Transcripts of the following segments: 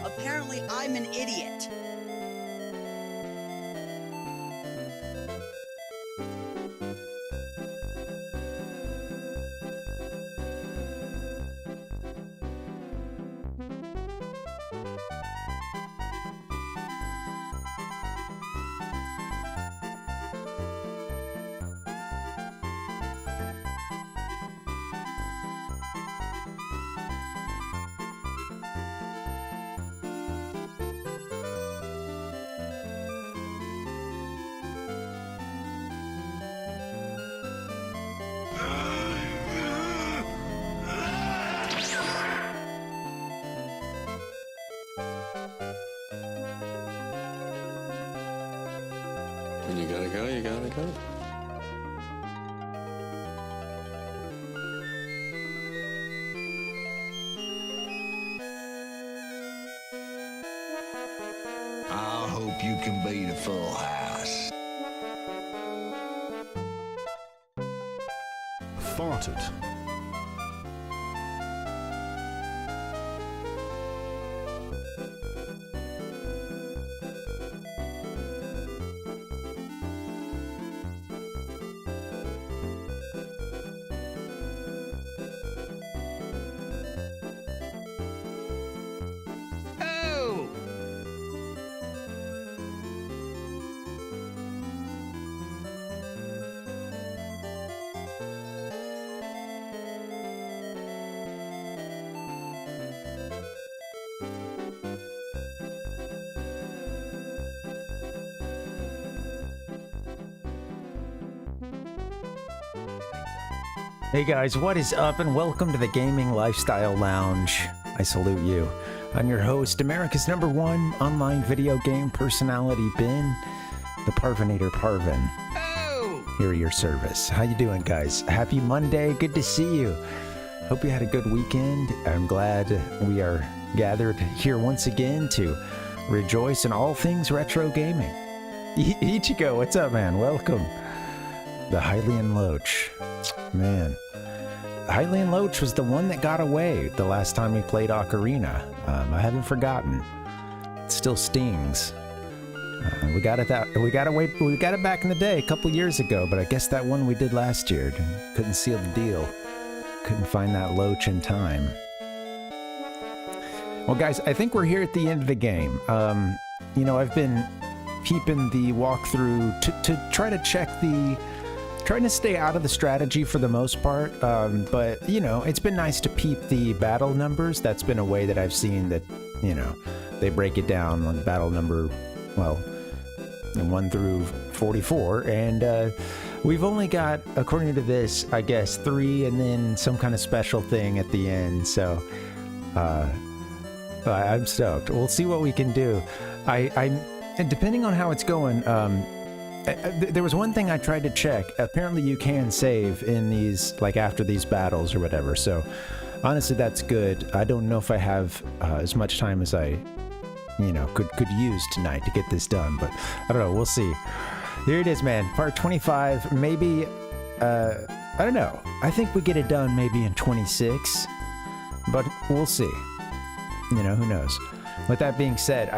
Apparently, I'm an idiot. When you gotta go, you gotta go. I hope you can beat a full house. Farted. Hey guys, what is up and welcome to the Gaming Lifestyle Lounge. I salute you. I'm your host, America's #1 online video game personality, Ben, the Parvinator Parvin. Here at your service. How you doing, guys? Happy Monday. Good to see you. Hope you had a good weekend. I'm glad we are gathered here once again to rejoice in all things retro gaming. Ichigo, what's up, man? Welcome. The Hylian Loach. Man, Hylian Loach was the one that got away the last time we played Ocarina. I haven't forgotten. It still stings. We got it back in the day a couple years ago, but I guess that one we did last year couldn't seal the deal. Couldn't find that Loach in time. Well, guys, I think we're here at the end of the game. You know, I've been keeping the walkthrough to try to check trying to stay out of the strategy for the most part, but, you know, it's been nice to peep the battle numbers. That's been a way that I've seen that, you know, they break it down on battle number, well, 1 through 44, and we've only got, according to this, I guess, 3 and then some kind of special thing at the end, so I'm stoked. We'll see what we can do. And depending on how it's going, there was one thing I tried to check. Apparently you can save in these, like after these battles or whatever, so honestly that's good. I don't know if I have as much time as I, you know, could use tonight to get this done, but I don't know, we'll see. Here it is, man, part 25, maybe, I don't know, I think we get it done maybe in 26. But we'll see. You know, who knows? With that being said,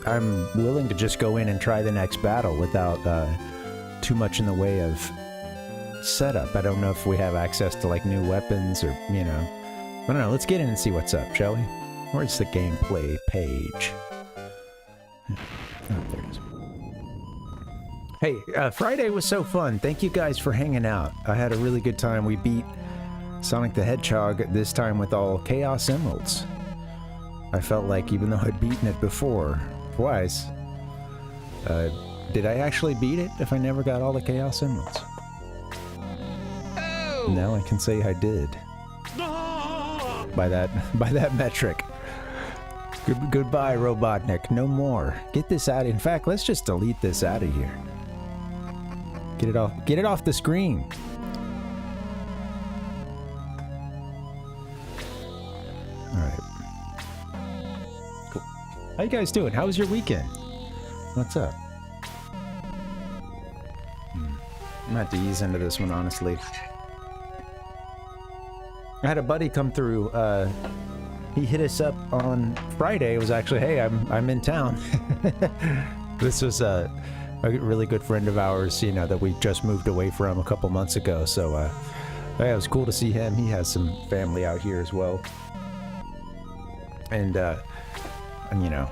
I'm willing to just go in and try the next battle without too much in the way of setup. I don't know if we have access to like new weapons or, you know. I don't know. Let's get in and see what's up, shall we? Where's the gameplay page? Oh, there it is. Hey, Friday was so fun. Thank you guys for hanging out. I had a really good time. We beat Sonic the Hedgehog, this time with all Chaos Emeralds. I felt like even though I'd beaten it before, twice, did I actually beat it if I never got all the Chaos Emeralds? Oh. Now I can say I did. By that metric. Goodbye, Robotnik. No more. Get this out. In fact, let's just delete this out of here. Get it off the screen. Alright. Cool. How you guys doing? How was your weekend? What's up? I'm gonna have to ease into this one, honestly. I had a buddy come through. He hit us up on Friday. It was actually, hey, I'm in town. This was a really good friend of ours, you know, that we just moved away from a couple months ago. So, yeah, it was cool to see him. He has some family out here as well. And you know,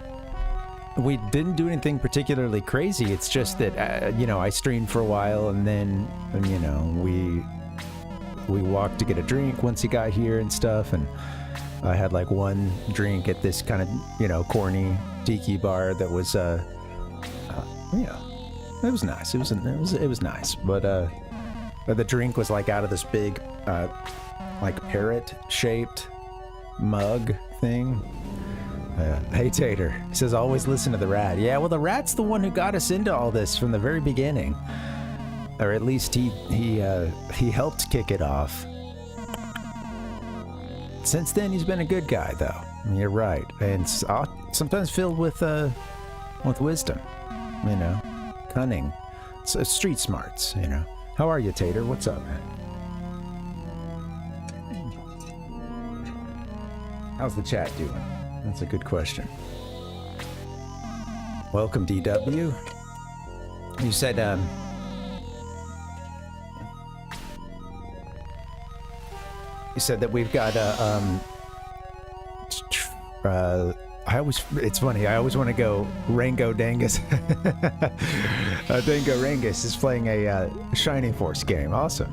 we didn't do anything particularly crazy. It's just that, you know, I streamed for a while and then, you know, we walked to get a drink once he got here and stuff. And I had like one drink at this kind of, you know, corny tiki bar that was, you know, it was nice. It was nice. But the drink was like out of this big, like parrot-shaped mug thing. Hey Tater, he says always listen to the rat. Yeah, well, the rat's the one who got us into all this from the very beginning, or at least he helped kick it off. Since then, he's been a good guy, though. You're right, and sometimes filled with wisdom, you know, cunning, street smarts, you know. How are you, Tater? What's up, man? How's the chat doing? That's a good question. Welcome, DW. You said, you said that we've got it's funny, I always want to go Rango Dangus. Dango Rangus is playing a ShiningForce game. Awesome.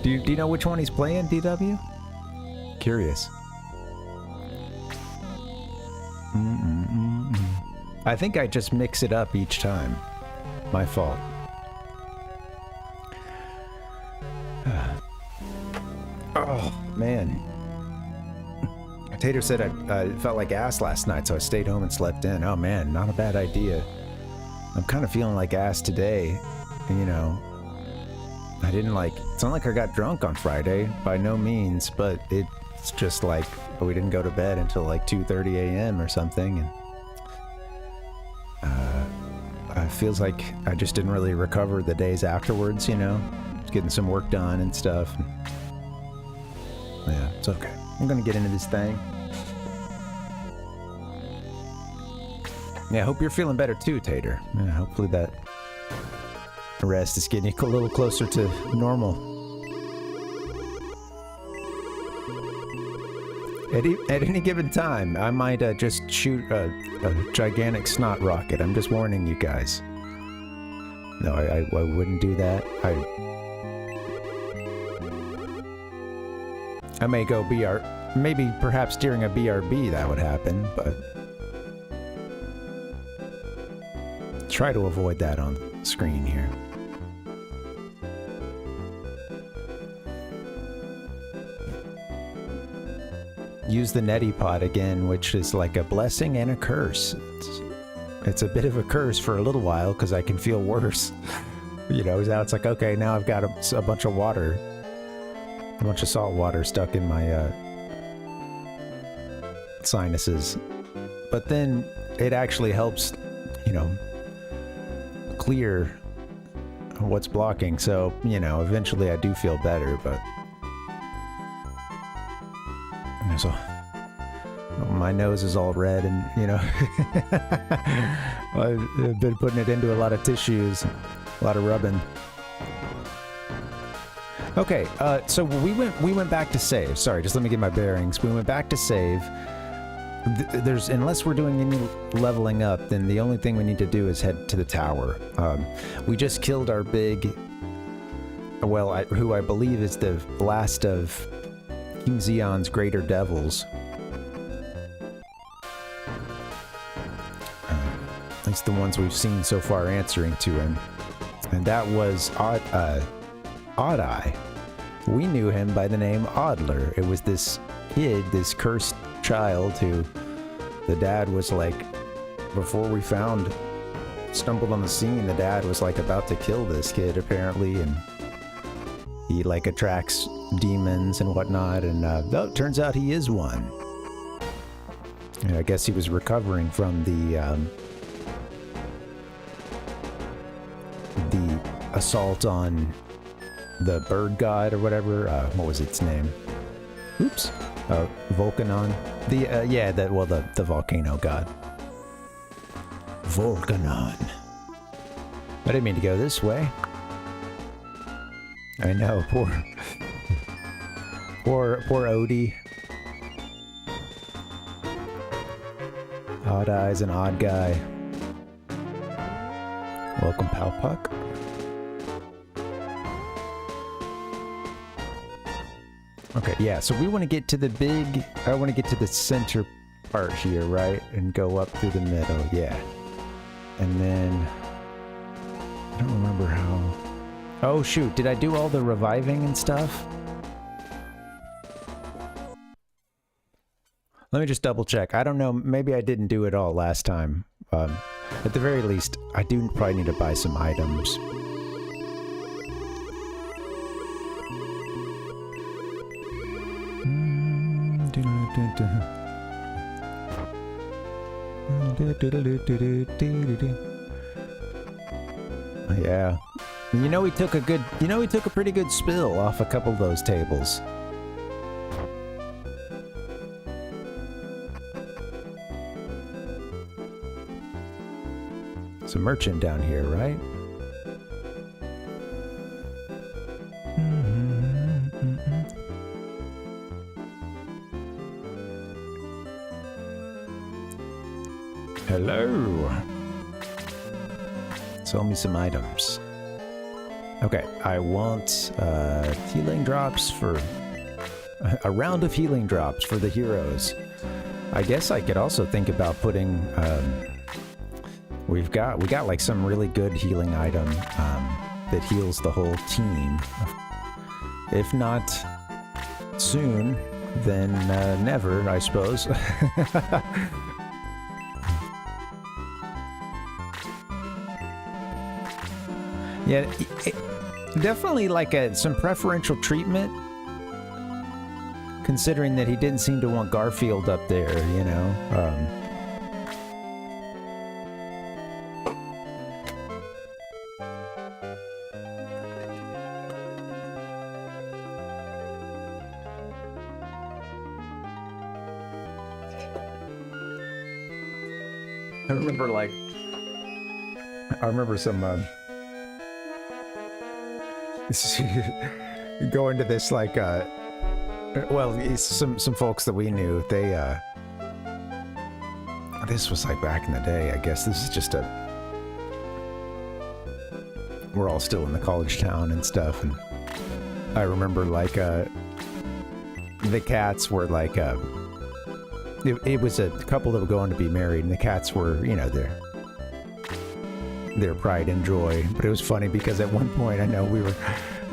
Do you know which one he's playing, DW? Curious. I think I just mix it up each time. My fault. Oh, man. Tater said I felt like ass last night, so I stayed home and slept in. Oh, man, not a bad idea. I'm kind of feeling like ass today. You know, I didn't like... It's not like I got drunk on Friday, by no means, but it's just like we didn't go to bed until like 2:30 a.m. or something, and it feels like I just didn't really recover the days afterwards, you know? Getting some work done and stuff. Yeah, it's okay. I'm gonna get into this thing. Yeah, I hope you're feeling better too, Tater. Yeah, hopefully that rest is getting you a little closer to normal. At any given time, I might just shoot a gigantic snot rocket. I'm just warning you guys. No, I wouldn't do that. I may go maybe perhaps during a BRB that would happen, but try to avoid that on screen here. Use the neti pot again, which is like a blessing and a curse. It's a bit of a curse for a little while because I can feel worse. You know, now it's like, okay, now I've got a bunch of water. A bunch of salt water stuck in my sinuses. But then it actually helps, you know, clear what's blocking. So, you know, eventually I do feel better, but So my nose is all red, and you know, I've been putting it into a lot of tissues, a lot of rubbing. Okay, so we went back to save. Sorry, just let me get my bearings. We went back to save. There's, unless we're doing any leveling up, then the only thing we need to do is head to the tower. We just killed our big, well, who I believe is the last of King Zeon's greater devils. At least the ones we've seen so far answering to him. And that was Odd-Eye. We knew him by the name Oddler. It was this kid, this cursed child who the dad was like, before we stumbled on the scene, the dad was like about to kill this kid apparently, and he like attracts demons and whatnot, and it turns out he is one. And I guess he was recovering from the assault on the bird god or whatever. What was its name? Oops. Volcanon. The volcano god. Volcanon. I didn't mean to go this way. I know, poor Odie. Odd Eye's an odd guy. Welcome, Pal Puck. Okay, yeah, so we want to get to the I want to get to the center part here, right? And go up through the middle, yeah. And then, I don't remember how. Oh shoot, did I do all the reviving and stuff? Let me just double check. I don't know, maybe I didn't do it all last time. At the very least, I do probably need to buy some items. Yeah. You know, he took a pretty good spill off a couple of those tables. It's a merchant down here, right? Hello. Sell me some items. Okay, I want healing drops for a round of healing drops for the heroes. I guess I could also think about putting. We got like some really good healing item that heals the whole team. If not soon, then never, I suppose. Yeah, definitely like some preferential treatment, considering that he didn't seem to want Garfield up there, you know. I remember some going to this like well, some folks that we knew, they this was like back in the day. I guess this is just we're all still in the college town and stuff, and I remember like the cats were like it was a couple that were going to be married, and the cats were, you know, their pride and joy. But it was funny because at one point, I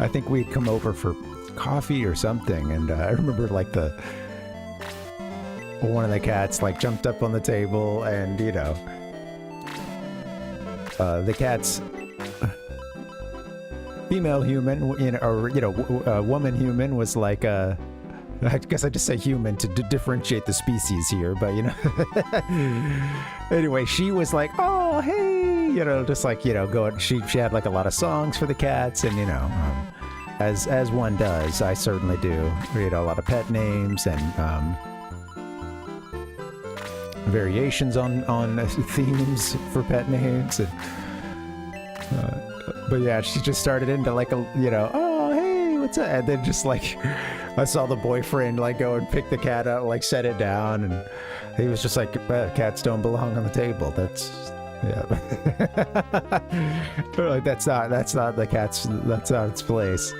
think we'd come over for coffee or something, and I remember like one of the cats like jumped up on the table, and you know, the cat's female human, you know, or you know, woman human was like I guess I just say human to differentiate the species here, but you know. Anyway, she was like, oh, hey, you know, just like, you know, going, she had like a lot of songs for the cats, and you know, as one does, I certainly do, you know, a lot of pet names, and variations on themes for pet names. And, but yeah, she just started into like a, you know, oh, hey, what's up? And then just like, I saw the boyfriend like go and pick the cat up, like set it down. And he was just like, cats don't belong on the table. That's, yeah. Like, that's not the cat's, that's not its place.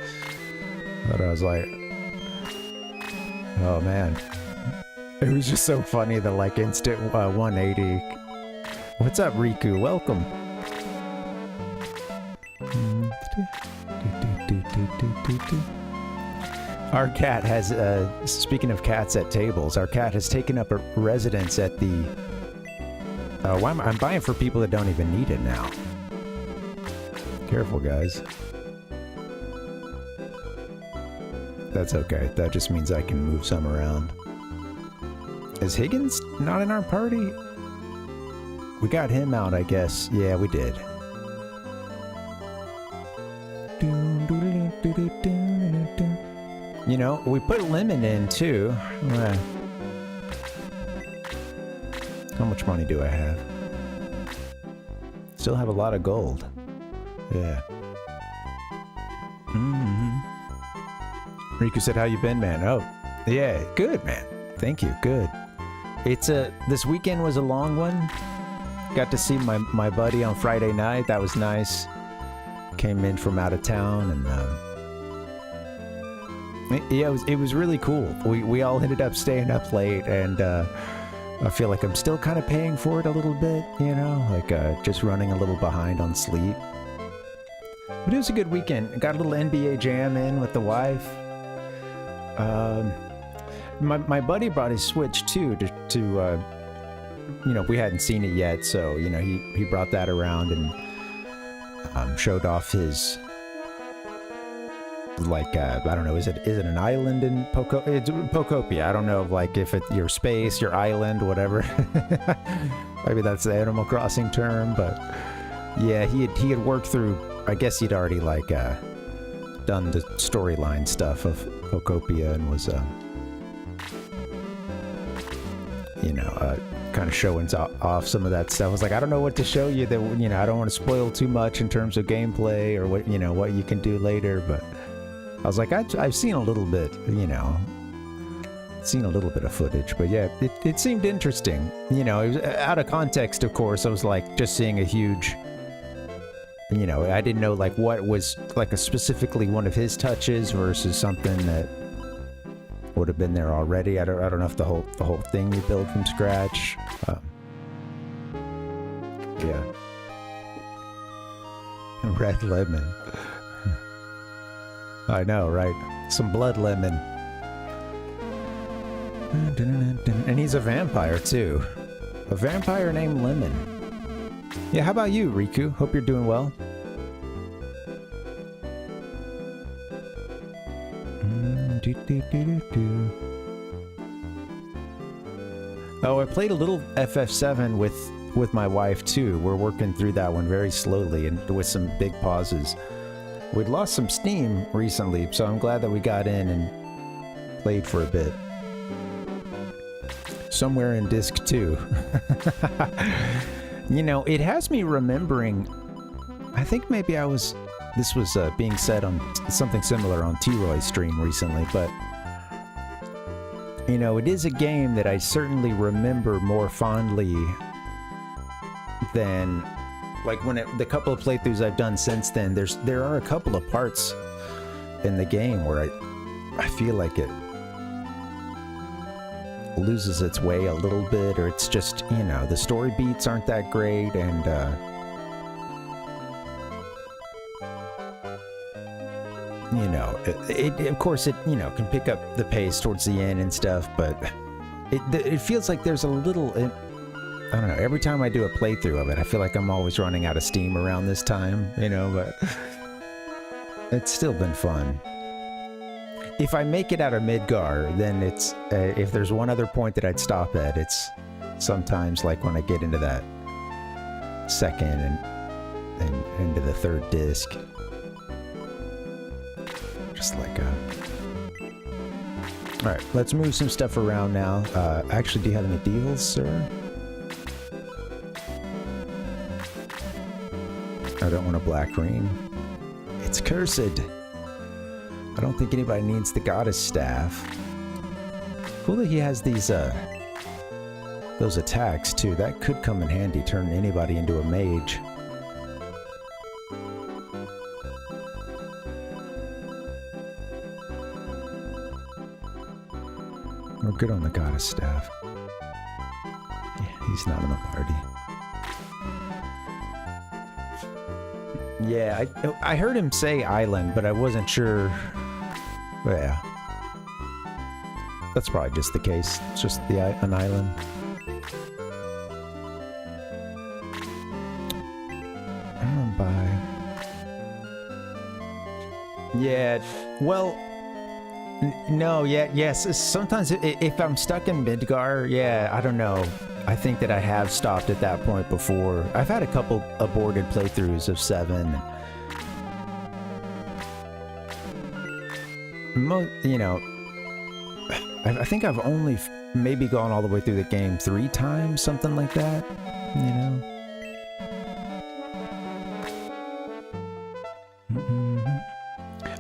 But I was like, oh man. It was just so funny, the like instant 180. What's up, Riku? Welcome. Our cat has, speaking of cats at tables, our cat has taken up a residence at the... I'm buying for people that don't even need it now. Careful, guys. That's okay. That just means I can move some around. Is Higgins not in our party? We got him out, I guess. Yeah, we did. You know, we put Lemon in, too. How much money do I have? Still have a lot of gold. Yeah. Riku said, how you been, man? Oh, yeah, good, man. Thank you, good. It's this weekend was a long one. Got to see my buddy on Friday night. That was nice. Came in from out of town, and yeah, it was really cool. We all ended up staying up late, and I feel like I'm still kind of paying for it a little bit, you know, like just running a little behind on sleep. But it was a good weekend. Got a little NBA Jam in with the wife. My buddy brought his Switch too to you know, we hadn't seen it yet, so you know he brought that around and showed off his, like I don't know, is it an island in It's Pocopia. I don't know, like if it's your space, your island, whatever. Maybe that's the Animal Crossing term, but yeah, he had worked through. I guess he'd already like done the storyline stuff of Pocopia and was you know, kind of showing off some of that stuff. I was like, I don't know what to show you that, you know, I don't want to spoil too much in terms of gameplay or what, you know, what you can do later, but I was like, I've seen a little bit, you know, seen a little bit of footage, but yeah, it seemed interesting. You know, it was out of context, of course. I was like just seeing a huge, you know, I didn't know like what was like a specifically one of his touches versus something that would have been there already. I don't know if the whole thing you build from scratch. Yeah. Red lemon. I know, right? Some blood lemon. And he's a vampire too. A vampire named Lemon. Yeah, how about you, Riku? Hope you're doing well. Oh, I played a little FF7 with my wife too. We're working through that one very slowly and with some big pauses. We'd lost some steam recently, so I'm glad that we got in and played for a bit. Somewhere in disc 2. You know, it has me remembering, I think maybe this was being said on something similar on T-Roy's stream recently, but you know, it is a game that I certainly remember more fondly than, like, when the couple of playthroughs I've done since then. There are a couple of parts in the game where I feel like it loses its way a little bit, or it's just, you know, the story beats aren't that great, and you know, it of course it, you know, can pick up the pace towards the end and stuff, but it feels like there's a little, I don't know, every time I do a playthrough of it, I feel like I'm always running out of steam around this time, you know, but it's still been fun. If I make it out of Midgar, then it's, if there's one other point that I'd stop at, it's sometimes like when I get into that second and into the third disc. Just like Alright, let's move some stuff around now. Actually, do you have any deals, sir? I don't want a black ring. It's cursed. I don't think anybody needs the goddess staff. Cool that he has these, those attacks too. That could come in handy, turn anybody into a mage. We're good on the goddess staff. Yeah, he's not in the party. Yeah, I heard him say island, but I wasn't sure. Well, yeah. That's probably just the case. It's just an island. I'm by. Yeah, well, no, yeah, yes. Sometimes if I'm stuck in Midgar, yeah, I don't know. I think that I have stopped at that point before. I've had a couple aborted playthroughs of 7. You know, I think I've only maybe gone all the way through the game 3 times, something like that, you know?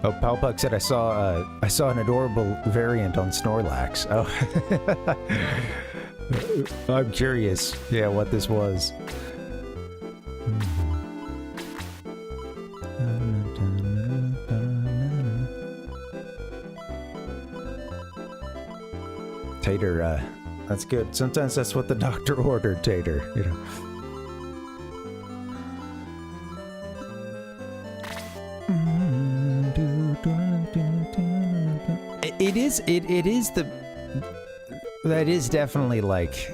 Oh, Palpuck said I saw an adorable variant on Snorlax. Oh, I'm curious, yeah, what this was. Tater, that's good. Sometimes that's what the doctor ordered, Tater, you know. That is definitely like,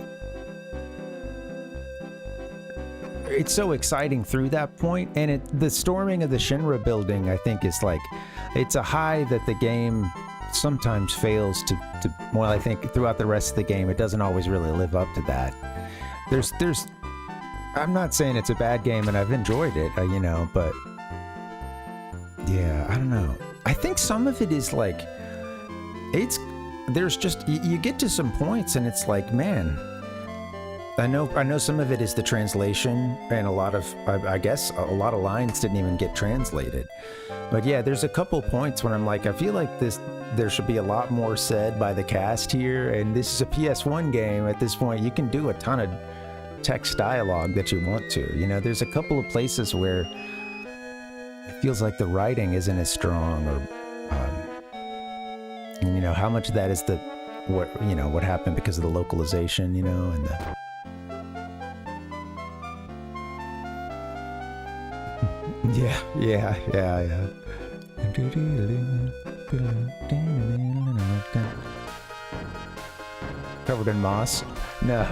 it's so exciting through that point, and the storming of the Shinra building, I think, is like, it's a high that the game sometimes fails to well, I think throughout the rest of the game it doesn't always really live up to that. There's I'm not saying it's a bad game, and I've enjoyed it, you know, but yeah, I don't know. I think some of it is like, there's just, you get to some points and it's like, man, I know some of it is the translation, and a lot of, I guess a lot of lines didn't even get translated. But yeah, there's a couple points when I'm like, I feel like there should be a lot more said by the cast here, and this is a PS1 game. At this point, you can do a ton of text dialogue that you want to. You know, there's a couple of places where it feels like the writing isn't as strong, or you know, how much of that is what happened because of the localization, you know, and the yeah. Covered in moss? No.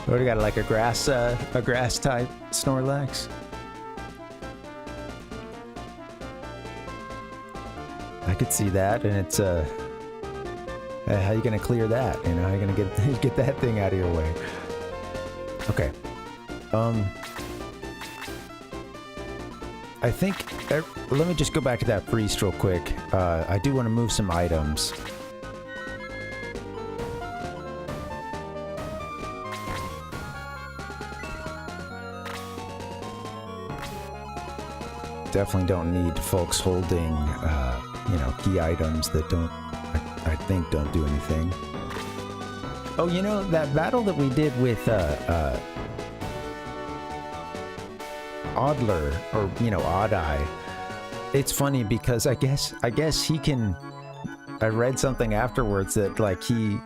What, we got like a grass type Snorlax? I could see that, and it's how you gonna clear that? You know, how you gonna get that thing out of your way? Okay. I think, let me just go back to that priest real quick. I do want to move some items. Definitely don't need folks holding, you know, key items that I think don't do anything. Oh, you know, that battle that we did with, Oddler, or, you know, Odd Eye. It's funny because I guess he can, I read something afterwards that like he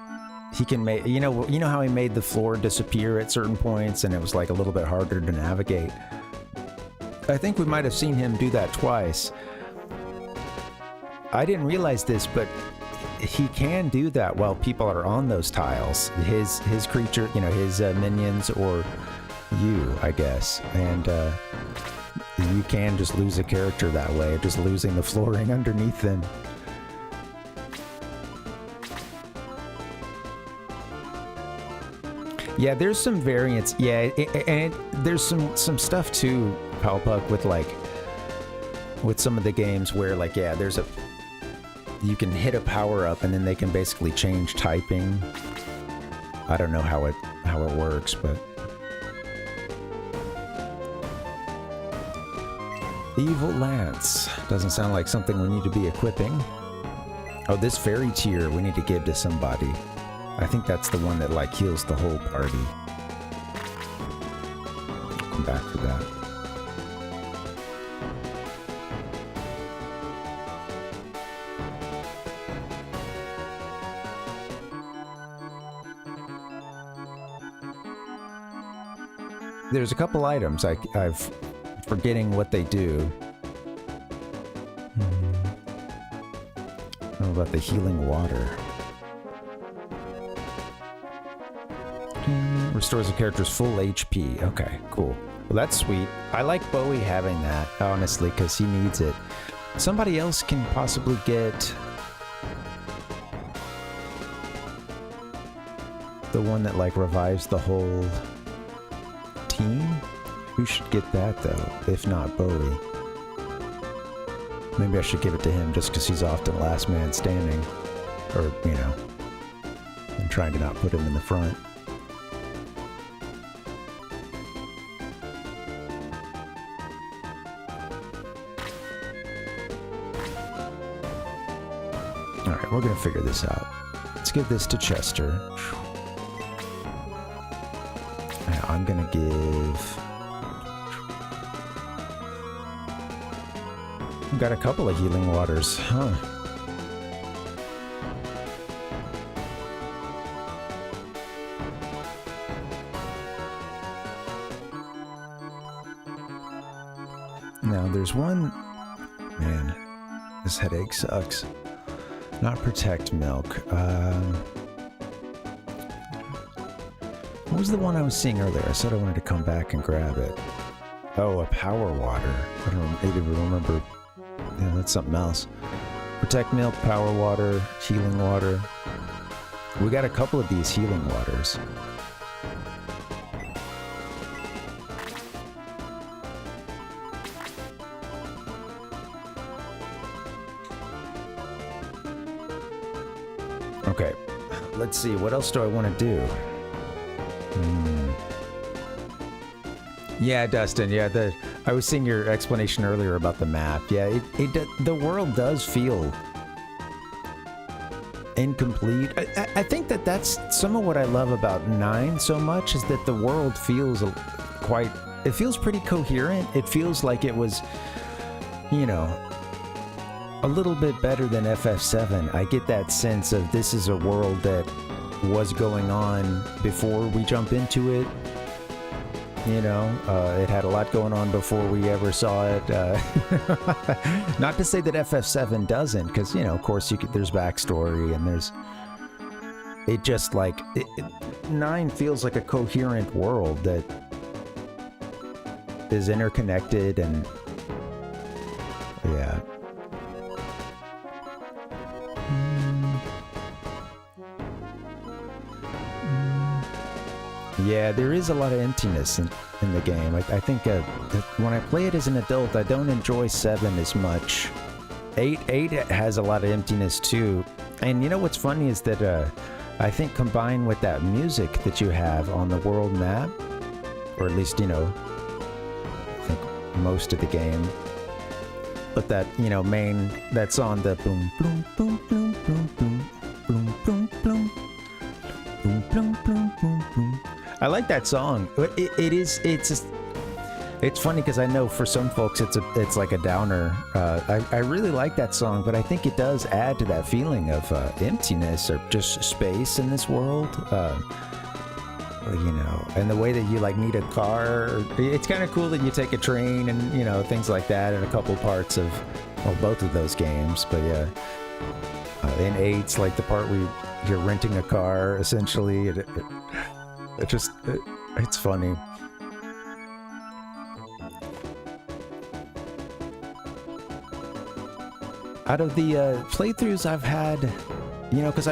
can make, you know how he made the floor disappear at certain points, and it was like a little bit harder to navigate. I think we might have seen him do that twice. I didn't realize this, but he can do that while people are on those tiles. His creature, you know, his minions, or you, I guess, and you can just lose a character that way, just losing the flooring underneath them. Yeah, there's some variants. Yeah, and there's some stuff too, Palpuck, with some of the games where, like, yeah, you can hit a power up and then they can basically change typing. I don't know how it works, but Evil Lance. Doesn't sound like something we need to be equipping. Oh, this fairy tear we need to give to somebody. I think that's the one that like heals the whole party. I'll come back for that. There's a couple items I've forgetting what they do. What about the healing water? Restores a character's full HP. Okay, cool. Well, that's sweet. I like Bowie having that, honestly, because he needs it. Somebody else can possibly get the one that like revives the whole team. Who should get that though, if not Bowie? Maybe I should give it to him just because he's often last man standing. Or, you know, I'm trying to not put him in the front. Alright, we're gonna figure this out. Let's give this to Chester. I'm gonna give... We've got a couple of healing waters, huh? Now there's one... Man, this headache sucks. Not protect milk. What was the one I was seeing earlier? I said I wanted to come back and grab it. Oh, a power water. I don't even remember. Yeah, that's something else. Protect milk, power water, healing water. We got a couple of these healing waters. Okay, let's see. What else do I want to do? Yeah, Dustin. Yeah, I was seeing your explanation earlier about the map. Yeah, the world does feel incomplete. I think that's some of what I love about 9 so much is that the world feels it feels pretty coherent. It feels like it was, you know, a little bit better than FF7. I get that sense of this is a world that was going on before we jump into it. You know, it had a lot going on before we ever saw it. Not to say that FF7 doesn't, because, you know, of course, there's backstory and there's... It just, like... 9 feels like a coherent world that is interconnected and... Yeah. Yeah, there is a lot of emptiness in the game. I think when I play it as an adult, I don't enjoy 7 as much. 8 has a lot of emptiness too. And you know what's funny is that I think combined with that music that you have on the world map, or at least, you know, I think most of the game, but that, you know, that song, the boom, boom, boom, boom, boom, boom, boom, boom, boom, boom, boom, boom, boom, boom. I like that song. It's funny because I know for some folks it's like a downer. I really like that song, but I think it does add to that feeling of emptiness or just space in this world. You know, and the way that you like need a car. It's kind of cool that you take a train and, you know, things like that in a couple parts of, well, both of those games. But yeah, in 8's like the part where you're renting a car essentially. It's funny. Out of the playthroughs I've had, you know, because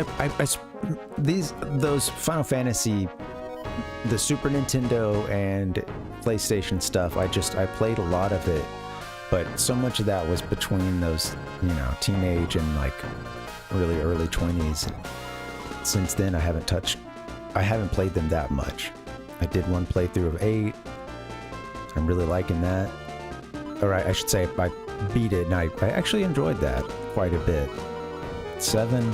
those Final Fantasy, the Super Nintendo and PlayStation stuff, I played a lot of it, but so much of that was between those, you know, teenage and like really early 20s. Since then, I haven't played them that much. I did one playthrough of 8. I'm really liking that. or I should say, I beat it, and I actually enjoyed that quite a bit. 7.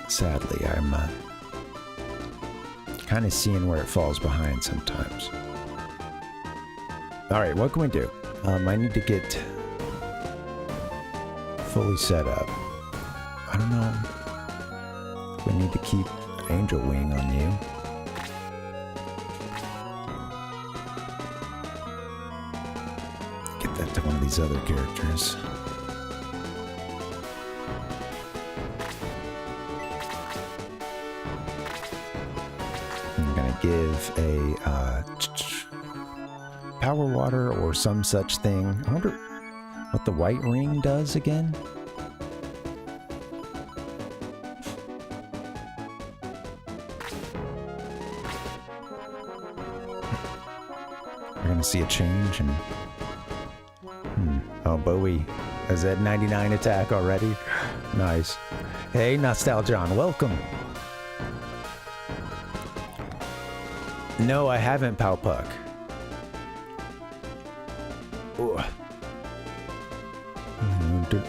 Sadly, I'm kind of seeing where it falls behind sometimes. All right, what can we do? I need to get fully set up. I don't know. We need to keep Angel Wing on you. Get that to one of these other characters. I'm gonna give a power water or some such thing. I wonder what the white ring does again. We're gonna see a change and oh, Bowie has that 99 attack already. Nice. Hey, Nostalgion, welcome. No, I haven't, Pal Puck. Ooh.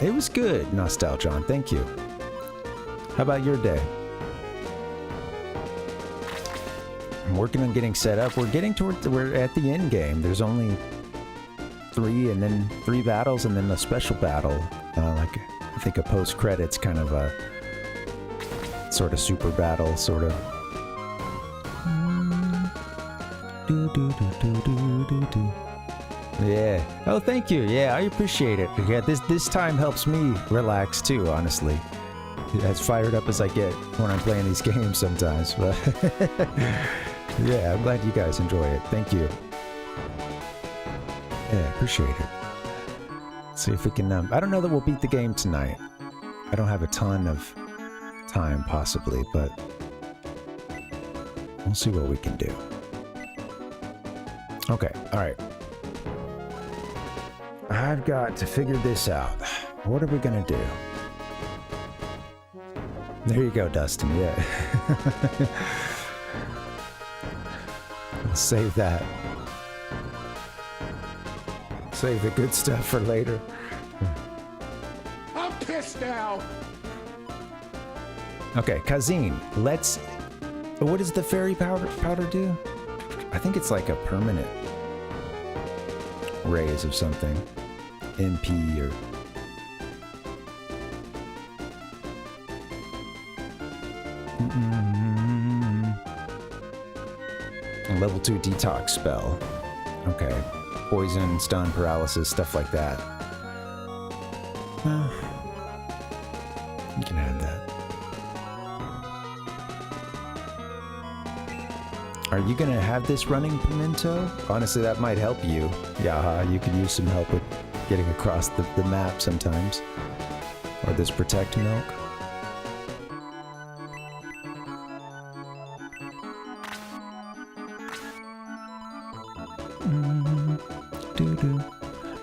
It was good, Nostalgion. Thank you. How about your day? I'm working on getting set up. We're getting towards, we're at the end game. There's only 3 and then 3 battles and then a special battle. Like, I think a post-credits kind of a sort of super battle, sort of. Yeah. Oh, thank you. Yeah, I appreciate it. Yeah, this time helps me relax too, honestly. As fired up as I get when I'm playing these games sometimes. But yeah, I'm glad you guys enjoy it. Thank you. Yeah, appreciate it. Let's see if we can... I don't know that we'll beat the game tonight. I don't have a ton of time, possibly, but we'll see what we can do. Okay, alright. I've got to figure this out. What are we gonna do? There you go, Dustin, yeah. I'll save that. Save the good stuff for later. I'm pissed now. Okay, Kazine, let's... What does the fairy powder do? I think it's like a permanent raise of something. MP or... A level 2 detox spell. Okay. Poison, stun, paralysis, stuff like that. You can add that. Are you gonna have this running, Pimento? Honestly, that might help you. Yeah, you could use some help with getting across the map sometimes. Or this protect milk.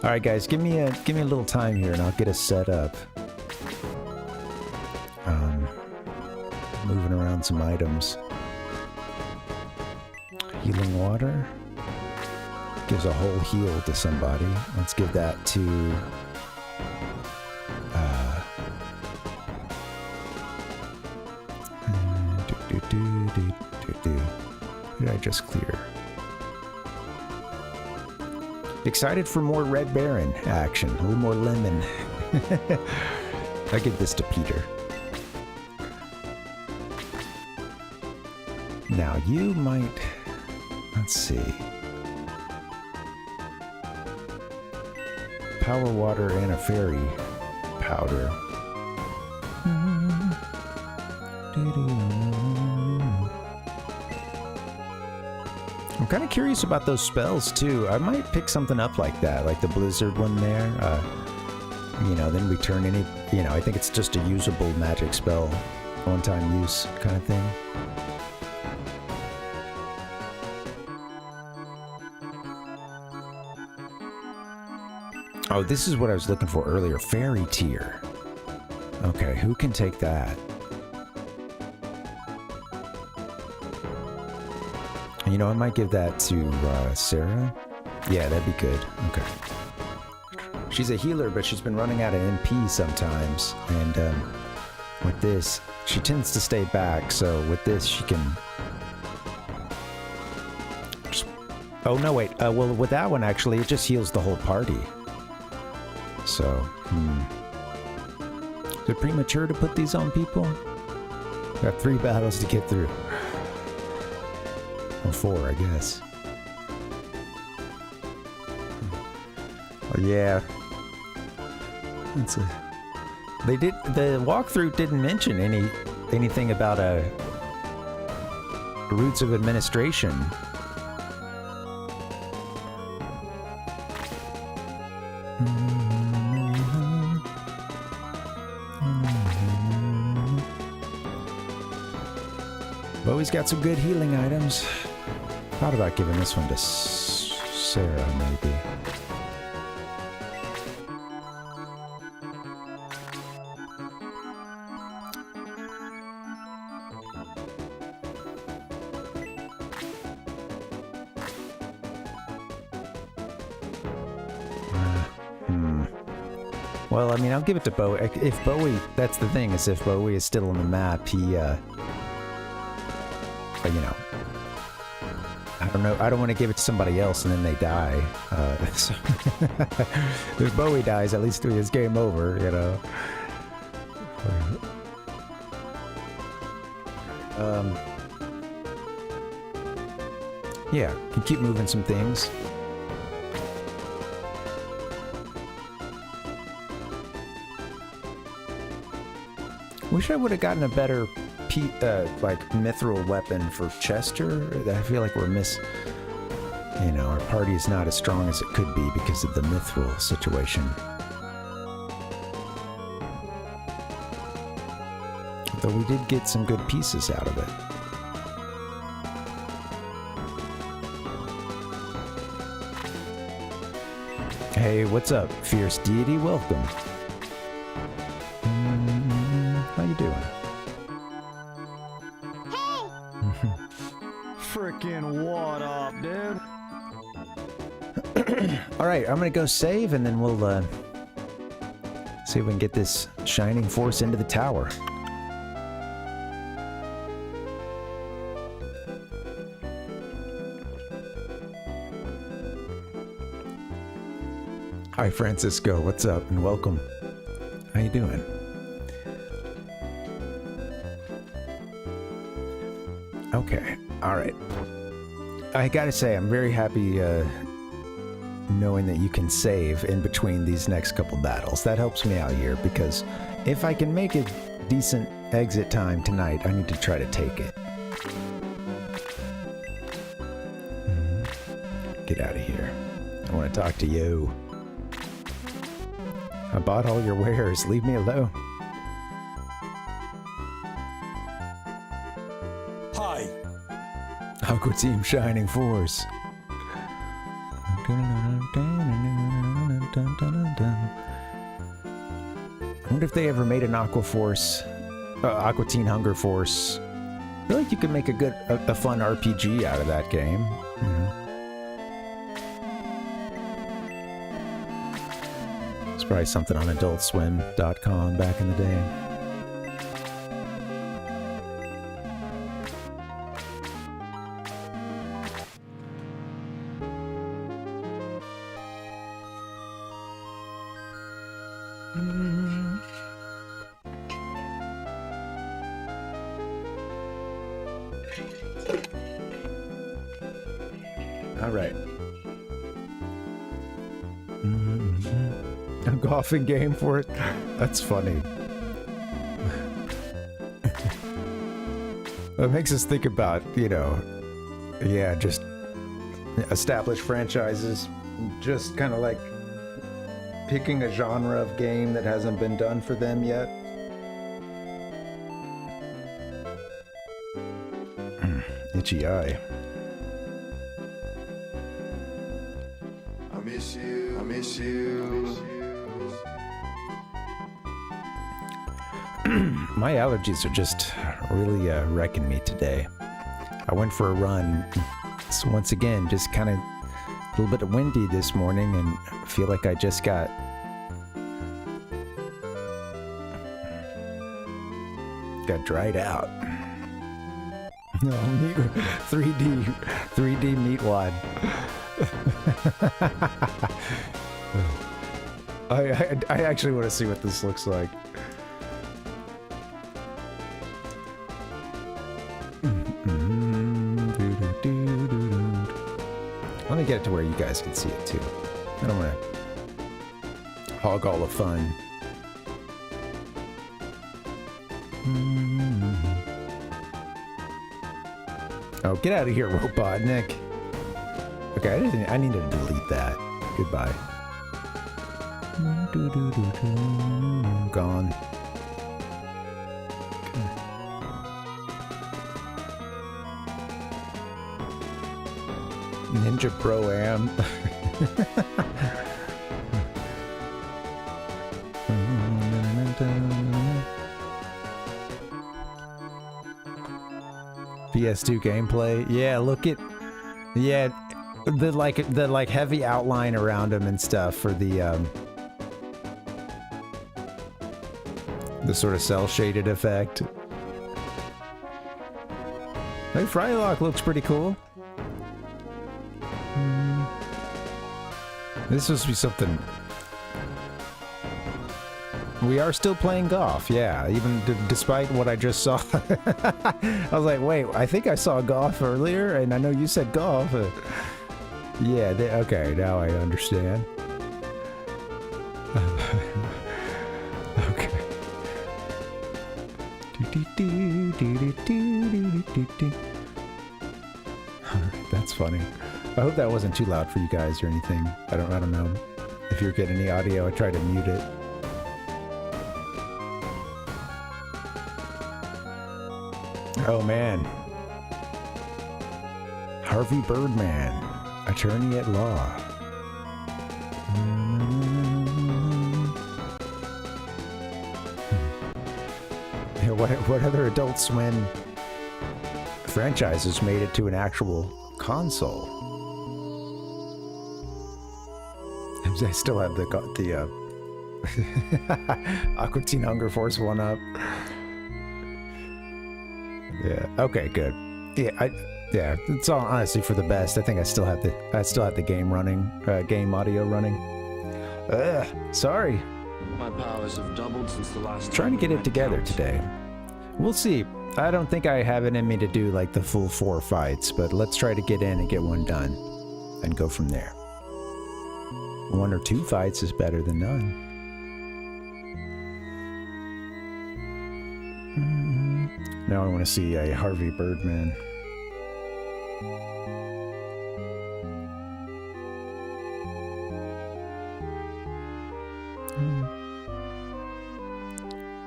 All right, guys, give me a little time here, and I'll get us set up. Moving around some items. Healing water gives a whole heal to somebody. Let's give that to Who did I just clear? Excited for more Red Baron action, a little more lemon. I give this to Peter. Now you might, let's see. Power water and a fairy powder. I'm kind of curious about those spells too. I might pick something up like that, like the blizzard one there. You know, then return any, you know, I think it's just a usable magic spell, one-time use kind of thing. Oh, this is what I was looking for earlier. Fairy tier. Okay, who can take that? You know, I might give that to Sarah. Yeah, that'd be good. Okay. She's a healer, but she's been running out of MP sometimes. And with this, she tends to stay back. So with this, she can... Oh, no, wait. Well, with that one, actually, it just heals the whole party. So, Is it premature to put these on people? Got 3 battles to get through. Well, 4, I guess. Oh, yeah. The walkthrough didn't mention anything about roots of administration. Bowie's got some good healing items. Thought about giving this one to Sarah, maybe. Well, I mean, I'll give it to Bowie. If Bowie, that's the thing, is if Bowie is still on the map, he, you know, I don't know, I don't want to give it to somebody else and then they die. So if Bowie dies, at least it's game over, you know. Yeah, can keep moving some things. Wish I would have gotten a better, like, mithril weapon for Chester. I feel like we're you know, our party is not as strong as it could be because of the mithril situation. Though we did get some good pieces out of it. Hey, what's up, Fierce Deity? Welcome. How you doing? Hey! Freaking what up, dude? Alright, I'm gonna go save and then we'll see if we can get this ShiningForce into the tower. Hi Francisco, what's up and welcome. How you doing? Okay, alright. I gotta say, I'm very happy knowing that you can save in between these next couple battles. That helps me out here, because if I can make a decent exit time tonight, I need to try to take it. Get out of here. I want to talk to you. I bought all your wares. Leave me alone. Hi. Aqua Team ShiningForce. I wonder if they ever made an Aqua Teen Hunger Force. I feel like you could make a fun RPG out of that game. You know? It's probably something on AdultSwim.com back in the day. All right. A golfing game for it? That's funny. It makes us think about, you know, yeah, just established franchises, just kind of like picking a genre of game that hasn't been done for them yet. Itchy eye. I miss you, I miss you. My allergies are just really wrecking me today. I went for a run. So once again, just kind of A little bit windy this morning, and I feel like I just got dried out. No, 3D meat wad. I actually want to see what this looks like. Let me get it to where you guys can see it too. I don't want to hog all the fun. Oh, get out of here, Robotnik. Okay, I need to delete that. Goodbye. Gone. Ninja Pro-Am. PS2 gameplay. Yeah, look at the like heavy outline around him and stuff for the sort of cell shaded effect. Hey, Frylock looks pretty cool. This must be something. We are still playing golf, yeah, even despite what I just saw. I was like, wait, I think I saw golf earlier, and I know you said golf. Yeah, okay, now I understand. Okay. That's funny. I hope that wasn't too loud for you guys or anything. I don't know. If you're getting any audio, I try to mute it. Oh man. Harvey Birdman, attorney at law. What other Adult Swim franchises made it to an actual console? I still have the Aqua Teen Hunger Force 1-up. Yeah. Okay. Good. Yeah. It's all honestly for the best. I think I still have the game running, game audio running. Sorry. My powers have doubled since the last. Trying to get it together today. We'll see. I don't think I have it in me to do like the full 4 fights, but let's try to get in and get one done, and go from there. 1 or 2 fights is better than none. Now I want to see a Harvey Birdman.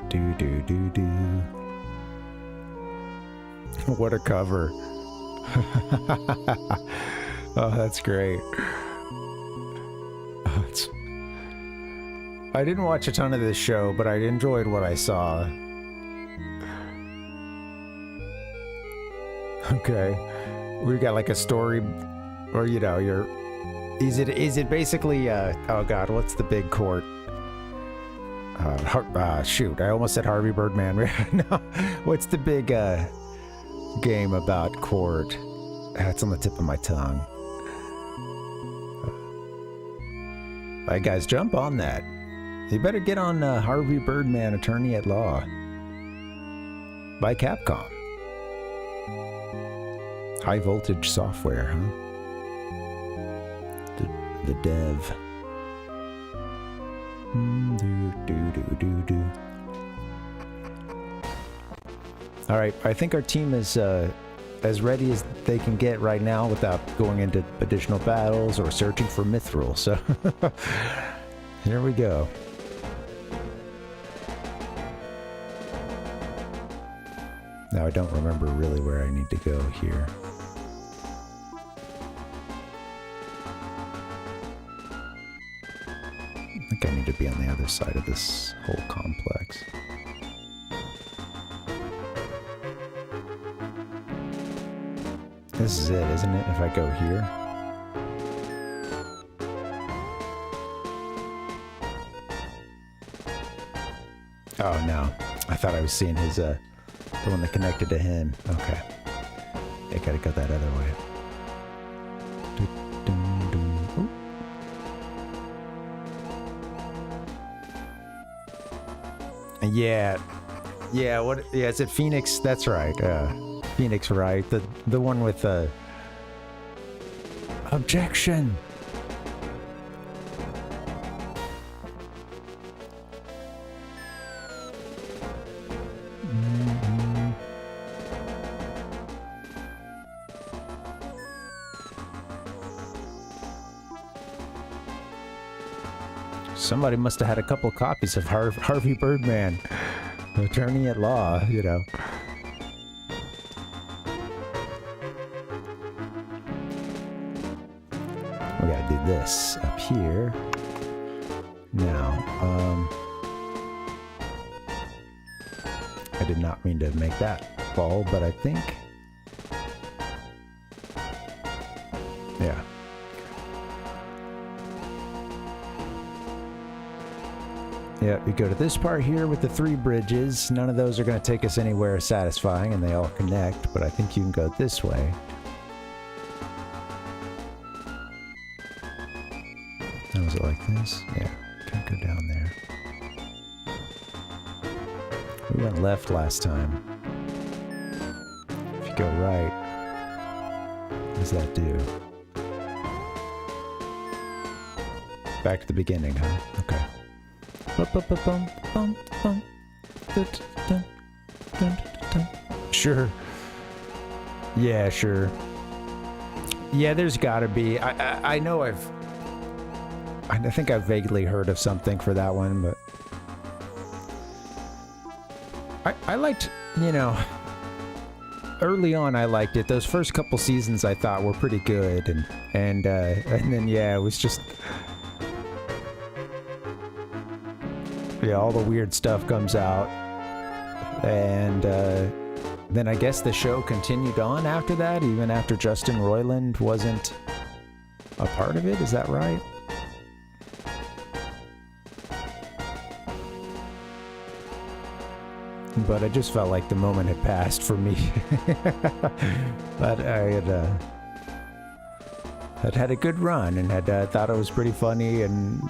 Do. What a cover. Oh, that's great. I didn't watch a ton of this show, but I enjoyed what I saw. Okay, we've got like a story, or you know, is it basically oh god, what's the big court? Shoot, I almost said Harvey Birdman. No, what's the big game about court? It's on the tip of my tongue. All right, guys, jump on that. You better get on Harvey Birdman, attorney at law by Capcom. High voltage software, huh? The dev. All right, I think our team is as ready as they can get right now without going into additional battles or searching for mithril. So here we go. Now I don't remember really where I need to go here. I think I need to be on the other side of this whole complex. This is it, isn't it? If I go here. Oh no, I thought I was seeing his, the one that connected to him. Okay. I gotta go that other way. Ooh. Yeah. Yeah, what, yeah, is it Phoenix? That's right, Phoenix, right? The one with, objection! Somebody must have had a couple copies of Harvey Birdman, Attorney at Law, you know. We gotta do this up here. Now, I did not mean to make that fall, but I think... Yeah. Yeah, we go to this part here with the 3 bridges. None of those are going to take us anywhere satisfying, and they all connect, but I think you can go this way. Oh, is it like this? Yeah, can't go down there. We went left last time. If you go right, what does that do? Back to the beginning, huh? Okay. Sure. Yeah, sure. Yeah, there's gotta be. I know I think I've vaguely heard of something for that one, but I liked, you know, early on I liked it. Those first couple seasons I thought were pretty good, and then yeah, it was just. Yeah, all the weird stuff comes out, and then I guess the show continued on after that, even after Justin Roiland wasn't a part of it. Is that right? But I just felt like the moment had passed for me. But I had a good run and had thought it was pretty funny and.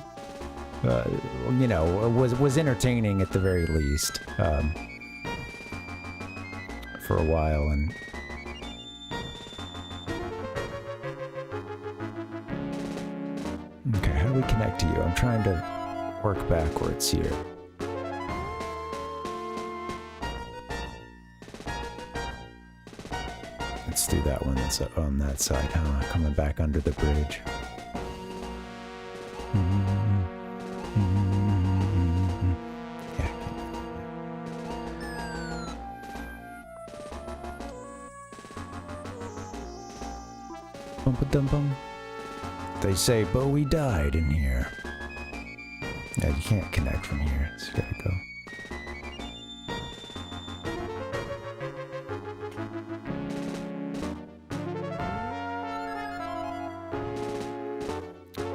You know, was entertaining at the very least for a while, and okay, how do we connect to you? I'm trying to work backwards here. Let's do that one that's on that side, huh? Coming back under the bridge. Bum. They say Bowie died in here. Yeah, you can't connect from here, so you gotta go.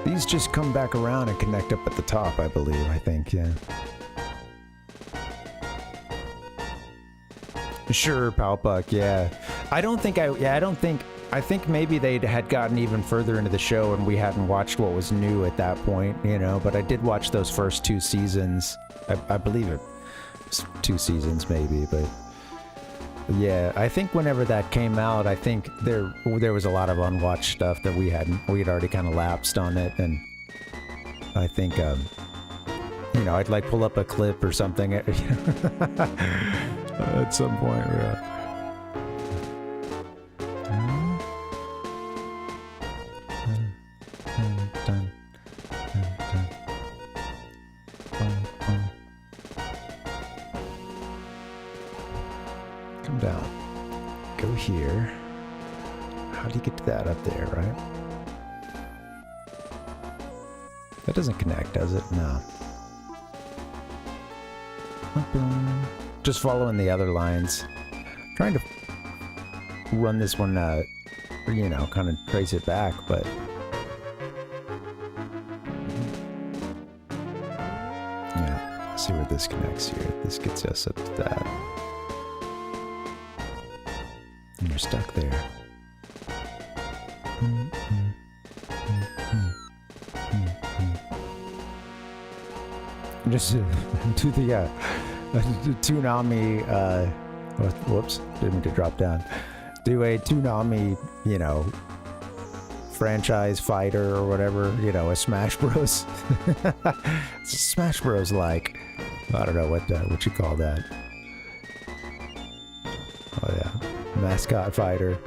These just come back around and connect up at the top, I believe, I think, yeah. Sure, Palpuck, yeah. I think maybe they had gotten even further into the show and we hadn't watched what was new at that point, you know, but I did watch those first 2 seasons. I believe it was 2 seasons maybe, but yeah, I think whenever that came out, I think there was a lot of unwatched stuff that we had already kind of lapsed on it, and I think, you know, I'd like pull up a clip or something at some point, yeah. Come down. Go here. How do you get to that up there, right? That doesn't connect, does it? No. Just following the other lines. Trying to run this one, you know, kind of trace it back, but... see where this connects here. This gets us up to that. And you're stuck there. Just do the Toonami, whoops, didn't mean to drop down. Do a Toonami, you know, franchise fighter or whatever, you know, a Smash Bros. It's Smash Bros like. I don't know what you call that. Oh yeah, mascot fighter.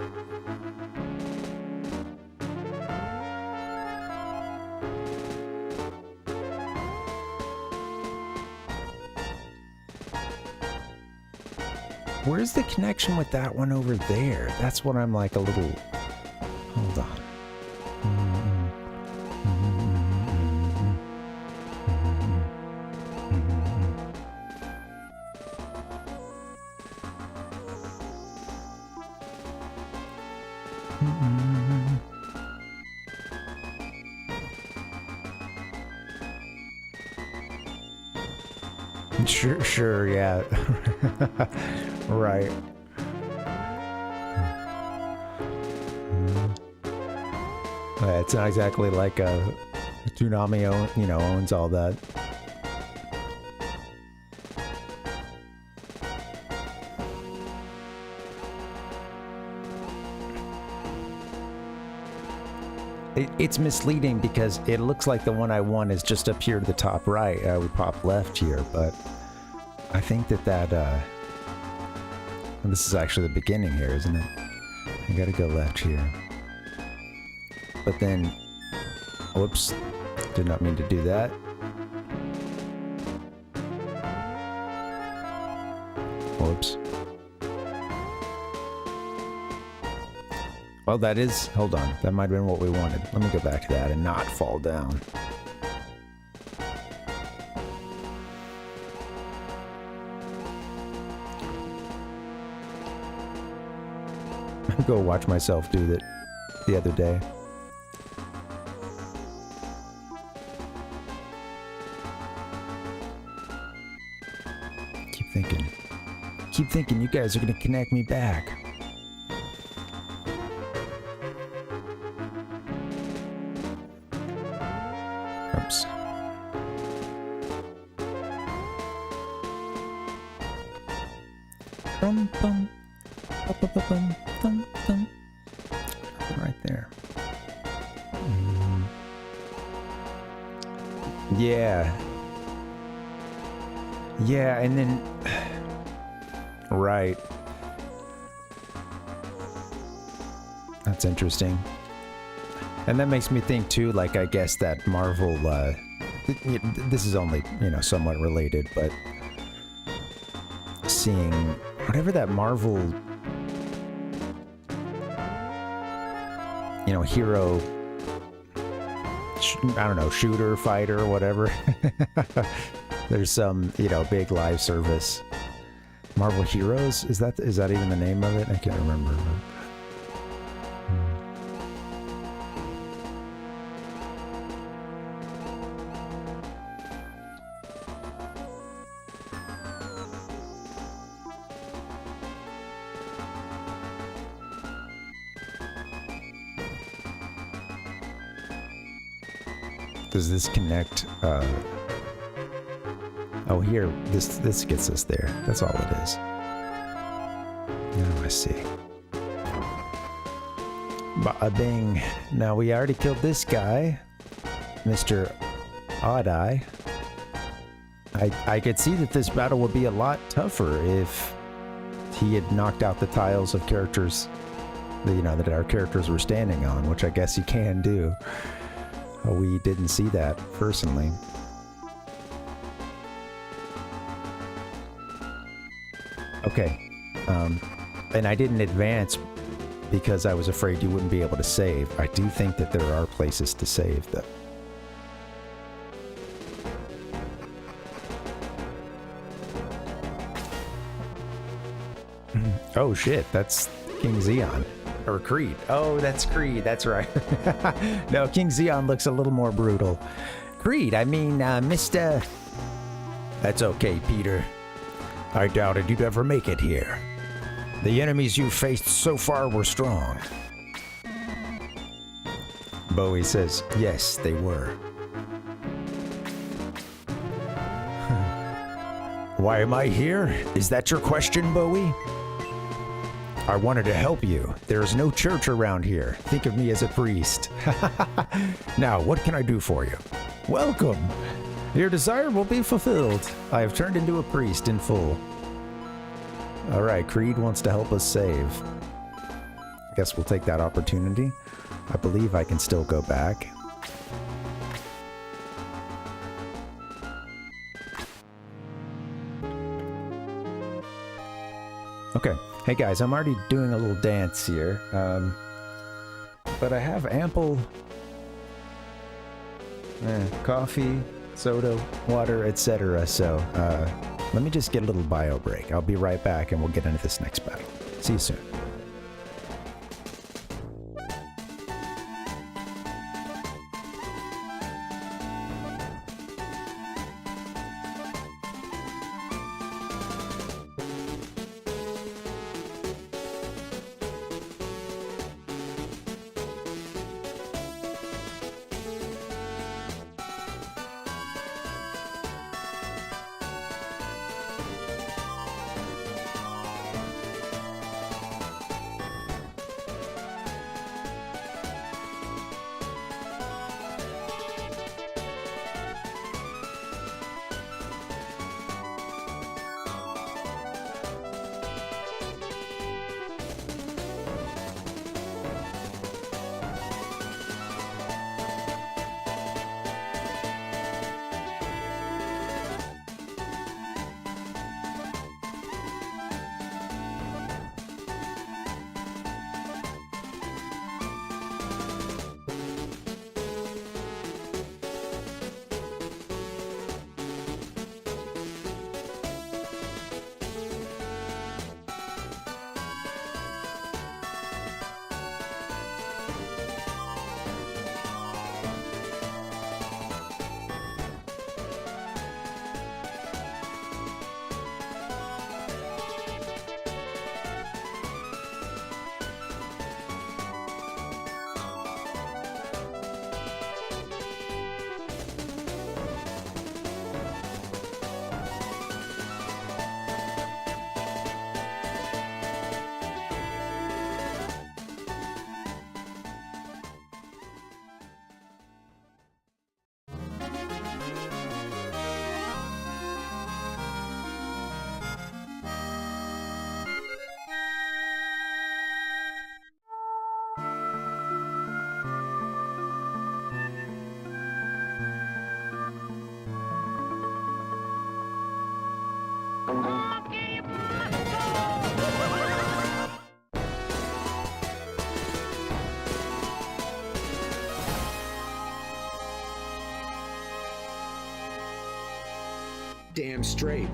Where's the connection with that one over there? That's what I'm like a little... Hold on. Sure, yeah. Right. It's not exactly like a Toonami owns all that. It's misleading because it looks like the one I want is just up here to the top right. I would pop left here, but I think that this is actually the beginning here, isn't it? I gotta go left here. But then, whoops, did not mean to do that. Whoops. Well, that is, hold on, that might have been what we wanted. Let me go back to that and not fall down. Go watch myself do that the other day. Keep thinking you guys are gonna connect me back. Oops. Bum, bum. Bum, bum, bum. Right there. Yeah. Yeah, and then... Right. That's interesting. And that makes me think, too, like, I guess that Marvel, this is only, somewhat related, but... Seeing... Whatever that Marvel... hero, I don't know, shooter, fighter, whatever. There's some, big live service. Marvel Heroes? Is that even the name of it? I can't remember. Does this connect? Oh, here, this gets us there. That's all it is. Now I see. Bing. Now we already killed this guy, Mr. Odd Eye. I could see that this battle would be a lot tougher if he had knocked out the tiles of characters, that our characters were standing on, which I guess he can do. We didn't see that personally. Okay. And I didn't advance because I was afraid you wouldn't be able to save. I do think that there are places to save, though. Oh shit, that's King ZEON. Or Creed. Oh, that's Creed. That's right. No, King ZEON looks a little more brutal. Creed, I mean, Mr. That's okay, Peter. I doubted you'd ever make it here. The enemies you faced so far were strong. Bowie says, yes, they were. Why am I here? Is that your question, Bowie? I wanted to help you. There is no church around here. Think of me as a priest. Now, what can I do for you? Welcome. Your desire will be fulfilled. I have turned into a priest in full. All right, Creed wants to help us save. I guess we'll take that opportunity. I believe I can still go back. Okay. Hey guys, I'm already doing a little dance here. But I have ample coffee, soda, water, etc. So let me just get a little bio break. I'll be right back and we'll get into this next battle. See you soon. Damn straight.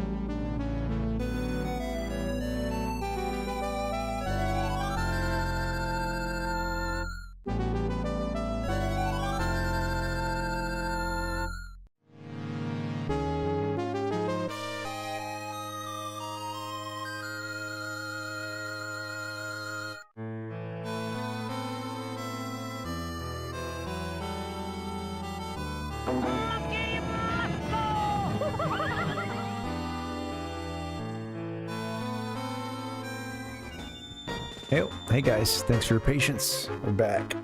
Hey guys, thanks for your patience. We're back.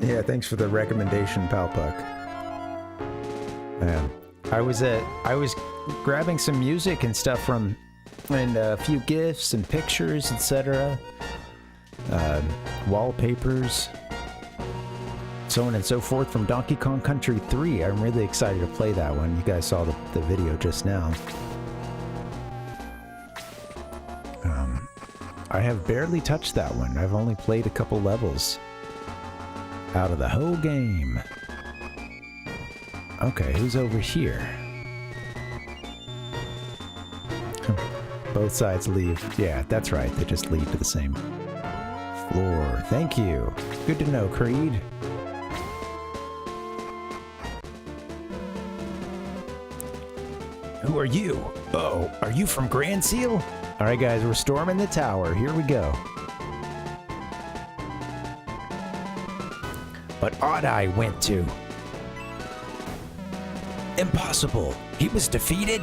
Yeah, thanks for the recommendation, Palpuck. I was grabbing some music and stuff from, and a few GIFs and pictures, etc. Wallpapers, so on and so forth from Donkey Kong Country 3. I'm really excited to play that one. You guys saw the video just now. I have barely touched that one. I've only played a couple levels out of the whole game. Okay, who's over here? Both sides leave. Yeah, that's right. They just lead to the same floor. Thank you. Good to know, Creed. who are you? Oh, are you from Grand Seal? All right, guys, we're storming the tower. Here we go. But Odd-Eye went to. Impossible. He was defeated.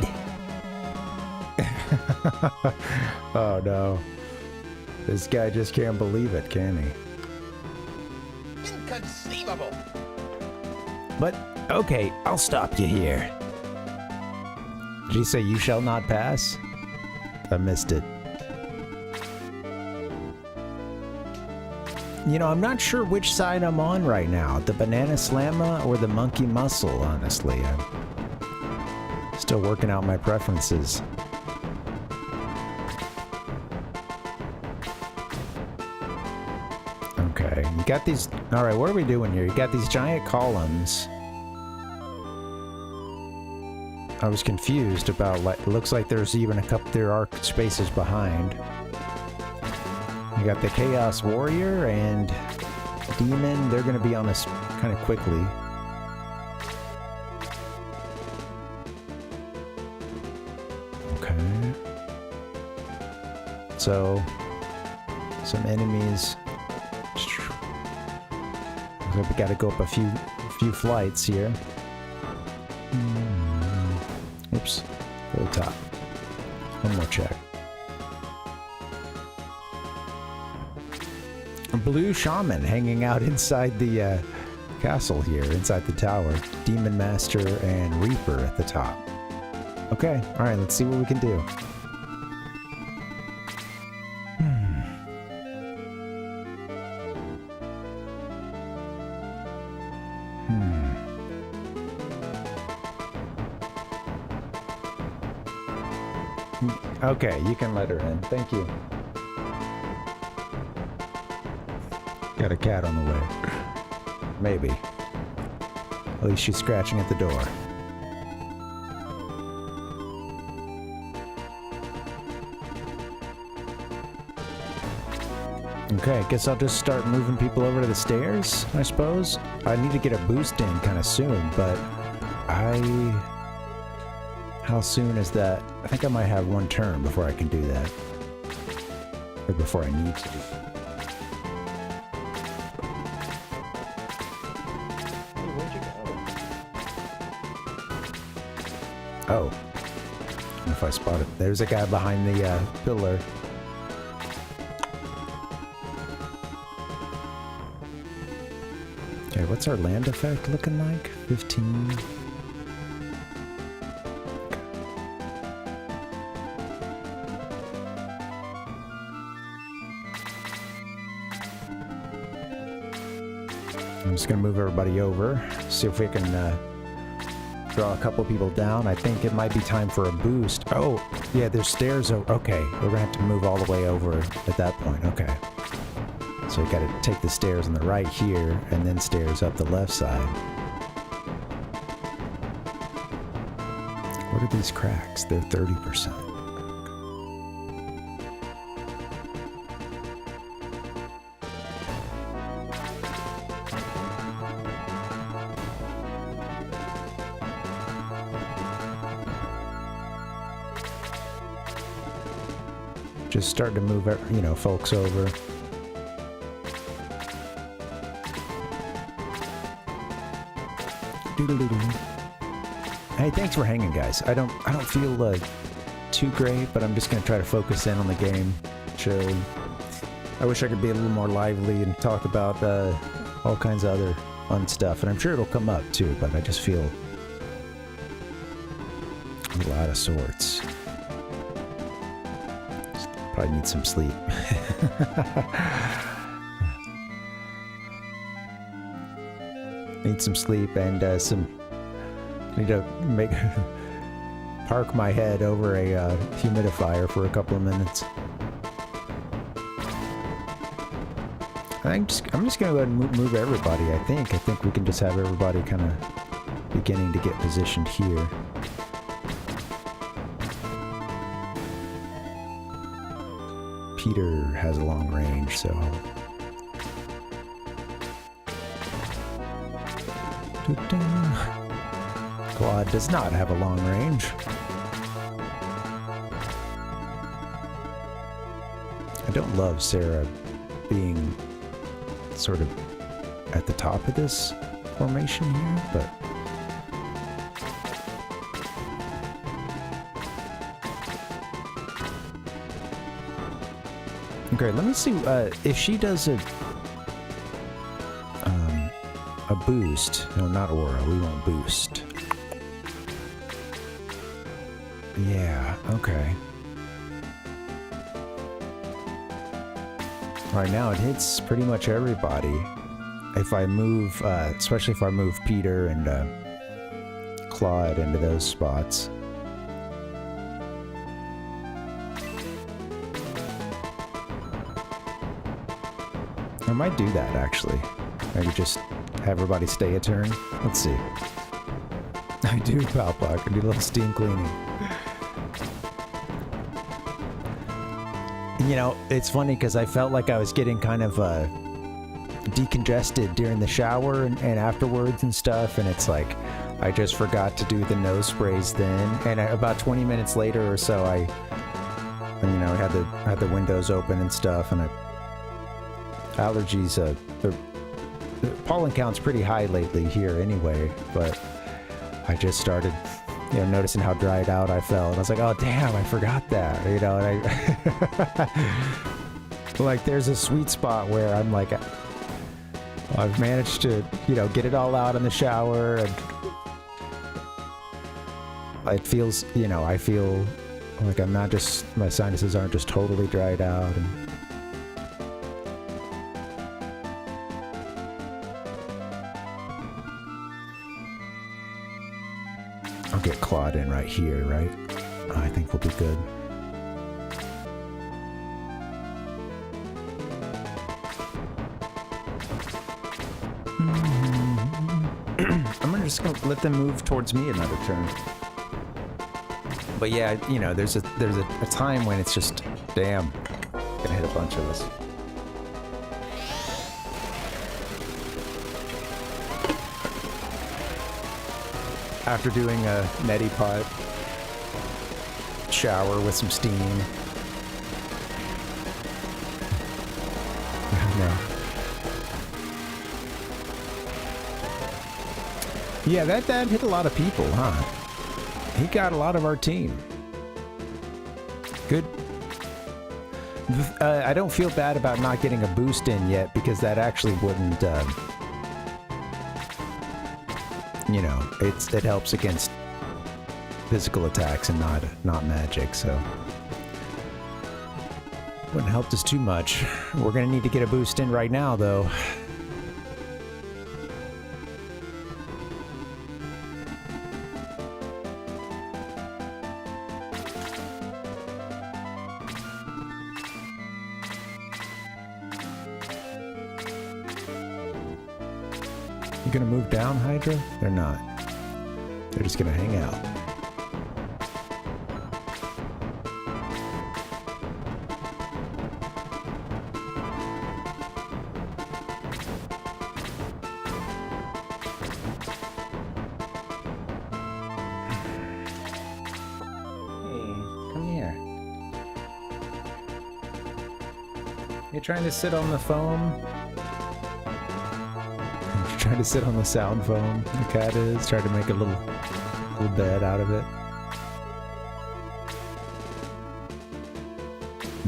Oh, no. This guy just can't believe it, can he? Inconceivable. But, okay, I'll stop you here. Did he say you shall not pass? I missed it. You know, I'm not sure which side I'm on right now. The Banana Slamma or the Monkey Muscle, honestly. I'm still working out my preferences. Okay, you got these... Alright, what are we doing here? You got these giant columns. I was confused about, like, it looks like there's even a couple... There are spaces behind. You got the Chaos Warrior and Demon. They're going to be on this kind of quickly. Okay. So, some enemies. Looks like we got to go up a few flights here. Oops. To the top. One more check. A blue shaman hanging out inside the castle here, inside the tower. Demon Master and Reaper at the top. Okay, alright, let's see what we can do. Okay, you can let her in. Thank you. Got a cat on the way. Maybe. At least she's scratching at the door. Okay, guess I'll just start moving people over to the stairs, I suppose. I need to get a boost in kind of soon, but how soon is that? I think I might have one turn before I can do that. Or before I need to. Oh. I don't know if I spotted. There's a guy behind the pillar. Okay, what's our land effect looking like? 15. I'm just gonna move everybody over, see if we can draw a couple people down. I think it might be time for a boost. Oh, yeah, there's stairs. Okay, we're gonna have to move all the way over at that point. Okay. So we gotta take the stairs on the right here, and then stairs up the left side. What are these cracks? They're 30%. Just starting to move, you know, folks over. Hey, thanks for hanging, guys. I don't feel too great, but I'm just gonna try to focus in on the game. I wish I could be a little more lively and talk about all kinds of other fun stuff, and I'm sure it'll come up too. But I just feel a little out of sorts. Probably need some sleep. Need some sleep and need to park my head over a humidifier for a couple of minutes. I'm just gonna go ahead and move everybody. I think we can just have everybody kind of beginning to get positioned here. Peter has a long range, so Quad does not have a long range. I don't love Sarah being sort of at the top of this formation here, but... Okay, let me see if she does a boost. No, not aura. We want boost. Yeah, okay. Right now it hits pretty much everybody. If I move, especially if I move Peter and Claude into those spots. I might do that, actually. Maybe just have everybody stay a turn. Let's see. I do, Palpak. I do a little steam cleaning. You know, it's funny because I felt like I was getting kind of decongested during the shower and afterwards and stuff, and it's like I just forgot to do the nose sprays then. And about 20 minutes later or so, I had the windows open and stuff, and allergies, the pollen count's pretty high lately here anyway, but I just started, noticing how dried out I felt, and I was like, oh damn, I forgot that, and like there's a sweet spot where I'm like, I've managed to, get it all out in the shower, and it feels, I feel like I'm not just, my sinuses aren't just totally dried out, and I'll get Claude in right here, right? I think we'll be good. I'm just gonna let them move towards me another turn. But yeah, there's a time when it's just, damn, gonna hit a bunch of us. After doing a neti pot shower with some steam. No. Yeah, that hit a lot of people, huh? He got a lot of our team. Good. I don't feel bad about not getting a boost in yet, because that actually wouldn't... it helps against physical attacks and not magic, so wouldn't help us too much. We're gonna need to get a boost in right now, though. You gonna move down, Hydra? They're not. They're just gonna hang out. Hey, come here. You trying to sit on the foam? Trying to sit on the sound foam, the cat is trying to make a little bed out of it.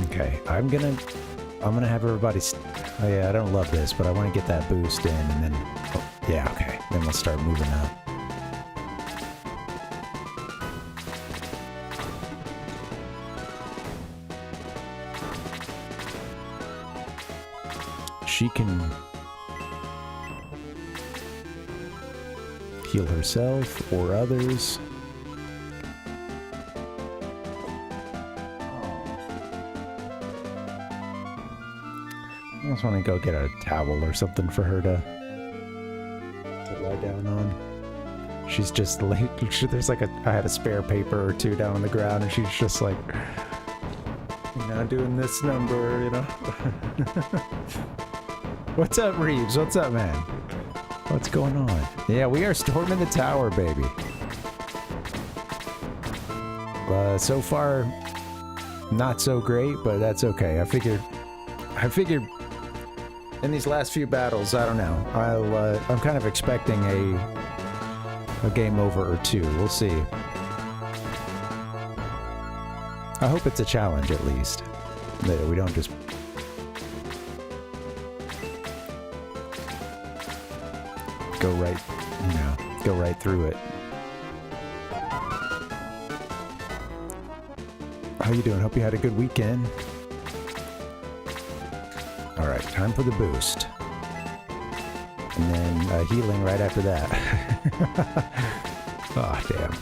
Okay, I'm gonna have everybody oh yeah, I don't love this, but I want to get that boost in, and then yeah, okay, then we'll start moving up. She can heal herself or others. I just want to go get a towel or something for her to lie down on. She's just late. There's like I had a spare paper or two down on the ground, and she's just like, doing this number, What's up, Reeves? What's up, man? What's going on? Yeah, we are storming the tower, baby. So far, not so great, but that's okay. I figured I figured in these last few battles, I don't know. I'm kind of expecting a game over or two. We'll see. I hope it's a challenge at least. That we don't just go right through it. How you doing? Hope you had a good weekend. All right, time for the boost. And then healing right after that. Oh, damn.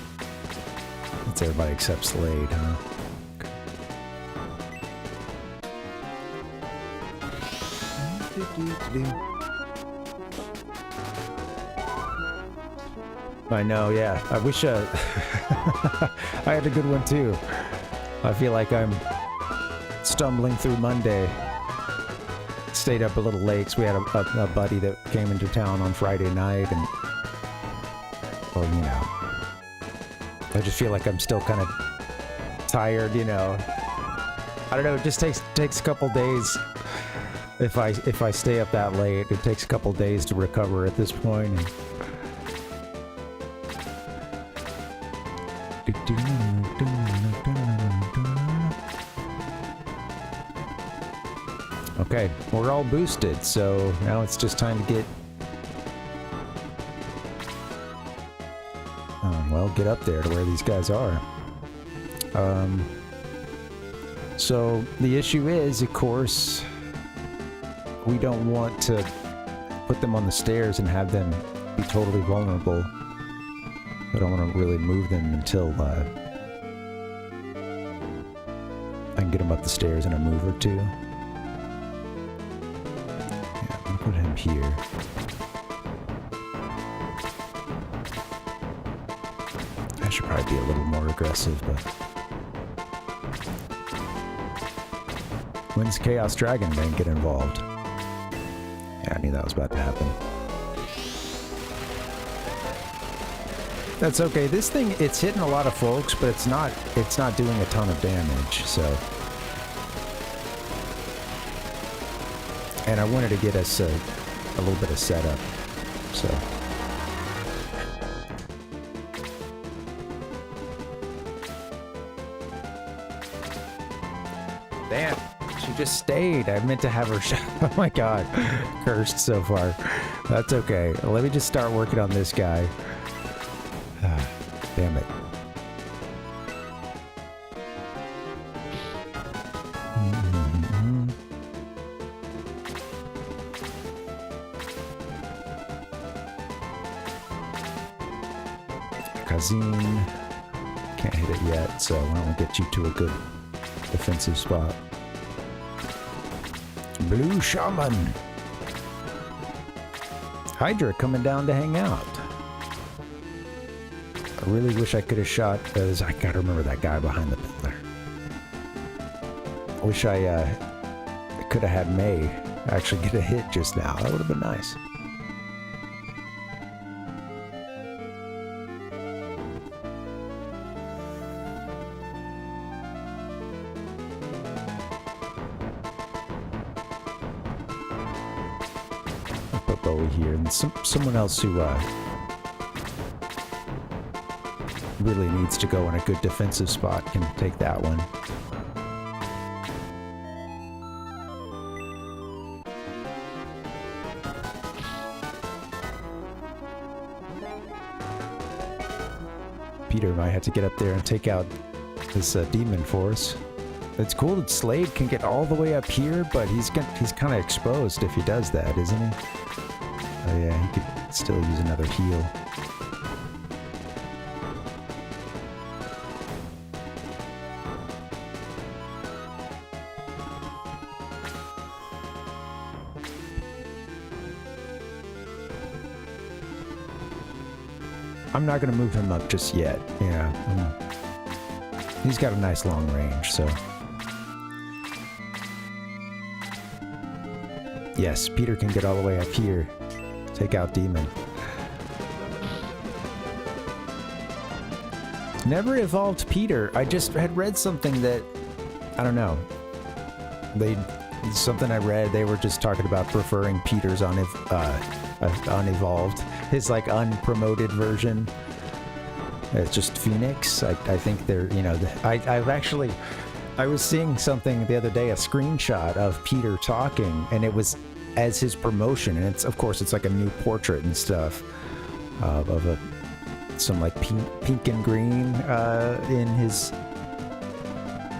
That's everybody except Slade, huh? I know, yeah. I wish I had a good one too. I feel like I'm stumbling through Monday. Stayed up a little late because we had a buddy that came into town on Friday night, and well, you know, I just feel like I'm still kind of tired, you know. I don't know. It just takes a couple days. If I stay up that late, it takes a couple days to recover at this point. And okay, we're all boosted, so now it's just time to get... well, get up there to where these guys are. So the issue is, of course, we don't want to put them on the stairs and have them be totally vulnerable. I don't want to really move them until I can get them up the stairs in a move or two. Yeah, I'm gonna put him here. I should probably be a little more aggressive, but... When's Chaos Dragon Bank get involved? Yeah, I knew that was about to happen. That's okay. This thing, it's hitting a lot of folks, but it's not doing a ton of damage, so. And I wanted to get us a little bit of setup, so. Damn, she just stayed. I meant to have her oh my god. Cursed so far. That's okay. Let me just start working on this guy. Damn it. Kazim. Can't hit it yet, so I don't want to get you to a good defensive spot. Blue Shaman. Hydra coming down to hang out. I really wish I could have shot, I gotta remember that guy behind the pillar. I wish I could have had May actually get a hit just now. That would have been nice. I'll put Bowie here, and someone else who really needs to go in a good defensive spot can take that one. Peter might have to get up there and take out this demon force. It's cool that Slade can get all the way up here, but he's kind of exposed if he does that, isn't he? Oh yeah, he could still use another heal. I'm not going to move him up just yet. Yeah. He's got a nice long range, so. Yes, Peter can get all the way up here. Take out Demon. Never evolved Peter. I just had read something that, I don't know. something I read, they were just talking about preferring Peter's unevolved, his like unpromoted version. It's just Phoenix. I think they're, you know, I was seeing something the other day, a screenshot of Peter talking, and it was as his promotion, and it's, of course, it's like a new portrait and stuff of some like pink and green in his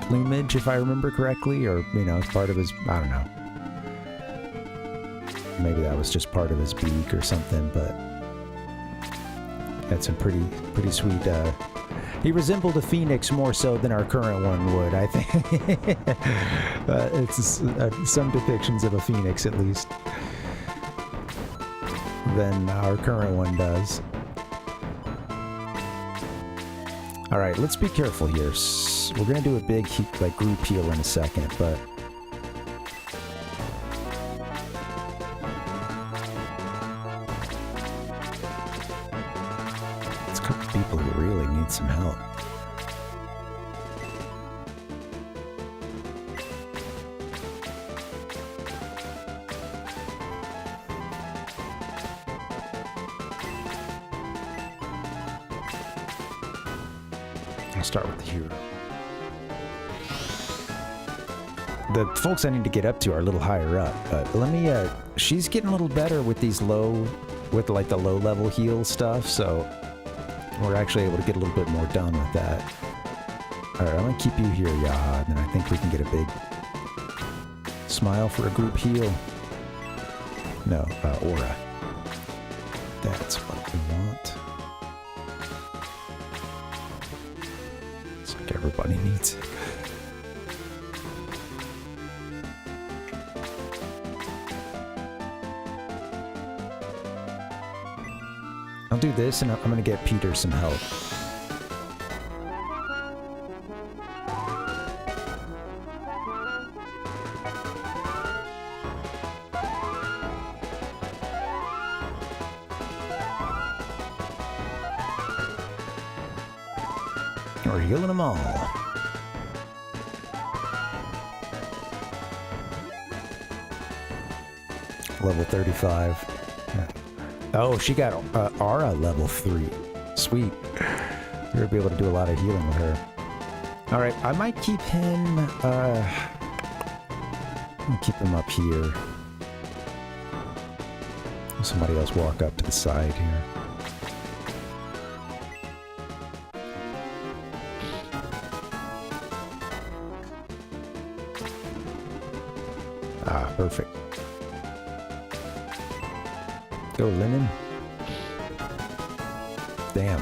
plumage, if I remember correctly, or, you know, it's part of his, I don't know. Maybe that was just part of his beak or something, but that's a pretty sweet. He resembled a phoenix more so than our current one would, I think. It's some depictions of a phoenix, at least, than our current one does. All right, let's be careful here. We're gonna do a big like group heal in a second, but it's a couple people who really need some help. I'll start with the hero. The folks I need to get up to are a little higher up, but let me, she's getting a little better with these with like the low level heal stuff, so we're actually able to get a little bit more done with that. Alright, I'm gonna keep you here, Yaha, and then I think we can get a big smile for a group heal. No, aura. That's what we want. It's like everybody needs it. I'll do this, and I'm going to get Peter some help. We're healing them all. Level 35. Yeah. Oh, she got Aura level 3. Sweet. We're gonna be able to do a lot of healing with her. Alright, I might keep him, I'm gonna keep him up here. Somebody else walk up to the side here. Ah, perfect. Go, Linen. Damn.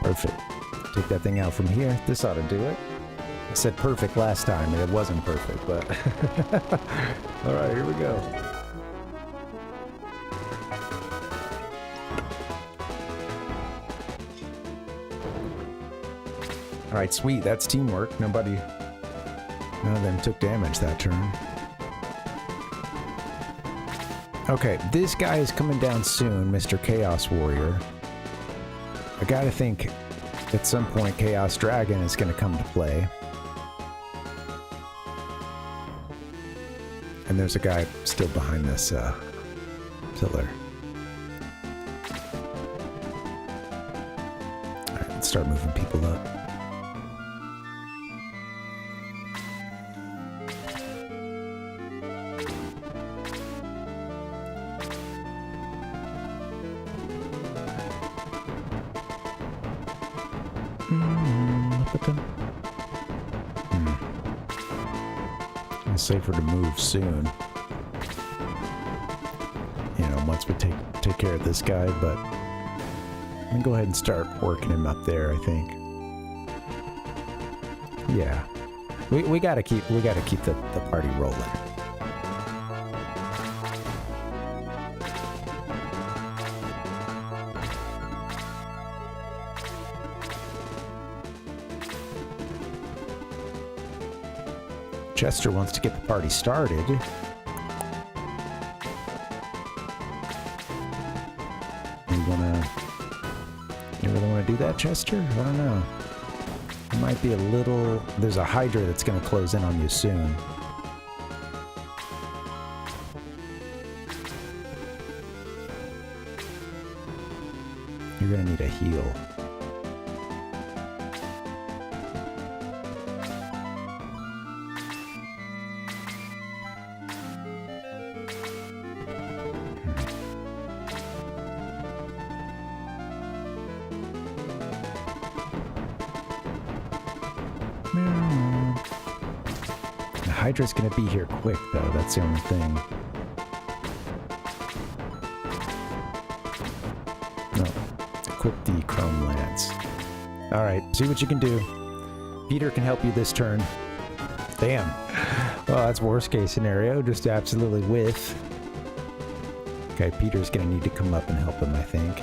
Perfect. Take that thing out from here. This ought to do it. I said perfect last time, and it wasn't perfect, but... Alright, here we go. Alright, sweet. That's teamwork. None of them took damage that turn. Okay, this guy is coming down soon, Mr. Chaos Warrior. I gotta think at some point Chaos Dragon is gonna come to play. And there's a guy still behind this pillar. Alright, let's start moving people up. It's safer to move soon. You know, once we take care of this guy, but I'm gonna go ahead and start working him up there, I think. Yeah. We gotta keep the party rolling. Chester wants to get the party started. really want to do that, Chester? I don't know. It might be a little... There's a Hydra that's going to close in on you soon. You're going to need a heal. The Hydra's gonna be here quick, though. That's the only thing. No. Equip the Chrome Lance. Alright, see what you can do. Peter can help you this turn. Damn. Well, that's worst case scenario. Just absolutely whiff. Okay, Peter's gonna need to come up and help him, I think.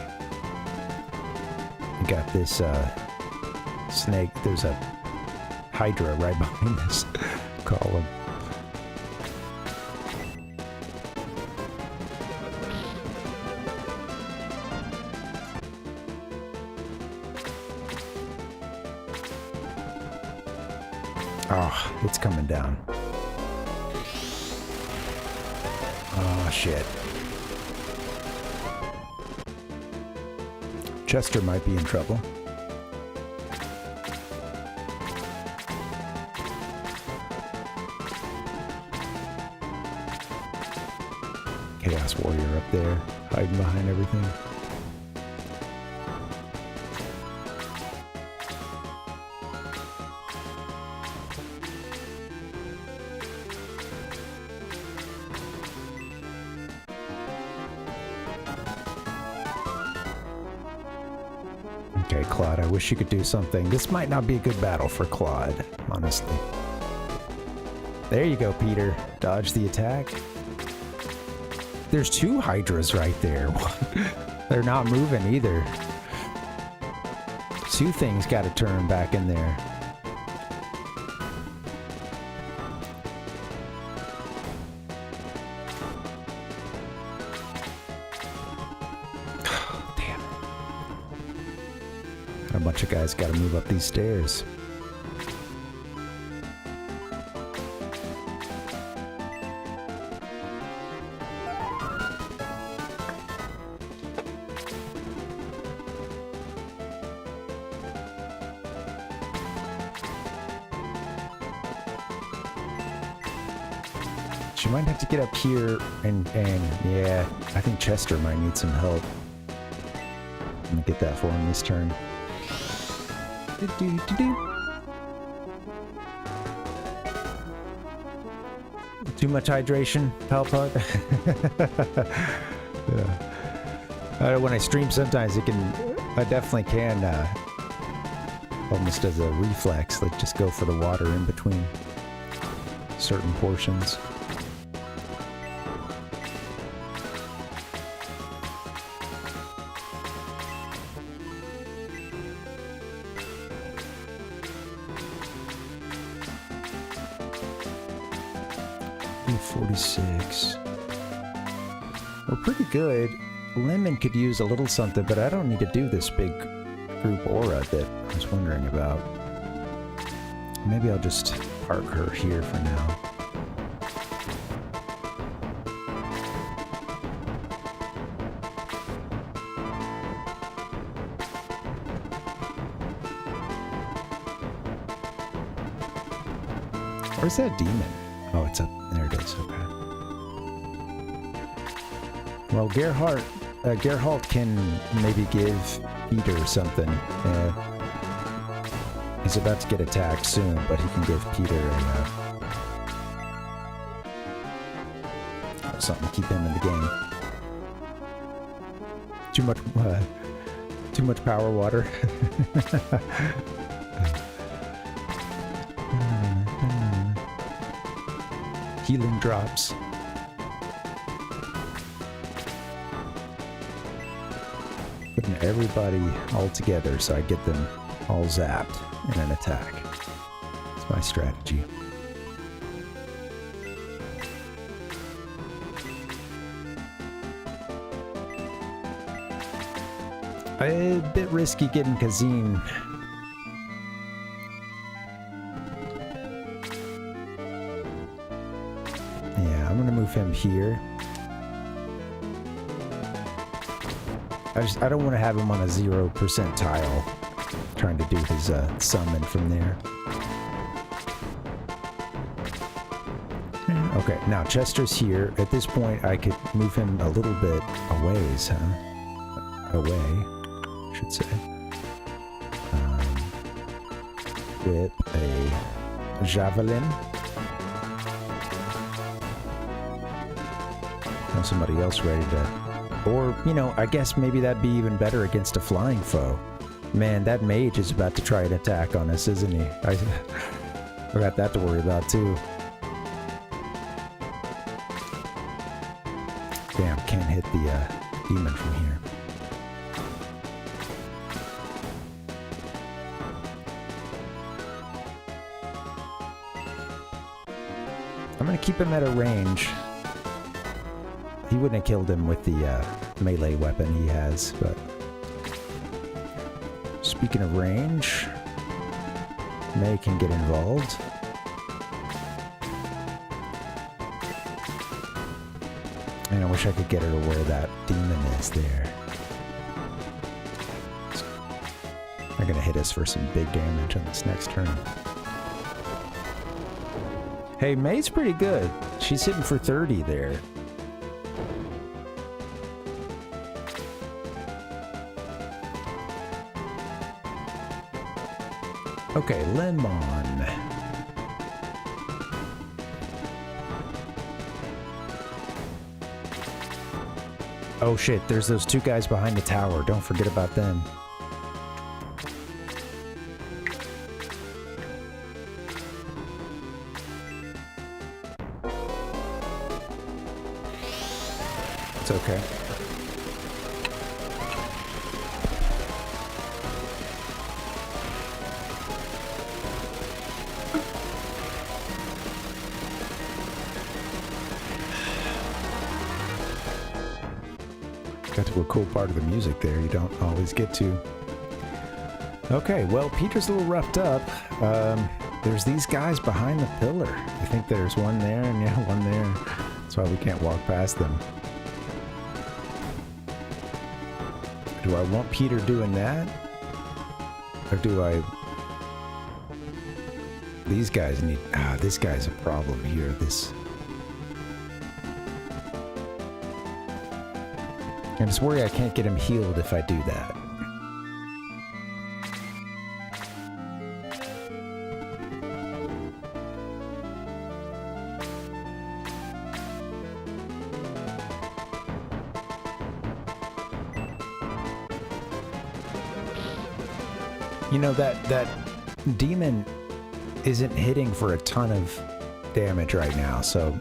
You got this, snake. There's a Hydra right behind this column. Oh, it's coming down. Oh, shit. Chester might be in trouble. Chaos Warrior up there, hiding behind everything. Okay, Claude, I wish you could do something. This might not be a good battle for Claude, honestly. There you go, Peter. Dodge the attack. There's two Hydras right there. They're not moving either. Two things got to turn back in there. Damn it. A bunch of guys got to move up these stairs. She might have to get up here and yeah, I think Chester might need some help. I'm gonna get that for him this turn. Too much hydration, Palpug? Yeah. When I stream sometimes I definitely can, almost as a reflex, like just go for the water in between certain portions. .46. We're pretty good. Lemon could use a little something, but I don't need to do this big group aura that I was wondering about. Maybe I'll just park her here for now. Where's that demon? Oh, it's up. There it is. Okay. Well, Gerhardt can maybe give Peter something. He's about to get attacked soon, but he can give Peter something to keep him in the game. Too much power water. Healing drops. Putting everybody all together so I get them all zapped in an attack. It's my strategy. A bit risky getting Kazim. Yeah, I'm gonna move him here. I don't want to have him on a 0% tile. Trying to do his summon from there. Okay, now Chester's here. At this point, I could move him a little bit aways, huh? Away, I should say. Whip a javelin. Have somebody else ready to... Or, you know, I guess maybe that'd be even better against a flying foe. Man, that mage is about to try an attack on us, isn't he? I got that to worry about, too. Damn, can't hit the demon from here. I'm gonna keep him at a range. He wouldn't have killed him with the melee weapon he has, but... Speaking of range, May can get involved. And I wish I could get her to where that demon is there. They're gonna hit us for some big damage on this next turn. Hey, May's pretty good. She's hitting for 30 there. Okay, Lemon. Oh shit, there's those two guys behind the tower. Don't forget about them. It's okay. Got to a cool part of the music there you don't always get to. Okay, well, Peter's a little roughed up. There's these guys behind the pillar. I think there's one there and yeah, one there. That's why we can't walk past them. Do I want Peter doing that? Or do I... These guys need... Ah, this guy's a problem here. This... I just worry I can't get him healed if I do that. You know, that demon isn't hitting for a ton of damage right now, so...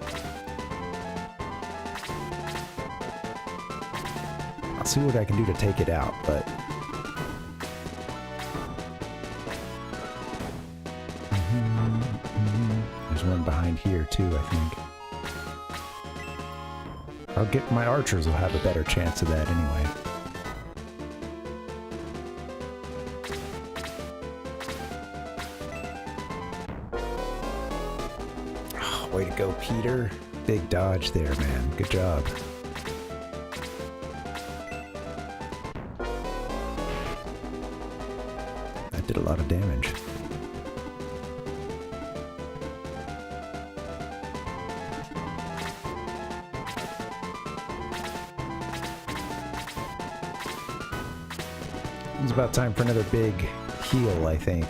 I'll see what I can do to take it out, but... There's one behind here, too, I think. I'll get... My archers will have a better chance of that anyway. Oh, way to go, Peter. Big dodge there, man. Good job. Did a lot of damage. It's about time for another big heal, I think.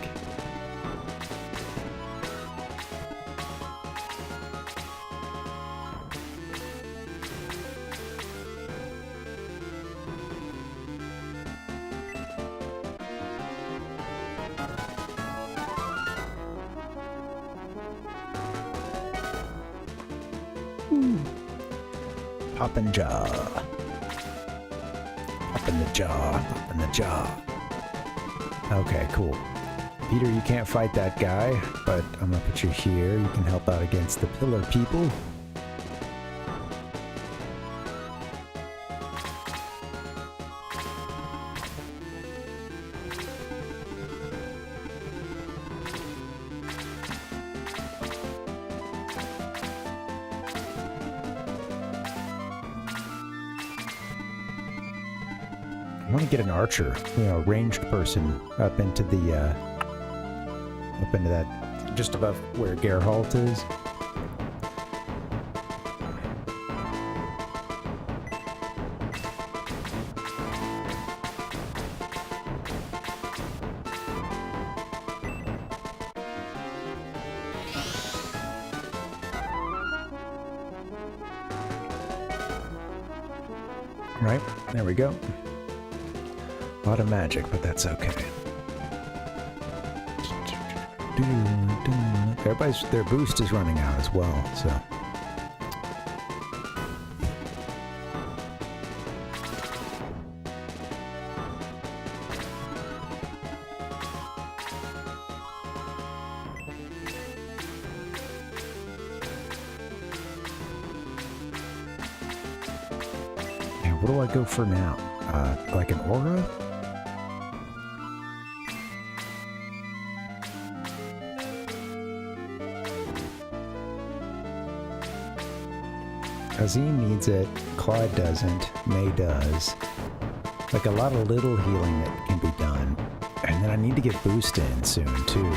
Poppin' jaw. Up in the jaw. Up in the jaw. Okay, cool. Peter, you can't fight that guy, but I'm gonna put you here. You can help out against the pillar people. want to get an archer, you know, ranged person up into the, up into that, just above where Geralt is. Right, there we go. A lot of magic, but that's okay. Everybody's, their boost is running out as well, so. Yeah, what do I go for now? Like an aura? Kazim needs it, Claude doesn't, May does. Like a lot of little healing that can be done. And then I need to get boost in soon too.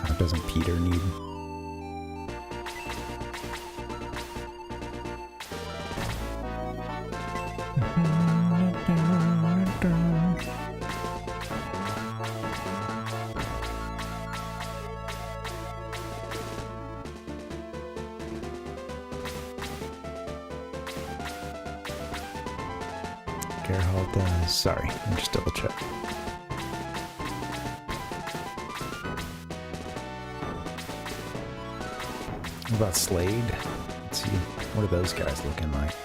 How doesn't Peter need? Geralt does. Sorry, I'm just double check. What about Slade? Let's see. What are those guys looking like?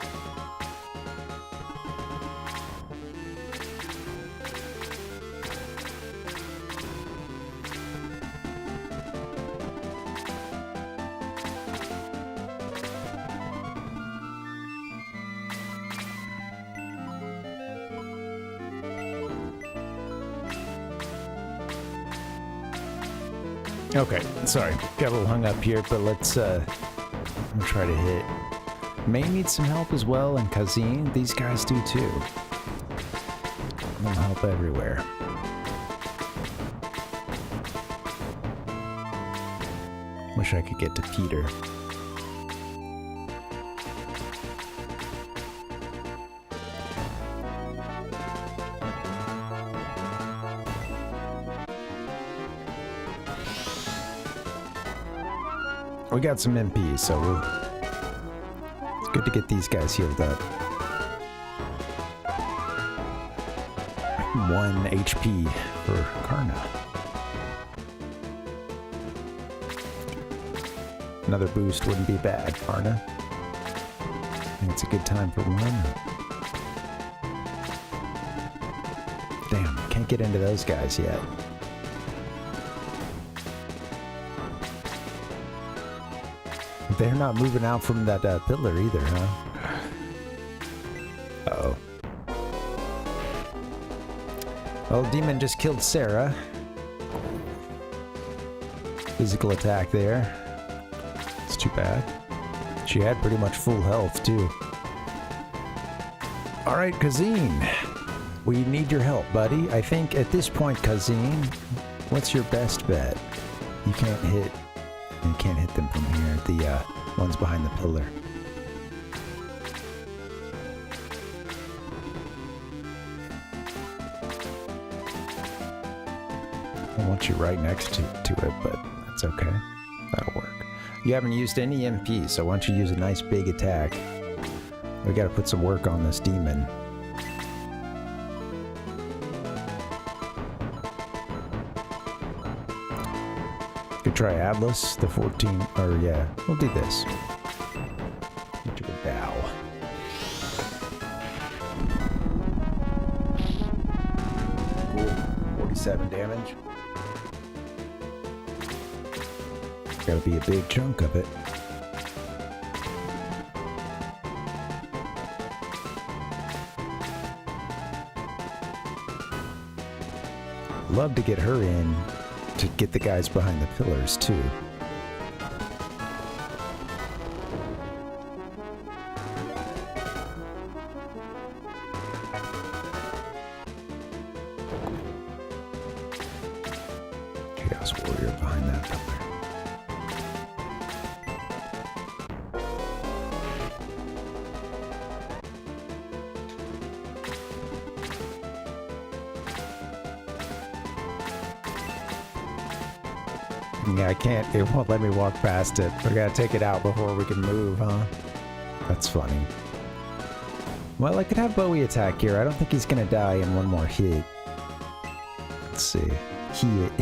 Okay, sorry, got a little hung up here, but let's I'm gonna try to hit. May needs some help as well, and Kazim, these guys do too. They'll help everywhere. Wish I could get to Peter. We got some MPs, so it's good to get these guys healed up. 1 HP for Karna. Another boost wouldn't be bad, Karna. I think it's a good time for one. Damn, can't get into those guys yet. They're not moving out from that pillar either, huh? Uh-oh. Well, Demon just killed Sarah. Physical attack there. It's too bad. She had pretty much full health, too. Alright, Kazim. We need your help, buddy. I think at this point, Kazim, what's your best bet? You can't hit... You can't hit them from here. The ones behind the pillar. I want you right next to it, but that's okay. That'll work. You haven't used any MP, so why don't you use a nice big attack? We gotta put some work on this demon. Could try Atlas, the 14, or yeah, we'll do this. Into a bow. Cool, 47 damage. Gotta be a big chunk of it. Love to get her in to get the guys behind the pillars too. Chaos Warrior behind that pillar. Yeah, I can't. It won't let me walk past it. We gotta take it out before we can move, huh? That's funny. Well, I could have Bowie attack here. I don't think he's gonna die in one more hit. Let's see. Hit.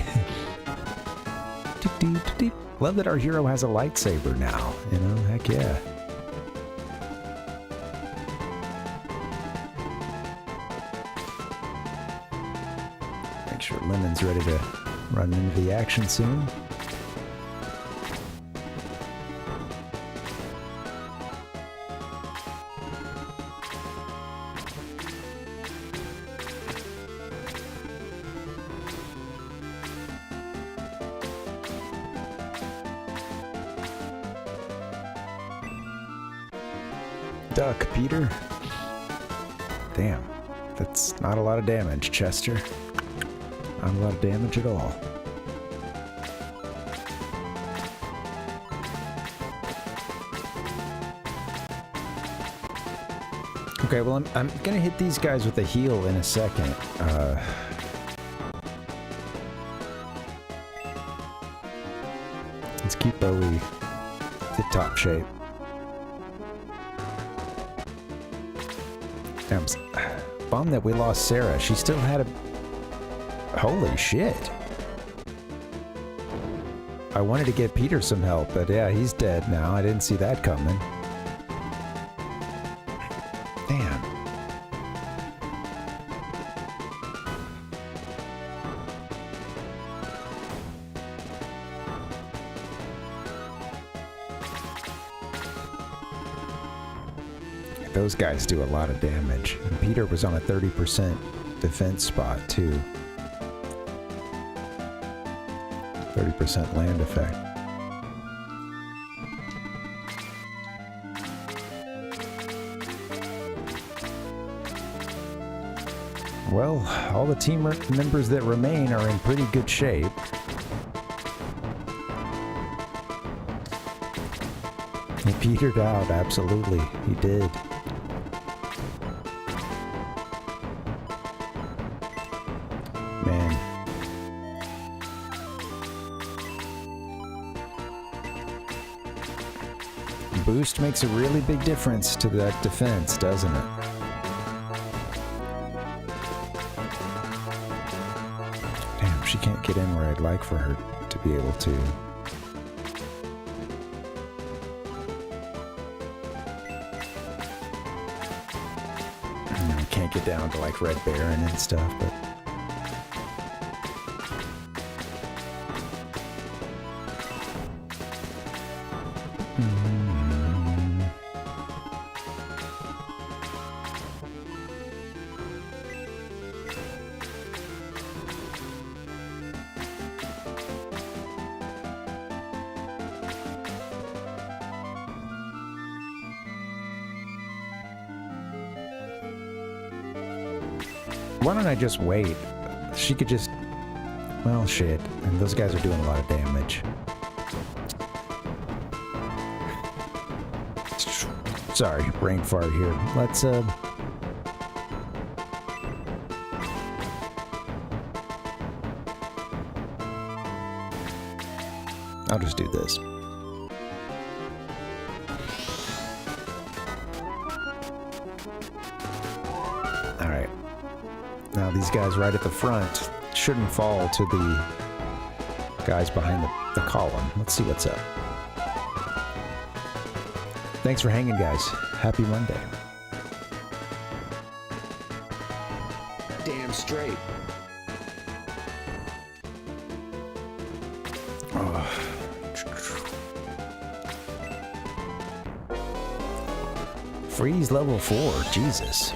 Love that our hero has a lightsaber now. You know, heck yeah. Make sure Lemon's ready to run into the action soon. Duck, Peter. Damn, that's not a lot of damage, Chester. Not a lot of damage at all. Okay, well, I'm gonna hit these guys with a heal in a second. Let's keep Bowie tip-top shape. I'm bummed that we lost Sarah. She still had a... Holy shit. I wanted to get Peter some help, but yeah, he's dead now. I didn't see that coming. Damn. Those guys do a lot of damage. And Peter was on a 30% defense spot, too. 30% land effect. Well, all the team members that remain are in pretty good shape. He petered out, absolutely. He did. Man. Boost makes a really big difference to that defense, doesn't it? Damn, she can't get in where I'd like for her to be able to. I can't get down to like Red Baron and stuff, but... Why don't I just wait? She could just... Well, shit. And those guys are doing a lot of damage. Sorry, brain fart here. Let's, I'll just do this. Alright. Now these guys right at the front shouldn't fall to the guys behind the column. Let's see what's up. Thanks for hanging, guys. Happy Monday. Damn straight. Freeze level 4, Jesus.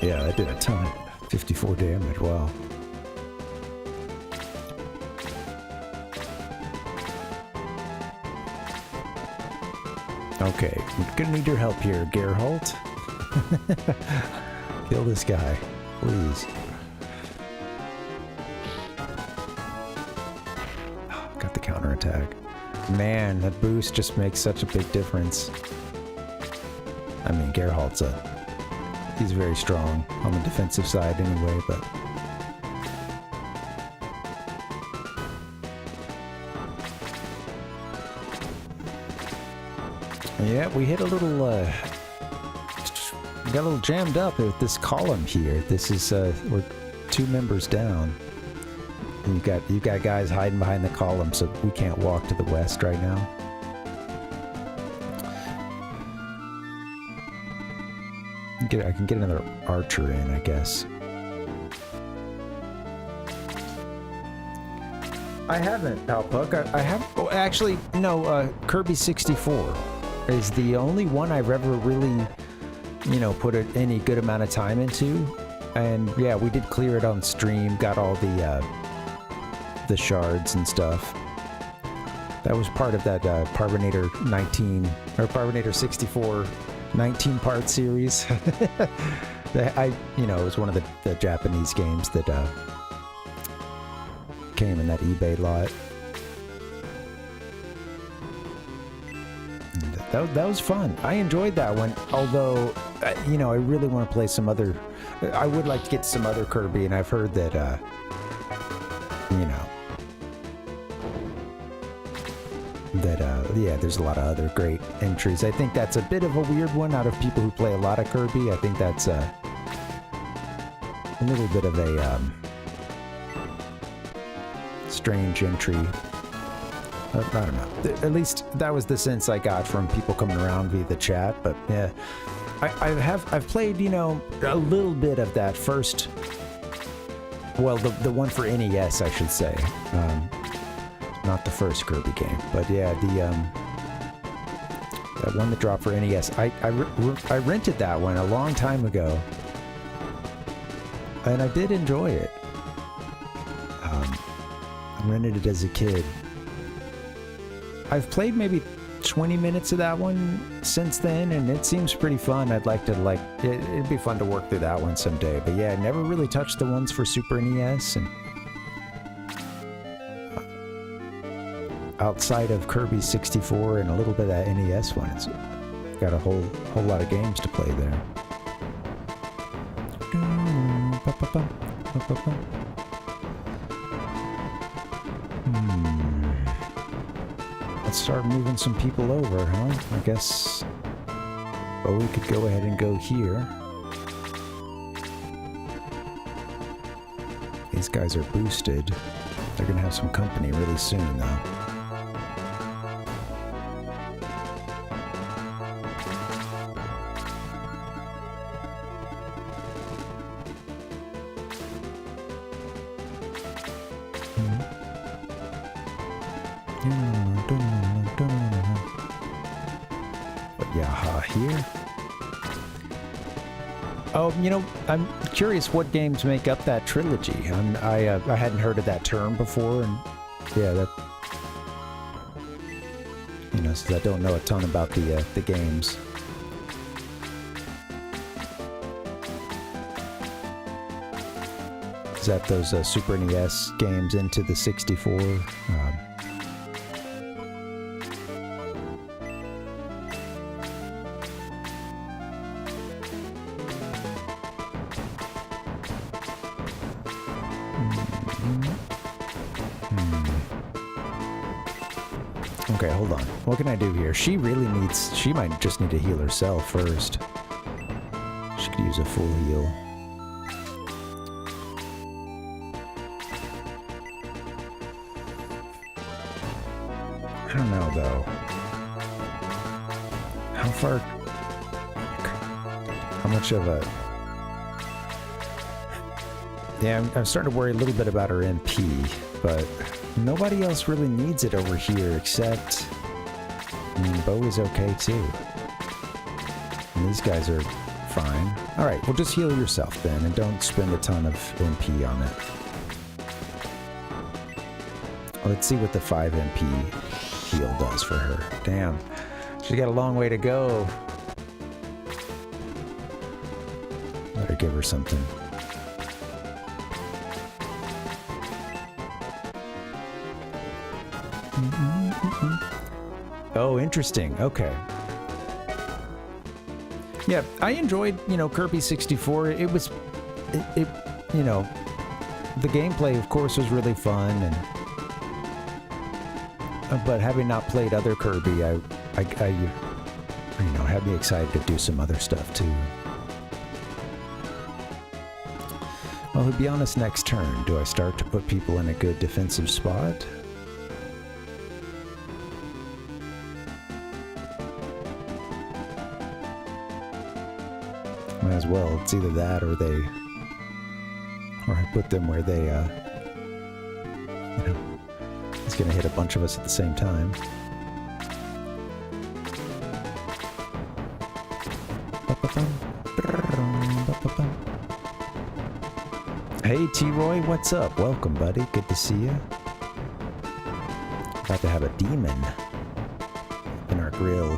Yeah, that did a ton. 54 damage, wow. Okay, I'm gonna need your help here, Geralt. Kill this guy, please. attack. Man, that boost just makes such a big difference. I mean, Gerhalt's he's very strong on the defensive side anyway, but... Yeah, we hit a little, got a little jammed up with this column here. This is, we're 2 members down. And you've got guys hiding behind the column, so we can't walk to the west right now. I can get another archer in, I guess. I haven't, Alpuck. I have. Oh, actually, no. Kirby 64 is the only one I've ever really, you know, put any good amount of time into. And yeah, we did clear it on stream. Got all the shards and stuff. That was part of that Parvinator 19 or Parvinator 64 19-part series. You know, it was one of the Japanese games that came in that eBay lot. And that was fun. I enjoyed that one, although, you know, I really want to play some other... I would like to get some other Kirby, and I've heard that, you know, that, yeah, there's a lot of other great entries. I think that's a bit of a weird one out of people who play a lot of Kirby. I think that's a little bit of a strange entry. I don't know. At least that was the sense I got from people coming around via the chat. But yeah, I've played, you know, a little bit of that first. Well, the one for NES, I should say. Not the first Kirby game, but yeah, that one that dropped for NES. I rented that one a long time ago, and I did enjoy it. I rented it as a kid. I've played maybe 20 minutes of that one since then, and it seems pretty fun. I'd like to, it'd be fun to work through that one someday. But yeah, I never really touched the ones for Super NES, and outside of Kirby 64 and a little bit of that NES one, it's got a whole lot of games to play there. Let's start moving some people over, huh? I guess. Well, we could go ahead and go here. These guys are boosted. They're gonna have some company really soon, though. Here. Oh, you know, I'm curious what games make up that trilogy. I hadn't heard of that term before, and yeah, that, you know, since I don't know a ton about the games. Is that those Super NES games into the 64? Okay, hold on. What can I do here? She might just need to heal herself first. She could use a full heal. I don't know, though. How far... How much of a... Yeah, I'm starting to worry a little bit about her MP, but... Nobody else really needs it over here, except... I mean, Bo is okay, too. And these guys are fine. Alright, well, just heal yourself, then, and don't spend a ton of MP on it. Let's see what the 5 MP heal does for her. Damn. She's got a long way to go. Better give her something. Oh, interesting. Okay. Yeah, I enjoyed, Kirby 64. It was, the gameplay, of course, was really fun, and but having not played other Kirby, I had me excited to do some other stuff too. Well, to be honest, next turn, do I start to put people in a good defensive spot? Might as well. It's either that or I put them where they, it's gonna hit a bunch of us at the same time. Hey T-Roy, what's up? Welcome, buddy. Good to see you. About to have a demon in our grill.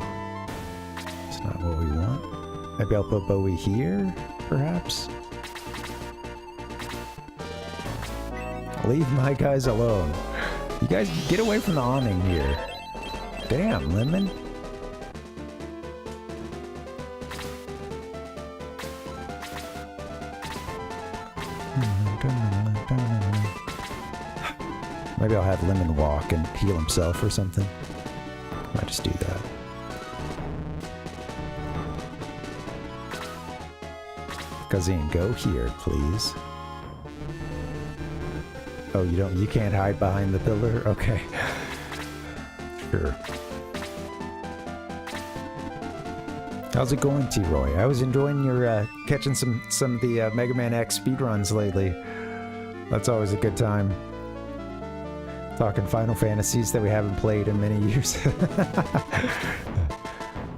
It's not what we want. Maybe I'll put Bowie here, perhaps? Leave my guys alone. You guys get away from the awning here. Damn, Lemon. Maybe I'll have Lemon walk and heal himself or something. Might just do that. Kazim, go here, please. Oh, you can't hide behind the pillar? Okay. Sure. How's it going, T-Roy? I was enjoying your catching some of the Mega Man X speedruns lately. That's always a good time. Talking Final Fantasies that we haven't played in many years.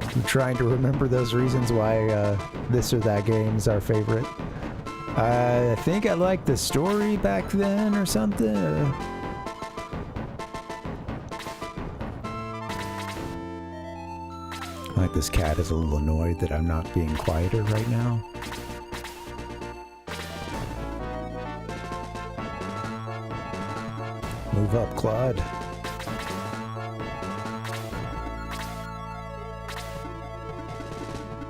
I'm trying to remember those reasons why this or that game is our favorite. I think I liked the story back then or something. Like this cat is a little annoyed that I'm not being quieter right now. Move up, Claude.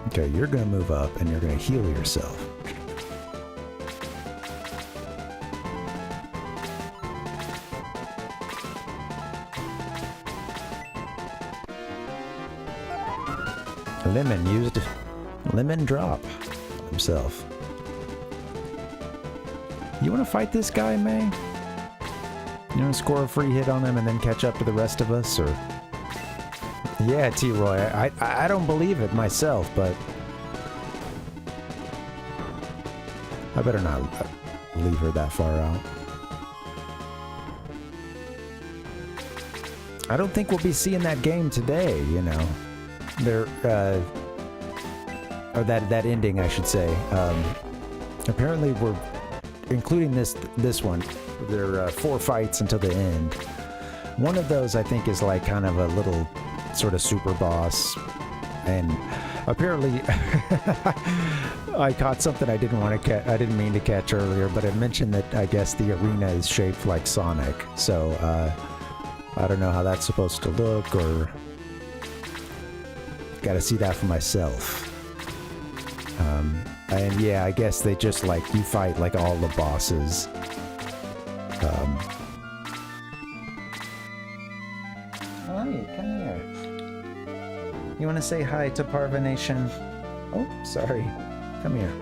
Okay, you're gonna move up and you're gonna heal yourself. Lemon used lemon drop himself. You want to fight this guy, May? You want to score a free hit on him and then catch up to the rest of us, or? Yeah, T-Roy, I don't believe it myself, but I better not leave her that far out. I don't think we'll be seeing that game today, There, or that ending, I should say. Apparently we're including this one. There are 4 fights until the end. One of those, I think, is like kind of a little sort of super boss, and apparently I caught something I didn't want to catch. I didn't mean to catch earlier, but I mentioned that I guess the arena is shaped like Sonic, so I don't know how that's supposed to look, or gotta see that for myself. And yeah, I guess they just you fight like all the bosses. Hi, come here. You want to say hi to Parvination? Oh, sorry. Come here.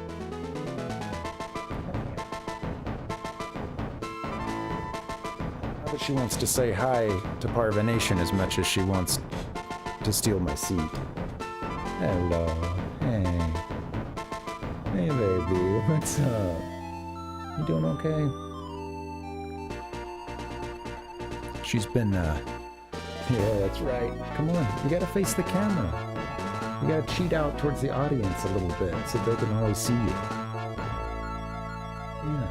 Not that she wants to say hi to Parvination as much as she wants to steal my seat. Hello. Hey. Hey, baby. What's up? You doing okay? She's been, yeah, that's right. Come on. You gotta face the camera. You gotta cheat out towards the audience a little bit so they can always see you. Yeah.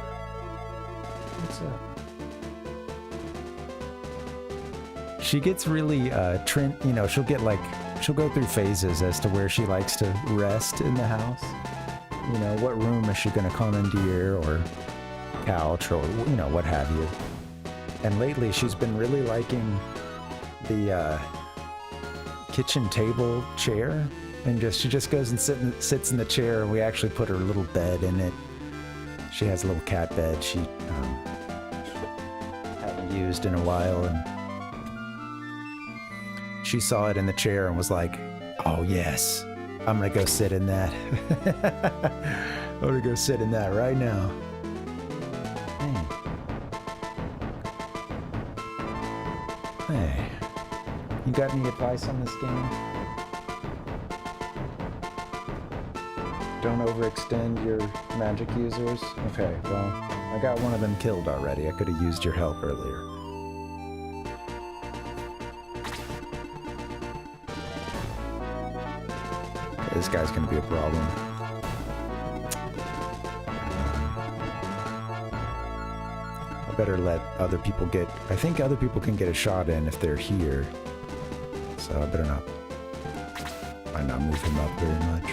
What's up? She gets really, she'll go through phases as to where she likes to rest in the house. What room is she going to commandeer, or couch, or, what have you. And lately she's been really liking the kitchen table chair, and she just goes and sits in the chair, and we actually put her little bed in it. She has a little cat bed she hadn't used in a while, and she saw it in the chair and was like, "Oh yes, I'm gonna go sit in that." I'm gonna go sit in that right now. Hey, you got any advice on this game? Don't overextend your magic users? Okay, well, I got one of them killed already. I could have used your help earlier. Okay, this guy's gonna be a problem. I better let other people get... I think other people can get a shot in if they're here. So I better not... might not move him up very much.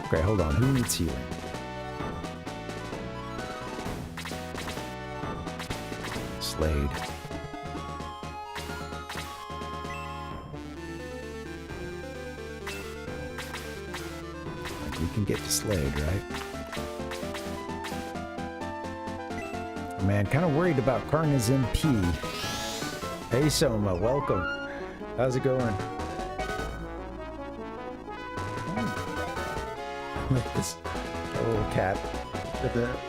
Okay, hold on. Who needs healing? Slade. We can get to Slade, right? Man, kind of worried about Karna's MP. Hey, Soma, welcome. How's it going? Like this little cat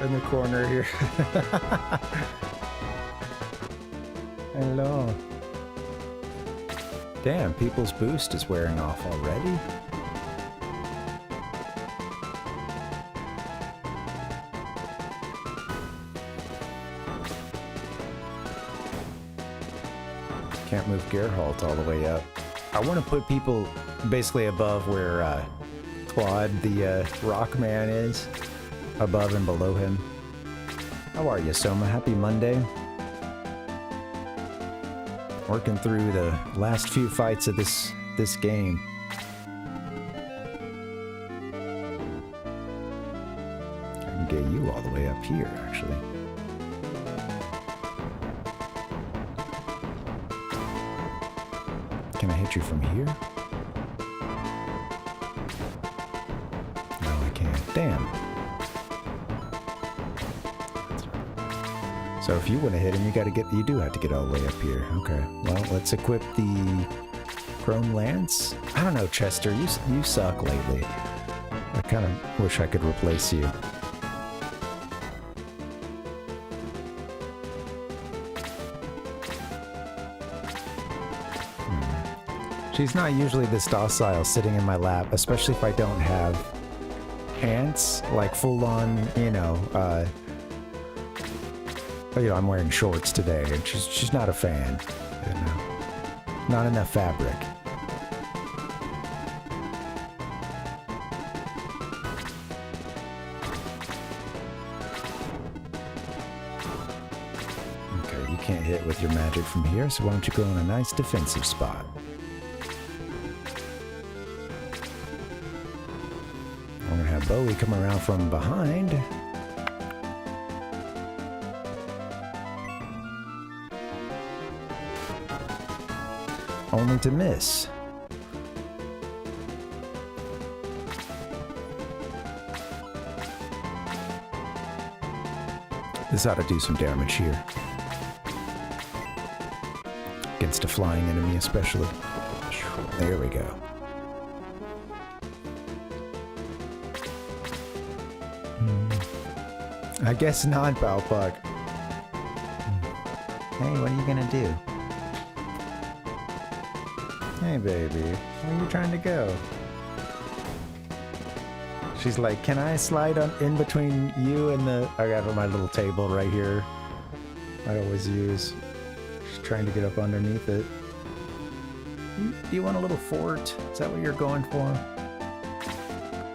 in the corner here. Hello. Damn, people's boost is wearing off already. Can't move Geralt all the way up. I want to put people basically above where Claude, the rock man, is. Above and below him. How are you, Soma? Happy Monday. Working through the last few fights of this game. I can get you all the way up here, actually. Can I hit you from here? No, I can't. Damn. So if you want to hit him, you do have to get all the way up here. Okay. Well, let's equip the Chrome Lance. I don't know, Chester. You suck lately. I kind of wish I could replace you. She's not usually this docile sitting in my lap, especially if I don't have pants, like full on, I'm wearing shorts today, and she's not a fan, Not enough fabric. Okay, you can't hit with your magic from here, so why don't you go in a nice defensive spot? We're gonna have Bowie come around from behind. Only to miss. This ought to do some damage here. Against a flying enemy especially. There we go. I guess not, Balpuck. Hey, what are you gonna do? Hey, baby. Where are you trying to go? She's like, can I slide in between you and the... I got my little table right here. I always use. She's trying to get up underneath it. Do you want a little fort? Is that what you're going for?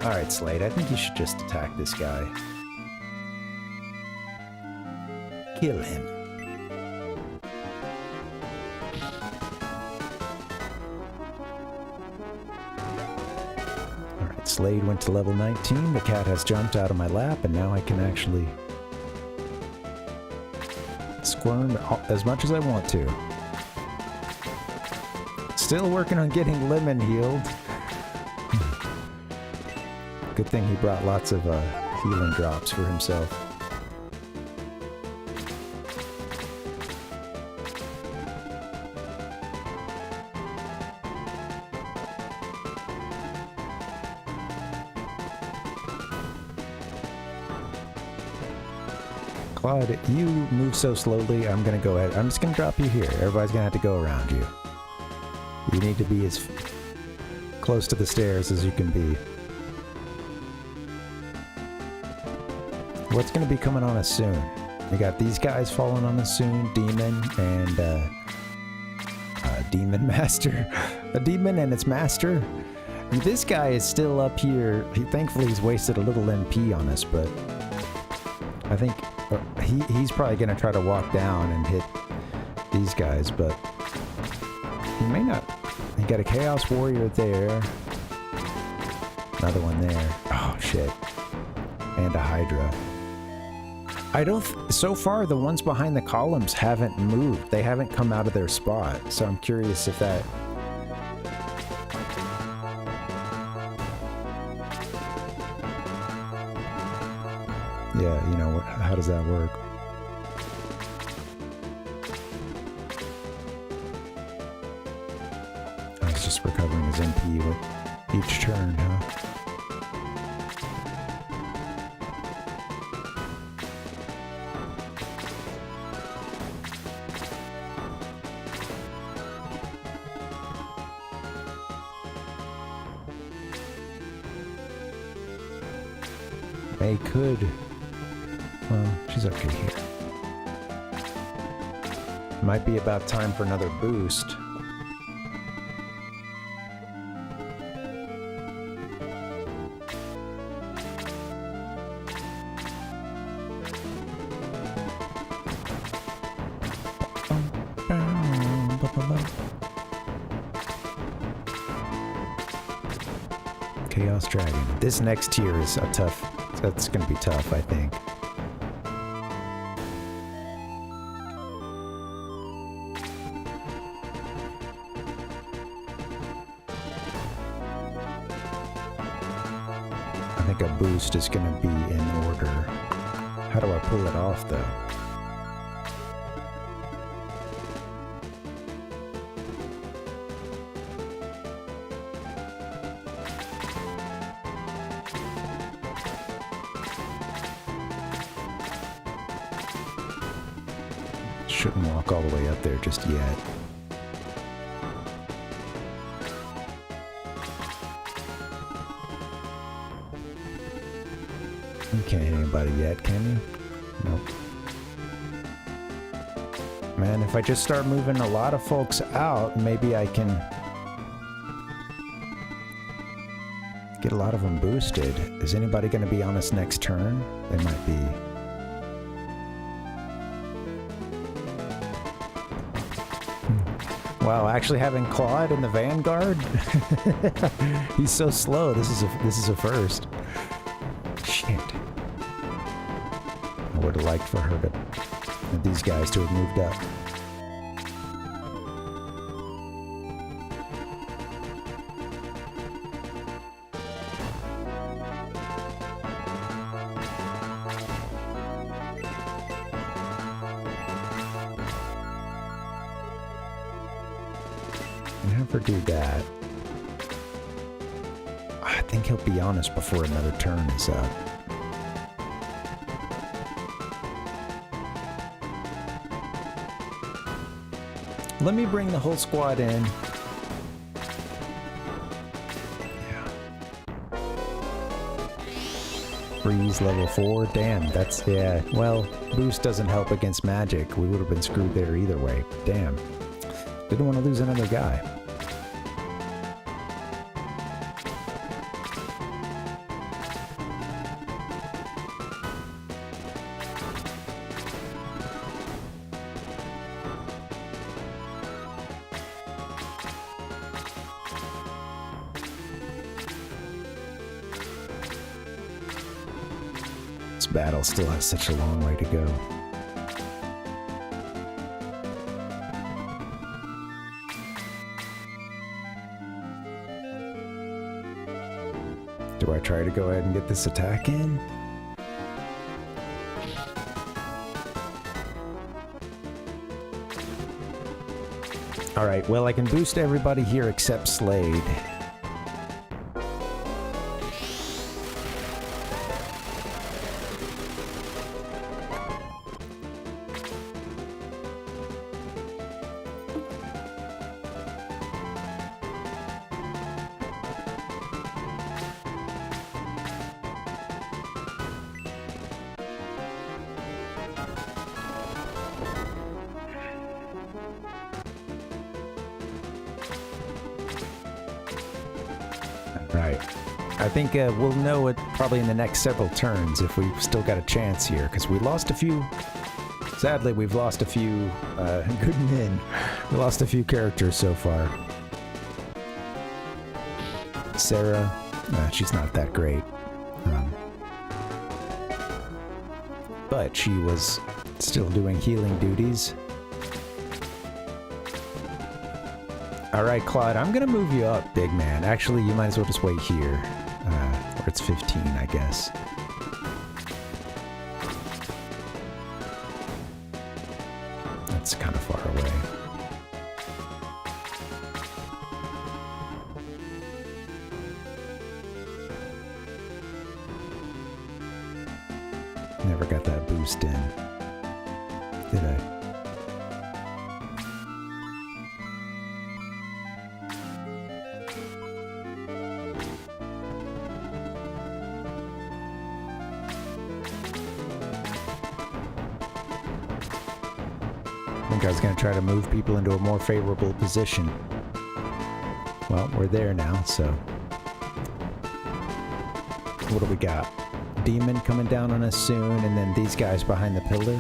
Alright, Slade. I think you should just attack this guy. Kill him. Alright, Slade went to level 19. The cat has jumped out of my lap, and now I can actually squirm as much as I want to. Still working on getting Lemon healed. Good thing he brought lots of healing drops for himself. Claude, you move so slowly, I'm gonna go ahead. I'm just gonna drop you here. Everybody's gonna have to go around you. You need to be as close to the stairs as you can be. What's gonna be coming on us soon? We got these guys falling on us soon, Demon and Demon Master. A demon and its master. And this guy is still up here. Thankfully he's wasted a little MP on us, but I think he's probably going to try to walk down and hit these guys, but he may not. He got a Chaos Warrior there. Another one there. Oh, shit. And a Hydra. I don't... So far, the ones behind the columns haven't moved. They haven't come out of their spot, so I'm curious if that... Yeah, you know, how does that work? Oh, he's just recovering his MP with each turn, huh? May could... Well, she's okay here. Might be about time for another boost. Chaos Dragon. This next tier is a tough... That's gonna be tough, I think. I think a boost is going to be in order. How do I pull it off, though? Shouldn't walk all the way up there just yet. You can't hit anybody yet, can you? Nope. Man, if I just start moving a lot of folks out, maybe I can get a lot of them boosted. Is anybody going to be on us next turn? They might be. Wow, actually having Claude in the Vanguard? He's so slow. This is a first. Shit. I would have liked for her to, these guys to have moved up. Never do that. I think he'll be on us before another turn is up. Let me bring the whole squad in. Yeah. Freeze level 4. Damn, that's, yeah. Well, boost doesn't help against magic. We would have been screwed there either way. Damn. Didn't want to lose another guy. This battle still has such a long way to go. Do I try to go ahead and get this attack in? Alright, well I can boost everybody here except Slade. Right. I think we'll know it probably in the next several turns if we've still got a chance here, because we lost a few... Sadly, we've lost a few good men. We lost a few characters so far. Sarah, she's not that great. But she was still doing healing duties. Alright, Claude, I'm gonna move you up, big man. Actually, you might as well just wait here. Where it's 15, I guess. That's kind of far away. Never got that boost in, did I? I was going to try to move people into a more favorable position. Well, we're there now, so... What do we got? Demon coming down on us soon, and then these guys behind the pillar.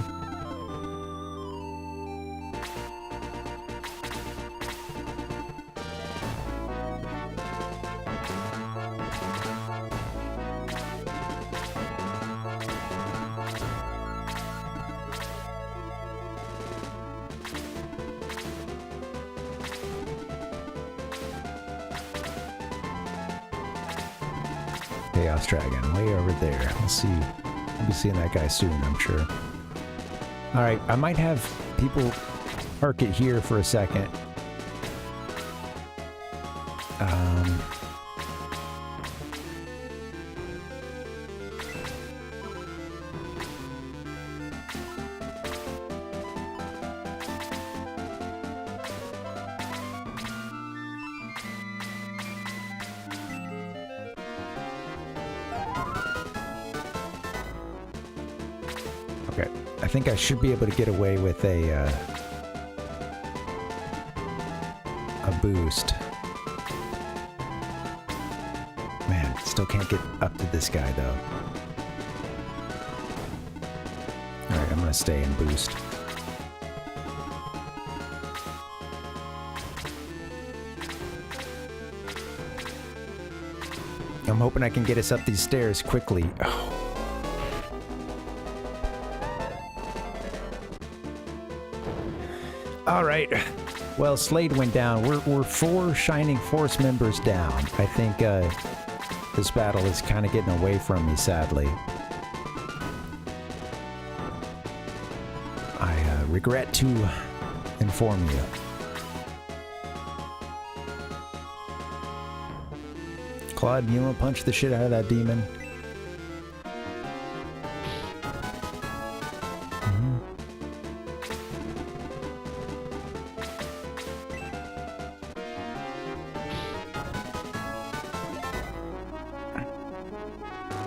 Chaos Dragon, way over there. We'll see. We'll be seeing that guy soon, I'm sure. Alright, I might have people park it here for a second. Okay, I think I should be able to get away with a boost. Man, still can't get up to this guy though. Alright, I'm gonna stay and boost. I'm hoping I can get us up these stairs quickly. Oh. Alright, well, Slade went down. We're 4 ShiningForce members down. I think this battle is kind of getting away from me, sadly. I regret to inform you. Claude, you want to punch the shit out of that demon?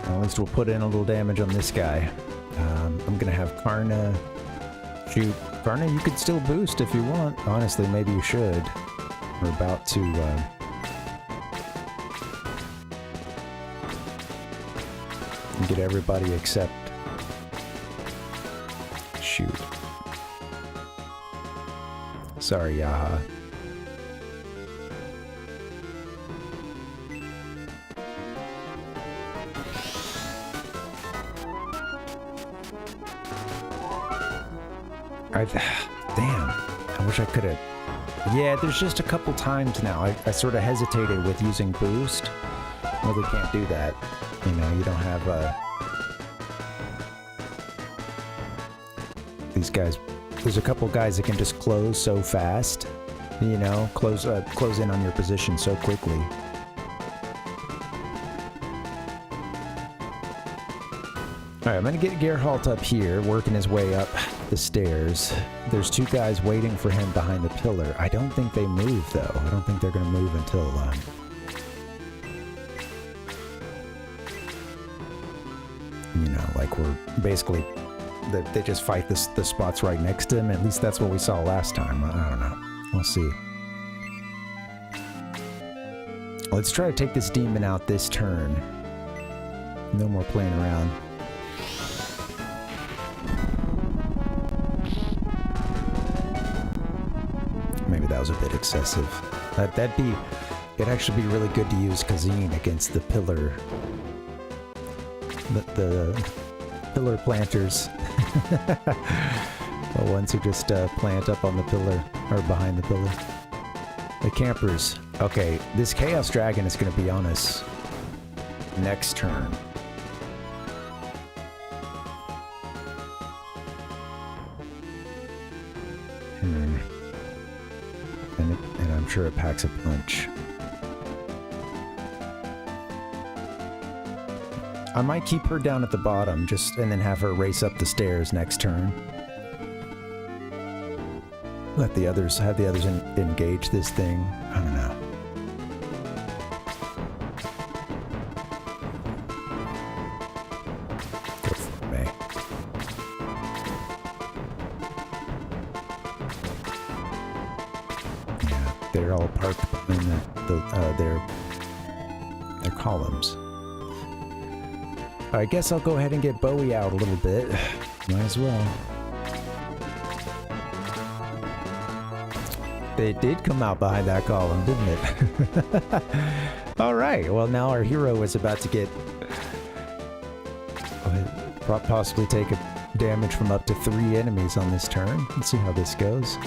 At least we'll put in a little damage on this guy. I'm gonna have Karna shoot. Karna, you could still boost if you want. Honestly, maybe you should. We're about to get everybody except... Shoot. Sorry, Yaha. Damn. I wish I could have... Yeah, there's just a couple times now I sort of hesitated with using boost. really can't do that. You know, you don't have these guys. There's a couple guys that can just close so fast. You know, close in on your position so quickly. Alright, I'm gonna get Geralt up here, working his way up the stairs. There's two guys waiting for him behind the pillar. I don't think they move, though. I don't think they're gonna move until, you know, like we're basically... They just fight the spots right next to him. At least that's what we saw last time. I don't know. We'll see. Let's try to take this demon out this turn. No more playing around. Maybe that was a bit excessive. It'd actually be really good to use Kazine against the pillar. The pillar planters. The ones who just plant up on the pillar, or behind the pillar. The campers. Okay, this Chaos Dragon is going to be on us next turn. And I'm sure it packs a punch. I might keep her down at the bottom, and then have her race up the stairs next turn. Have the others engage this thing. I don't know. Go for me. Yeah, they're all parked behind their columns. I guess I'll go ahead and get Bowie out a little bit. Might as well. It did come out behind that column, didn't it? Alright, well now our hero is about to get... possibly take a damage from up to 3 enemies on this turn. Let's see how this goes.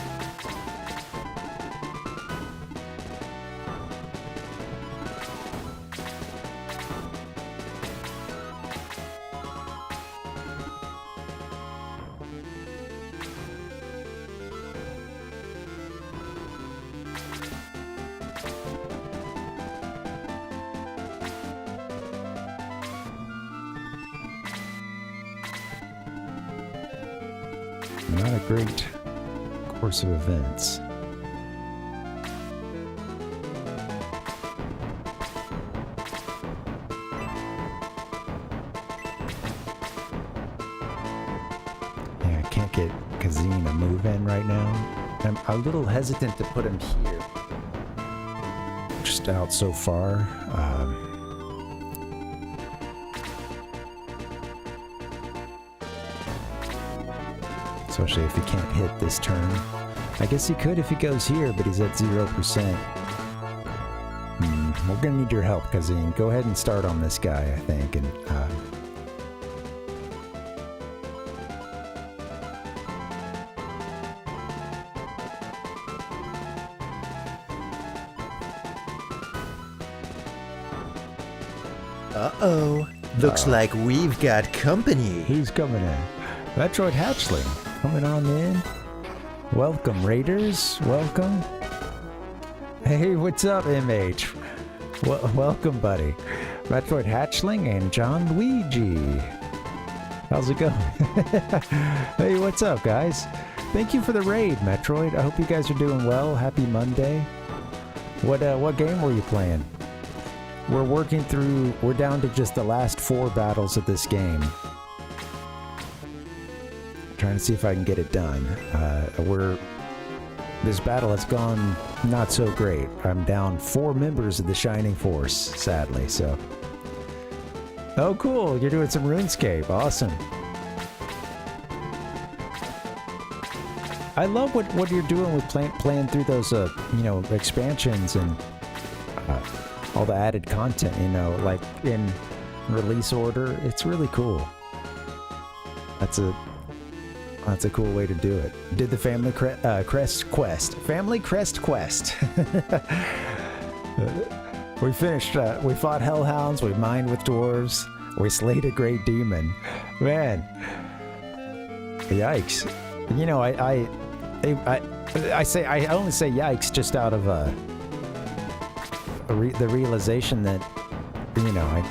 Not a great course of events. Yeah, I can't get Kazine a move in right now. I'm a little hesitant to put him here. Just out so far. Especially if he can't hit this turn. I guess he could if he goes here, but he's at 0%. We're gonna need your help, Kazine. Go ahead and start on this guy, I think. And Uh-oh. Looks like we've got company. who's coming in? Metroid Hatchling coming on in. Welcome, Raiders. Welcome. Hey, what's up, MH? Welcome, buddy. Metroid Hatchling and John Luigi. How's it going? Hey, what's up, guys? Thank you for the raid, Metroid. I hope you guys are doing well. Happy Monday. What game were you playing? We're down to just the last 4 battles of this game. Trying to see if I can get it done. This battle has gone not so great. I'm down 4 members of the ShiningForce, sadly, so. Oh, cool. You're doing some RuneScape. Awesome. I love what you're doing with playing through those, expansions and all the added content, like in release order. It's really cool. That's a cool way to do it. Did the Family Crest Quest. Family Crest Quest. We finished, we fought hellhounds, we mined with dwarves, we slayed a great demon. Man. Yikes. You know, I only say yikes just out of the realization that, you know, I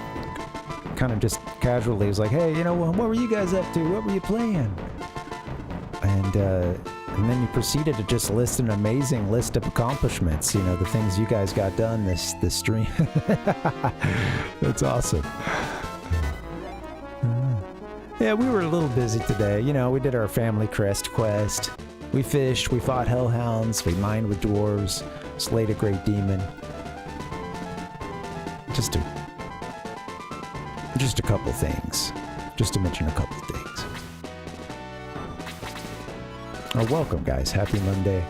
kind of just casually was like, hey, you know, what were you guys up to? What were you playing? And then you proceeded to just list an amazing list of accomplishments, you know, the things you guys got done this stream. That's awesome. Yeah, we were a little busy today. You know, we did our family crest quest. We fished, we fought hellhounds, we mined with dwarves, slayed a great demon. Just a couple things. Just to mention a couple things. Oh, welcome, guys. Happy Monday.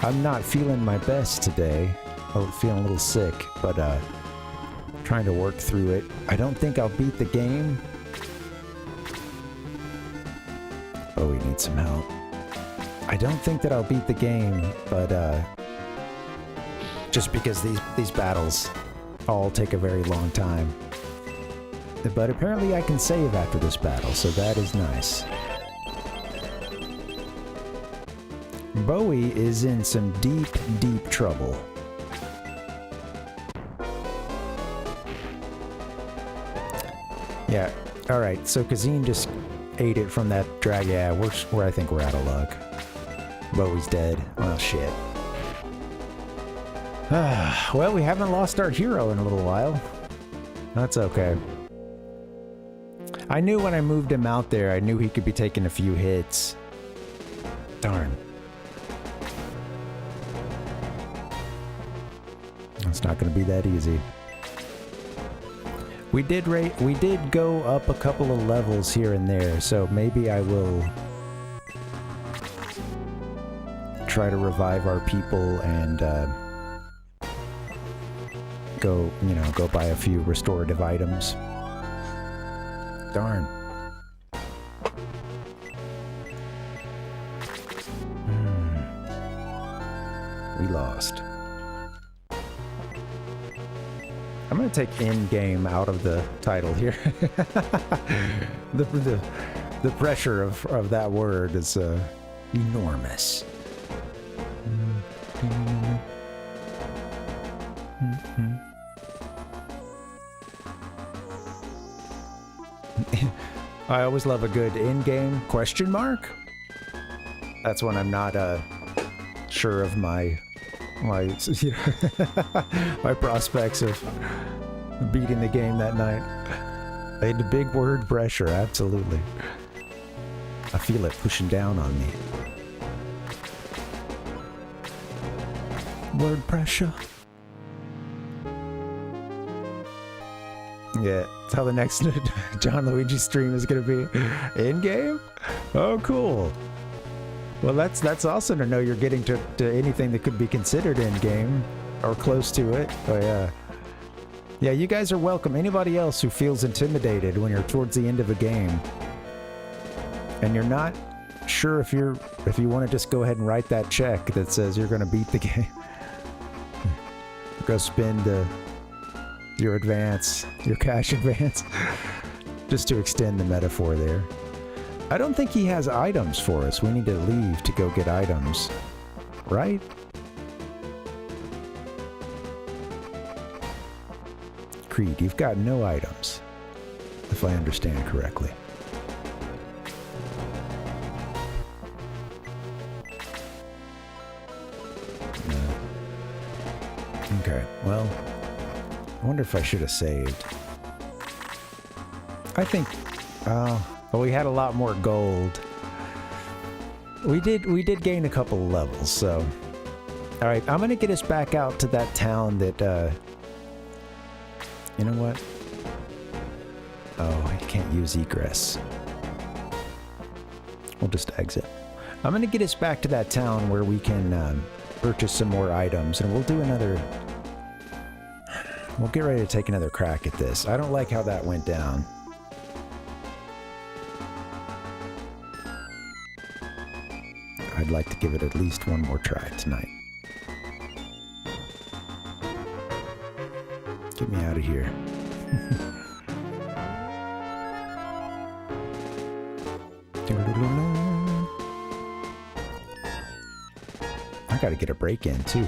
I'm not feeling my best today. I'm feeling a little sick, but trying to work through it. I don't think I'll beat the game. Oh, we need some help. I don't think that I'll beat the game, but just because these battles all take a very long time. But apparently I can save after this battle, so that is nice. Bowie is in some deep, deep trouble. Yeah, alright, so Kazine just ate it from that drag. Yeah, I think we're out of luck. Bowie's dead. Well, shit. Well, we haven't lost our hero in a little while. That's okay. I knew when I moved him out there, I knew he could be taking a few hits. Darn. It's not going to be that easy. We did go up a couple of levels here and there, so maybe I will try to revive our people and go buy a few restorative items. Darn. We lost. I'm gonna take in-game out of the title here. the pressure of that word is enormous. I always love a good in-game question mark. That's when I'm not sure of my my prospects of beating the game that night. The big word pressure, absolutely. I feel it pushing down on me. Word pressure. Yeah, that's how the next John Luigi stream is gonna be. In-game? Oh, cool. Well, that's awesome to know you're getting to anything that could be considered in-game, or close to it. Oh, yeah. Yeah, you guys are welcome. Anybody else who feels intimidated when you're towards the end of a game, and you're not sure if you want to just go ahead and write that check that says you're going to beat the game. Go spend your advance, your cash advance, just to extend the metaphor there. I don't think he has items for us. We need to leave to go get items. Right? Creed, you've got no items, if I understand correctly. No. Okay, well, I wonder if I should have saved. I think, well, we had a lot more gold. We did gain a couple of levels, so. Alright, I'm gonna get us back out to that town that, you know what? Oh, I can't use egress. We'll just exit. I'm gonna get us back to that town where we can purchase some more items, and we'll do another. We'll get ready to take another crack at this. I don't like how that went down. I'd like to give it at least one more try tonight. Get me out of here. I gotta get a break in too.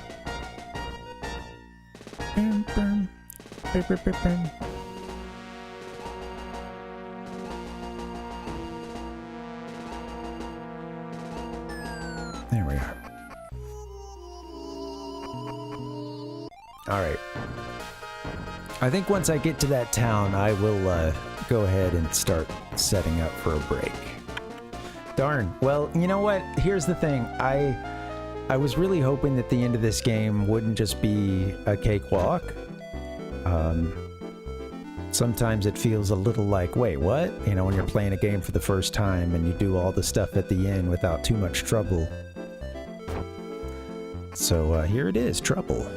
There we are. Alright. I think once I get to that town, I will go ahead and start setting up for a break. Darn. Well, you know what? Here's the thing. I was really hoping that the end of this game wouldn't just be a cakewalk. Sometimes it feels a little like, wait, what? You know, when you're playing a game for the first time and you do all the stuff at the end without too much trouble. So here it is, trouble.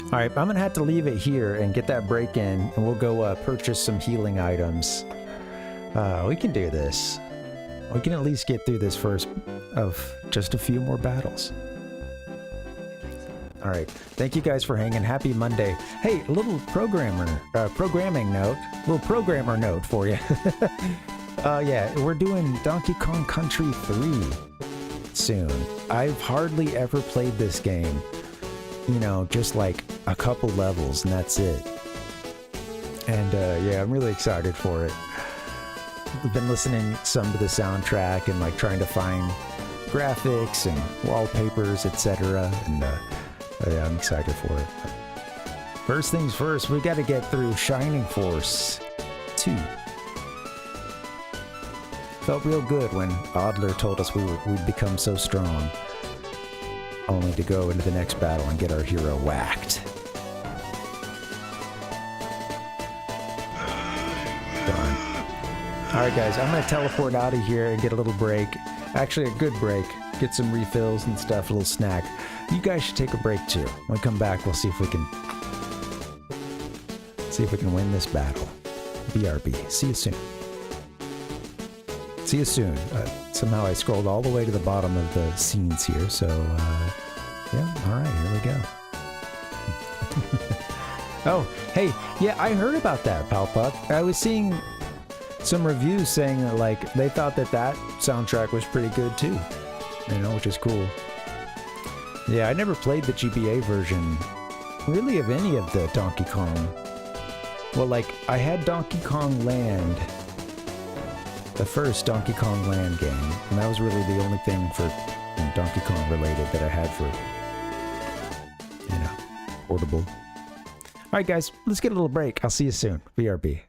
Alright, I'm gonna have to leave it here and get that break in, and we'll go purchase some healing items. We can do this. We can at least get through this first of just a few more battles. Alright, thank you guys for hanging. Happy Monday. Hey, a little programming note. A little programmer note for you. Yeah, we're doing Donkey Kong Country 3 soon. I've hardly ever played this game. You know, just like a couple levels and that's it. And yeah, I'm really excited for it. I've been listening some to the soundtrack and like trying to find graphics and wallpapers, etc. And yeah, I'm excited for it. First things first, we got to get through ShiningForce 2. Felt real good when Adler told us we'd become so strong, only to go into the next battle and get our hero whacked. Darn. Alright guys, I'm gonna teleport out of here and get a little break. Actually a good break. Get some refills and stuff, a little snack. You guys should take a break too. When we come back, we'll see if we can win this battle. BRB. See you soon. See you soon. Somehow I scrolled all the way to the bottom of the scenes here, so yeah, alright, here we go. Oh, hey, yeah, I heard about that, Palpuck. I was seeing some reviews saying that, like, they thought that soundtrack was pretty good too. You know, which is cool. Yeah, I never played the GBA version, really, of any of the Donkey Kong. Well, like, I had Donkey Kong Land, the first Donkey Kong Land game, and that was really the only thing for Donkey Kong related that I had for, you know, portable. Alright guys, let's get a little break. I'll see you soon. BRB.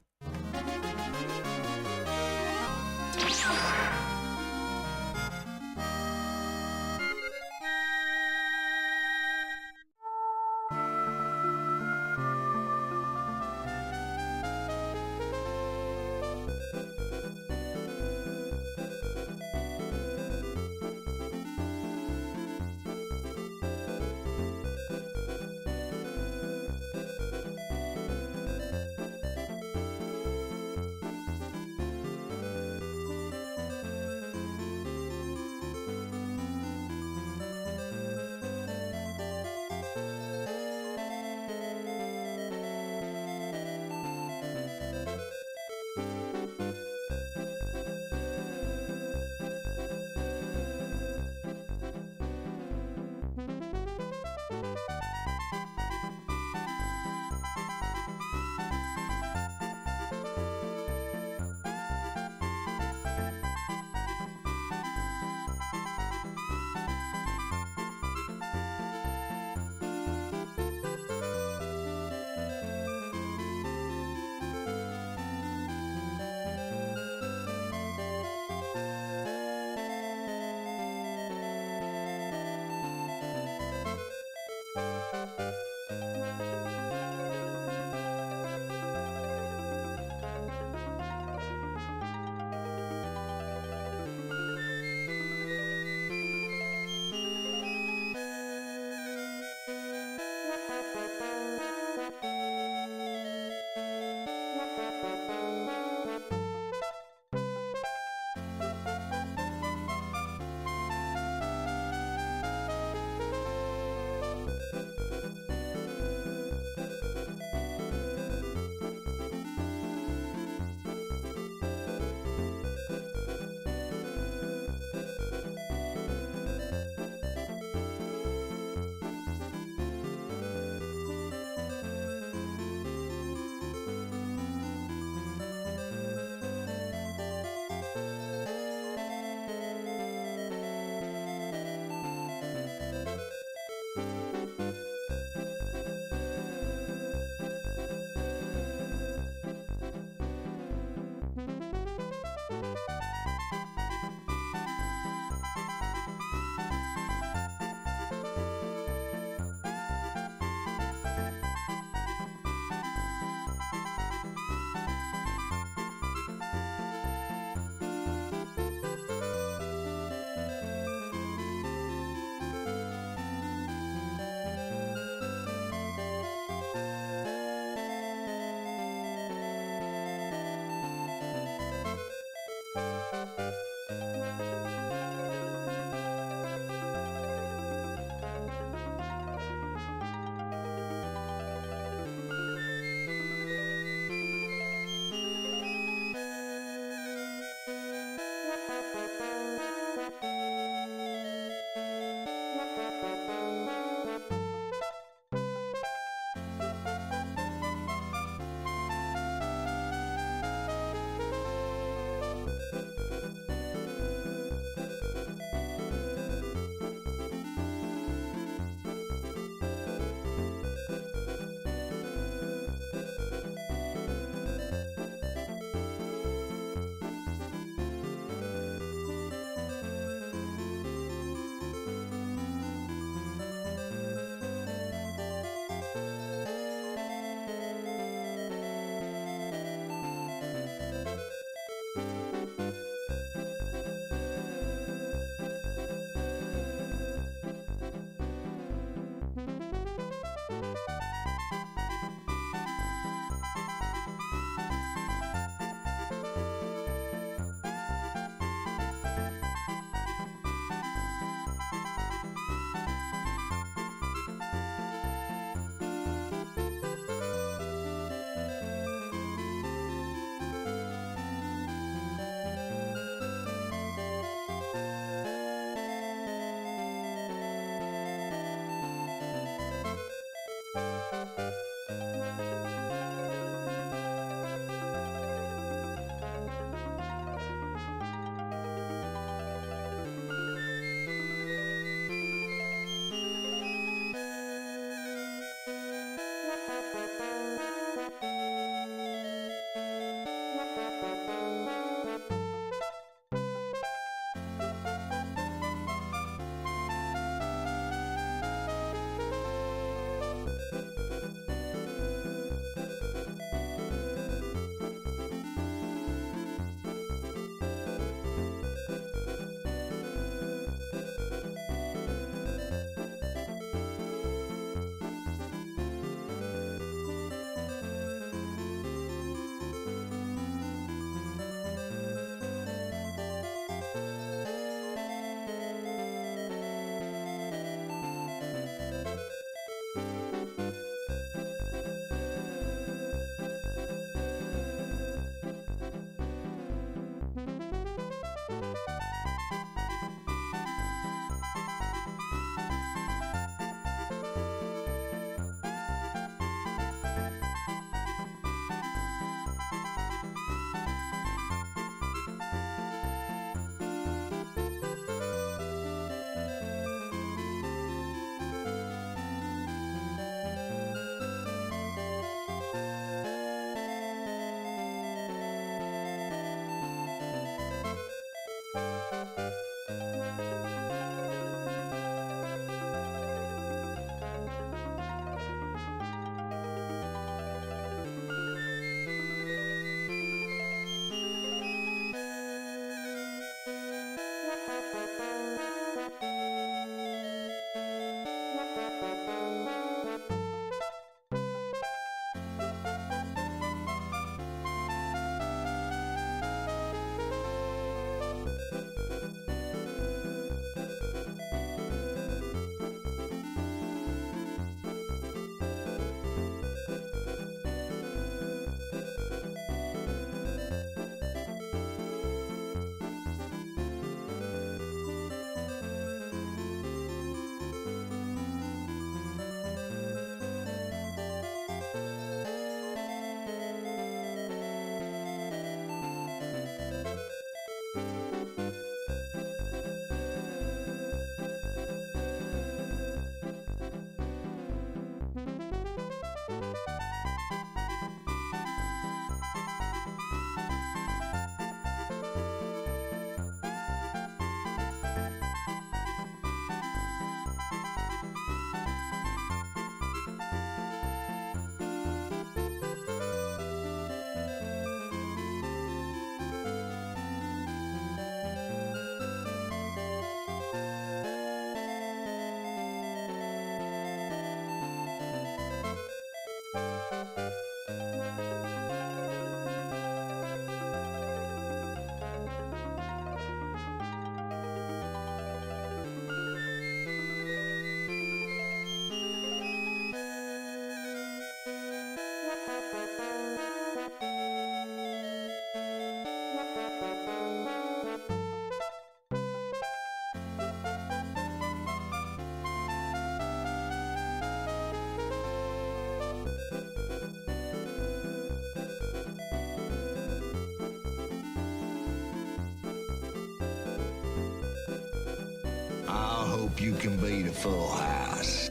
hope you can beat a full house.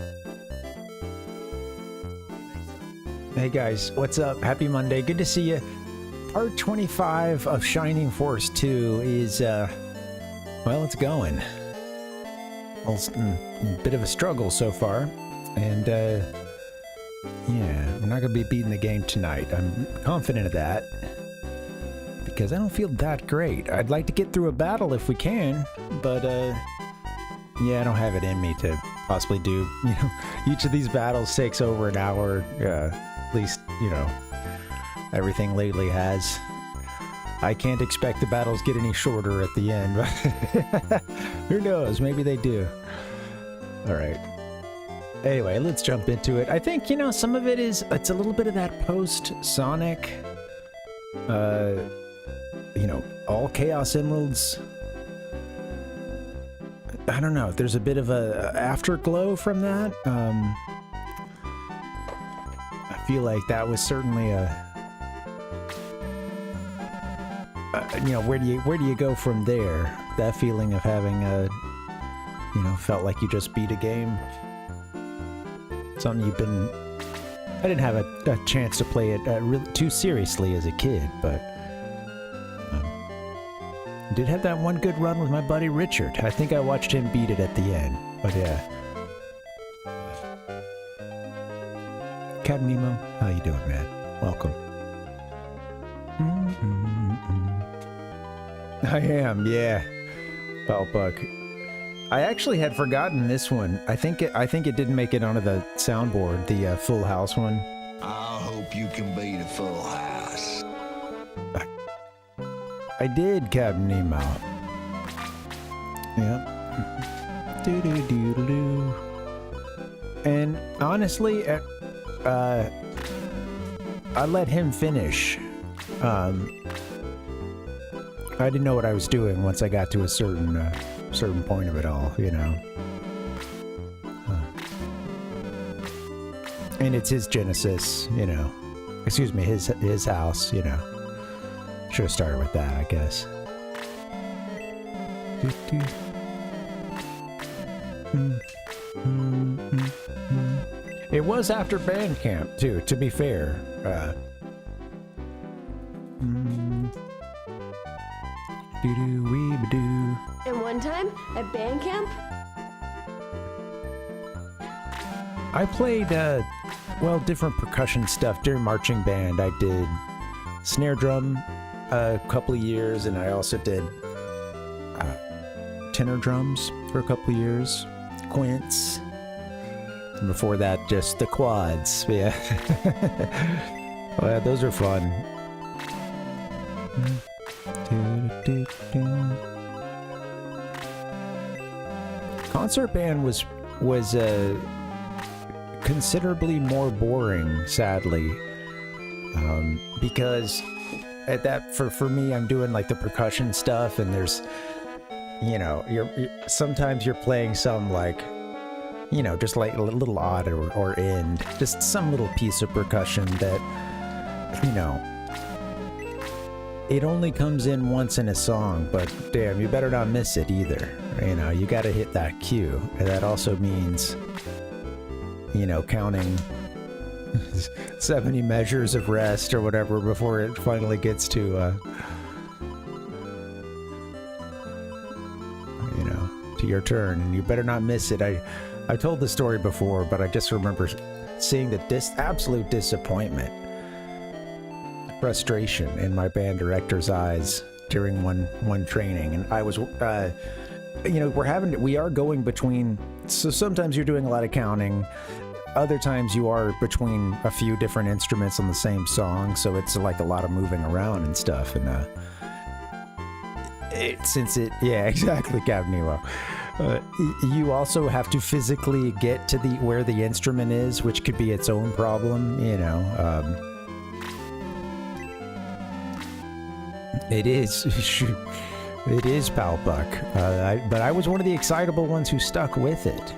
Hey guys, what's up? Happy Monday. Good to see you. Part 25 of ShiningForce 2 is, well, it's going. Well, it's a bit of a struggle so far. And, yeah, we're not going to be beating the game tonight. I'm confident of that. Because I don't feel that great. I'd like to get through a battle if we can, but, yeah, I don't have it in me to possibly do, you know, each of these battles takes over an hour, at least, you know, everything lately has. I can't expect the battles get any shorter at the end, but who knows, maybe they do. Alright. Anyway, let's jump into it. I think, you know, some of it is, it's a little bit of that post-Sonic, you know, all Chaos Emeralds. I don't know, there's a bit of a afterglow from that. I feel like that was certainly you know, where do you go from there? That feeling of having you know, felt like you just beat a game. Something you've been... I didn't have a chance to play it really too seriously as a kid, but did have that one good run with my buddy Richard. I think I watched him beat it at the end, but yeah. Captain Nemo, how you doing, man? Welcome. I am, yeah. Buck. I actually had forgotten this one. I think it didn't make it onto the soundboard, the Full House one. I hope you can beat a full house. I did, Captain Nemo. Yep. Do. And honestly, I let him finish. I didn't know what I was doing once I got to a certain point of it all, you know. And it's his Genesis, you know. Excuse me, his house, you know. Should have started with that, I guess. It was after band camp, too, to be fair. And one time, at band camp? I played, well, different percussion stuff during marching band. I did snare drum a couple of years, and I also did tenor drums for a couple of years, quints, and before that, just the quads. Yeah. Oh, yeah, those are fun. Concert band was considerably more boring, sadly, because at that for me, I'm doing like the percussion stuff, and there's, you know, sometimes you're playing some, like, you know, just like a little odd or end, just some little piece of percussion that, you know, it only comes in once in a song, but damn, you better not miss it either. You know, you gotta hit that cue. And that also means, you know, counting 70 measures of rest or whatever before it finally gets to, you know, to your turn. And you better not miss it. I told the story before, but I just remember seeing the absolute disappointment, frustration in my band director's eyes during one training. And I was, you know, we are going between, so sometimes you're doing a lot of counting, other times you are between a few different instruments on the same song, so it's like a lot of moving around and stuff. And yeah, exactly, Captain Nemo. You also have to physically get to where the instrument is, which could be its own problem, you know. It is. It is, Pal Buck. But I was one of the excitable ones who stuck with it.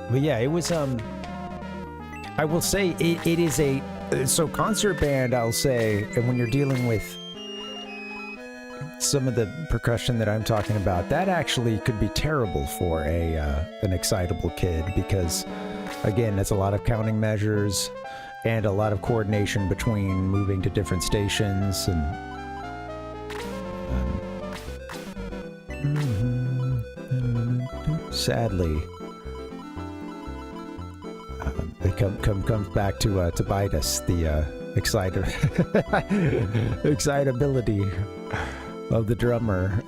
But yeah, it was, I will say it is so concert band, I'll say, and when you're dealing with some of the percussion that I'm talking about, that actually could be terrible for an excitable kid because, again, it's a lot of counting measures and a lot of coordination between moving to different stations and sadly, it comes back to bite us, the excitability of the drummer.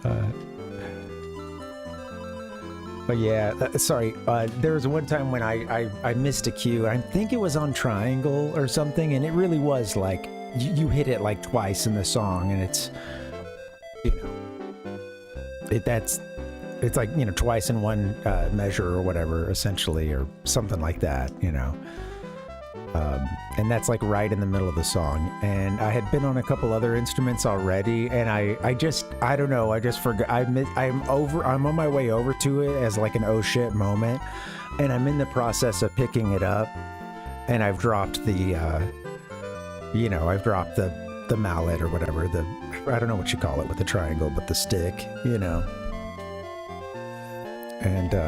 But yeah, sorry, there was one time when I missed a cue. I think it was on triangle or something, and it really was like, you hit it like twice in the song, and it's, you know, it's like, you know, twice in one measure or whatever, essentially, or something like that, you know. And that's like right in the middle of the song. And I had been on a couple other instruments already, and I don't know, I just forgot. I'm on my way over to it as like an oh shit moment, and I'm in the process of picking it up, and I've dropped the mallet or whatever, I don't know what you call it with the triangle, but the stick, you know. And, you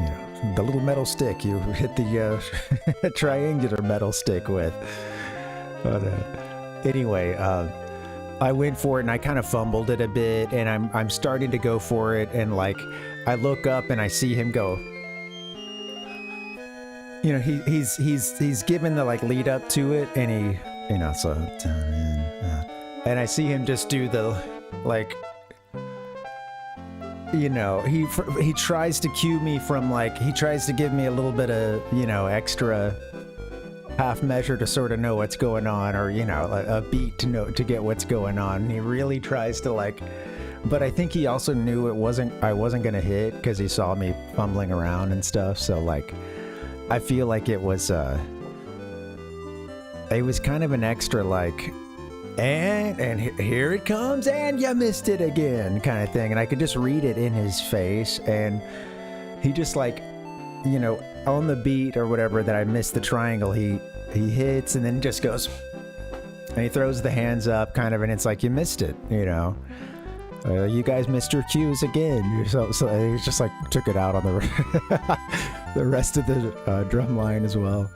know, the little metal stick you hit the triangular metal stick with. But anyway, I went for it and I kind of fumbled it a bit, and I'm starting to go for it, and like I look up and I see him go. You know, he's given the like lead up to it, and he, you know, so and I see him just do the like. You know, he tries to cue me from like, he tries to give me a little bit of, you know, extra half measure to sort of know what's going on, or, you know, a beat to get what's going on. And he really tries to like, but I think he also knew I wasn't going to hit because he saw me fumbling around and stuff. So like, I feel like it was kind of an extra like, and here it comes, and you missed it again, kind of thing. And I could just read it in his face, and he just like, you know, on the beat or whatever that I missed the triangle, he hits and then just goes, and he throws the hands up, kind of, and it's like, you missed it, you know. You guys missed your cues again. So he just like took it out on the rest of the drum line as well.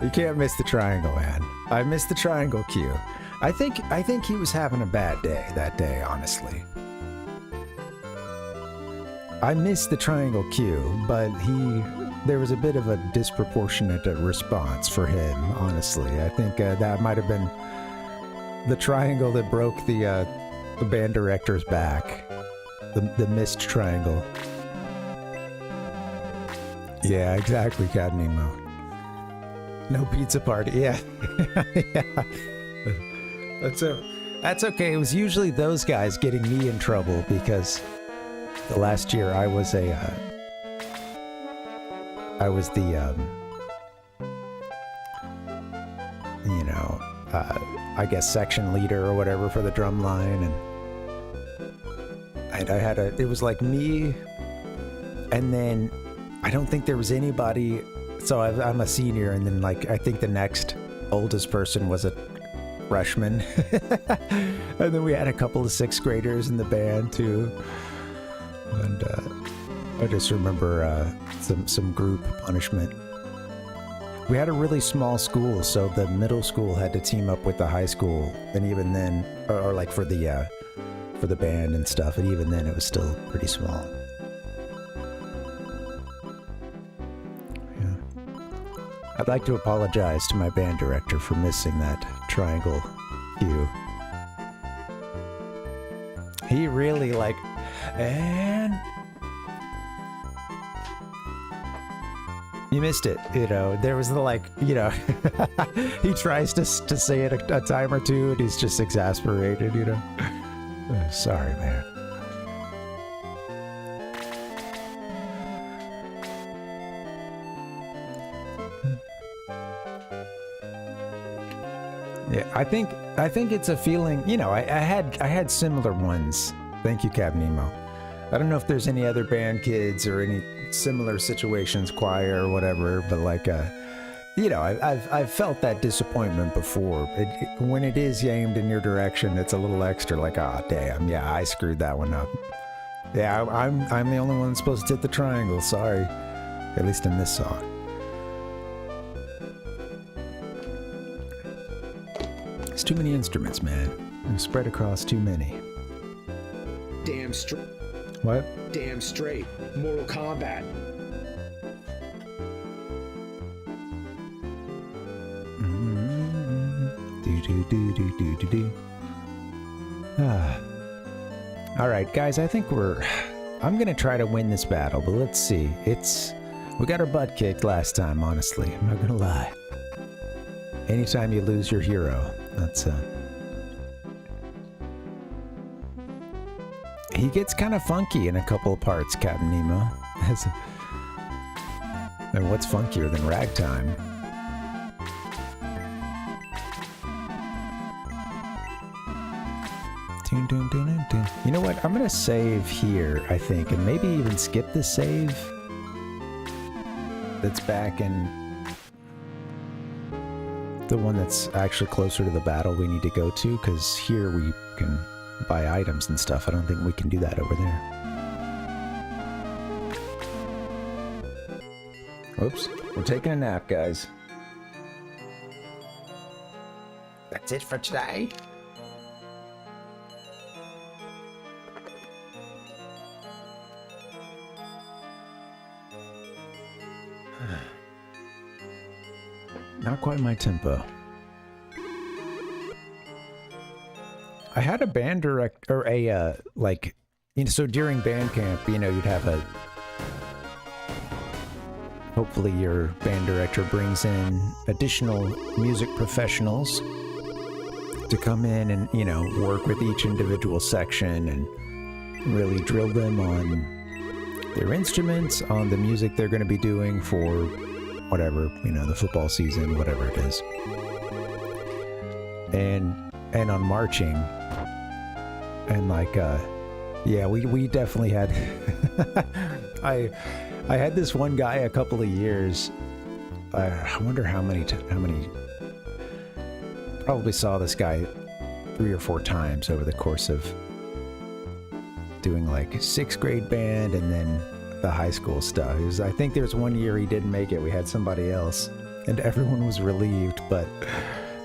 You can't miss the triangle, man. I missed the triangle cue. I think he was having a bad day that day, honestly. I missed the triangle cue, but there was a bit of a disproportionate response for him, honestly. I think that might have been the triangle that broke the band director's back. The missed triangle. Yeah, exactly, Cat Nemo. No pizza party, yeah. Yeah. That's okay. It was usually those guys getting me in trouble because the last year I was the you know, I guess section leader or whatever for the drum line, and I had it was like me, and then I don't think there was anybody. So I'm a senior, and then like I think the next oldest person was a freshman, and then we had a couple of sixth graders in the band too. And I just remember some group punishment. We had a really small school, so the middle school had to team up with the high school, and even then, or like for the band and stuff, and even then it was still pretty small. I'd like to apologize to my band director for missing that triangle cue. He really like, and you missed it, you know. There was the like, you know, he tries to say it a time or two, and he's just exasperated, you know. Sorry, man. Yeah, I think it's a feeling, you know, I had similar ones. Thank you, Cap Nemo. I don't know if there's any other band kids or any similar situations, choir or whatever, but like you know, I've felt that disappointment before. When it is aimed in your direction, it's a little extra. Like, ah, damn, yeah, I screwed that one up. Yeah, I'm the only one that's supposed to hit the triangle. Sorry, at least in this song. It's too many instruments, man. They're spread across too many. Damn straight. What? Damn straight. Mortal Kombat. All right, guys, I think I'm gonna try to win this battle, but let's see. We got our butt kicked last time, honestly. I'm not gonna lie. Anytime you lose your hero, that's he gets kind of funky in a couple of parts, Captain Nemo. And what's funkier than ragtime? You know what? I'm gonna save here, I think, and maybe even skip the save that's back in the one that's actually closer to the battle we need to go to, because here we can buy items and stuff. I don't think we can do that over there. Oops, we're taking a nap, guys. That's it for today. Not quite my tempo. I had a band director, or like, you know, so during band camp, you know, you'd have a, hopefully your band director brings in additional music professionals to come in and, you know, work with each individual section and really drill them on their instruments, on the music they're going to be doing for whatever, you know, the football season, whatever it is. And on marching. And like, yeah, we definitely had, I had this one guy a couple of years. I wonder how many, probably saw this guy 3 or 4 times over the course of doing like 6th grade band and then the high school stuff. I think there's one year he didn't make it. We had somebody else, and everyone was relieved. But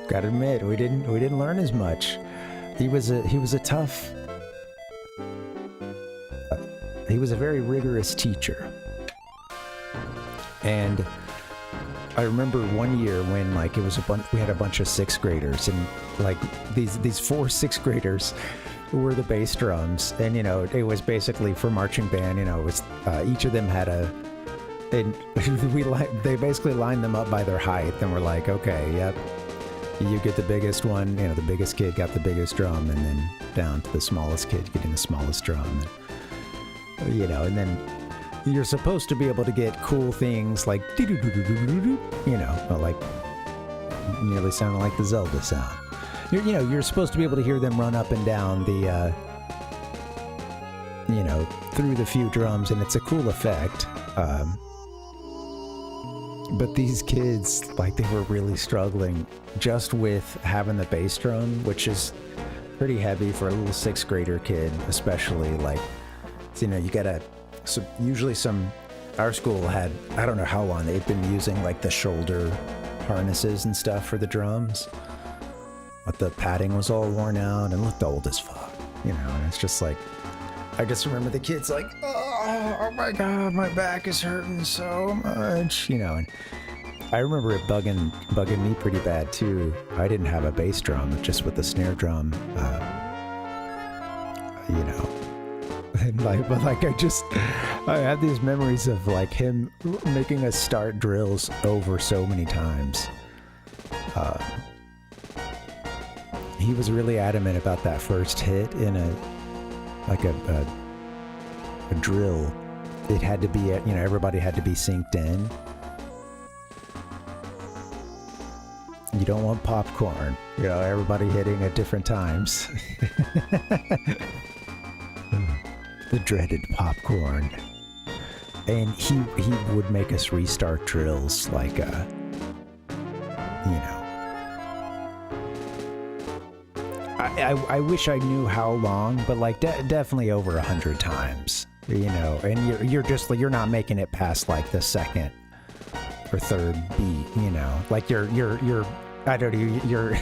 gotta admit, we didn't learn as much. He was a tough. He was a very rigorous teacher, and I remember one year when like it was we had a bunch of 6th graders, and like these 4 6th graders were the bass drums, and you know, it was basically for marching band. You know, it was each of them had and they basically lined them up by their height, and we're like, okay, yep, you get the biggest one. You know, the biggest kid got the biggest drum, and then down to the smallest kid getting the smallest drum. And, you know, and then you're supposed to be able to get cool things like, you know, like nearly sounding like the Zelda sound. You know, you're supposed to be able to hear them run up and down the, you know, through the few drums, and it's a cool effect. But these kids, like, they were really struggling just with having the bass drum, which is pretty heavy for a little 6th grader kid, especially. Like, you know, you gotta, so usually our school had, I don't know how long they've been using like the shoulder harnesses and stuff for the drums. But the padding was all worn out and looked old as fuck, you know, and it's just like, I just remember the kids like, oh my God, my back is hurting so much, you know, and I remember it bugging me pretty bad too. I didn't have a bass drum, just with the snare drum, you know, and like, but like I had these memories of like him making us start drills over so many times. He was really adamant about that first hit in a drill. It had to be, you know, everybody had to be synced in. You don't want popcorn, you know, everybody hitting at different times. The dreaded popcorn. And he would make us restart drills like you know. I wish I knew how long, but like definitely over 100 times, you know. And you're not making it past like the second or third beat, you know. Like you're I don't know, you're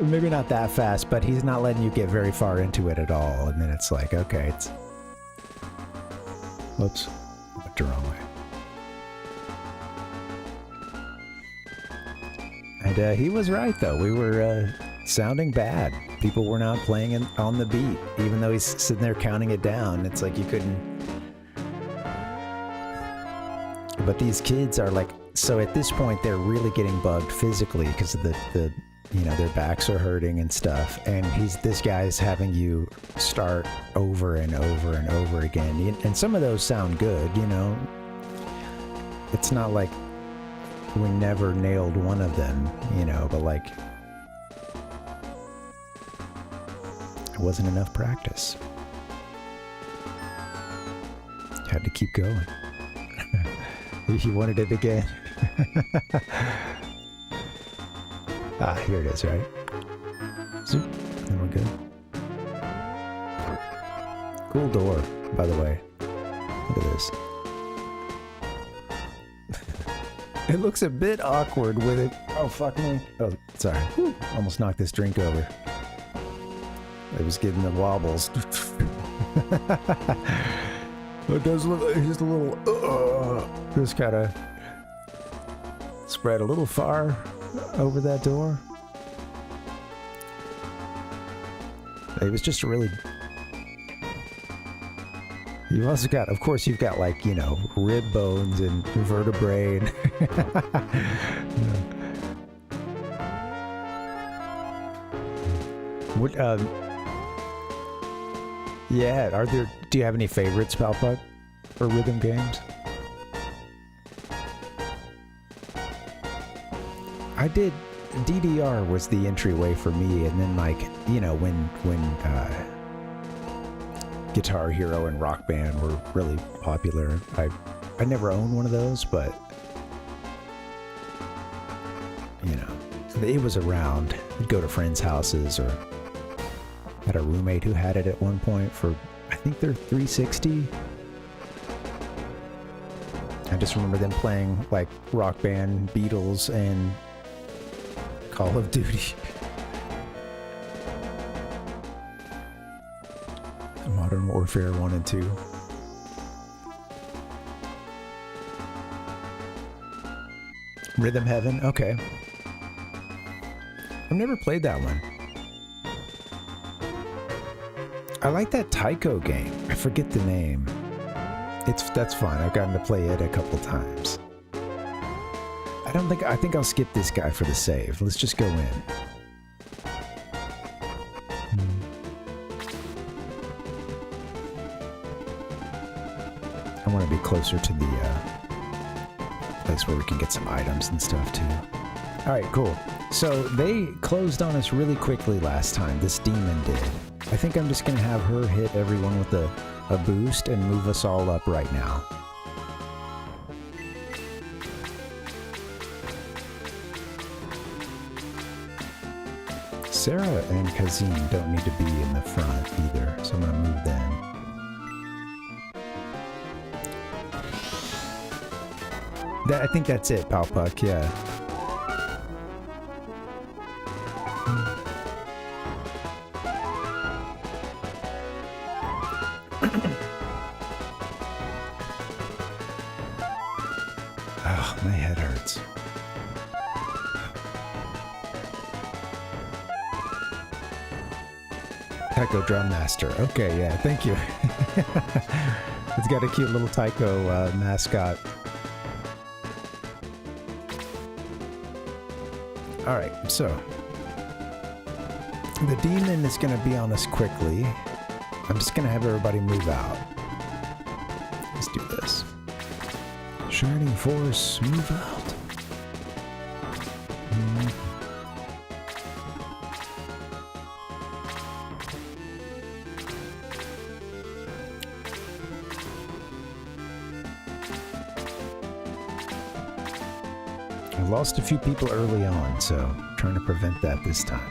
maybe not that fast, but he's not letting you get very far into it at all. And then it's like, okay, it's whoops, went the wrong way. And he was right though. We were sounding bad. People were not playing it on the beat, even though he's sitting there counting it down. It's like you couldn't. But these kids are like, so at this point they're really getting bugged physically because of the you know, their backs are hurting and stuff. And this guy's having you start over and over and over again. And some of those sound good, you know. It's not like we never nailed one of them, you know, but like it wasn't enough practice. Had to keep going. You wanted it again. Ah, here it is, right? Zoop. Then we're good. Cool door, by the way. Look at this. It looks a bit awkward with it. Oh, fuck me. Oh, sorry. Whew. Almost knocked this drink over. It was getting the wobbles. It does look like just a little, just kind of spread a little far over that door. It was just a really, you've also got, of course, you've got like, you know, rib bones and vertebrae and what, yeah, do you have any favorites, Palpug, for rhythm games? I did, DDR was the entryway for me, and then like, you know, when Guitar Hero and Rock Band were really popular, I never owned one of those, but, you know, it was around. I'd go to friends' houses or had a roommate who had it at one point for, I think they're 360. I just remember them playing like Rock Band, Beatles, and Call of Duty. Modern Warfare 1 and 2. Rhythm Heaven, okay. I've never played that one. I like that Taiko game. I forget the name. That's fine. I've gotten to play it a couple times. I think I'll skip this guy for the save. Let's just go in. I want to be closer to the place where we can get some items and stuff too. All right, cool. So they closed on us really quickly last time. This demon did. I think I'm just going to have her hit everyone with a boost and move us all up right now. Sarah and Kazim don't need to be in the front either, so I'm going to move them. I think that's it, Palpuck, yeah. Oh, my head hurts. Taiko Drum Master. Okay, yeah, thank you. It's got a cute little Taiko mascot. Alright, so the demon is going to be on us quickly. I'm just going to have everybody move out. Let's do this. ShiningForce, move out. I lost a few people early on, so I'm trying to prevent that this time.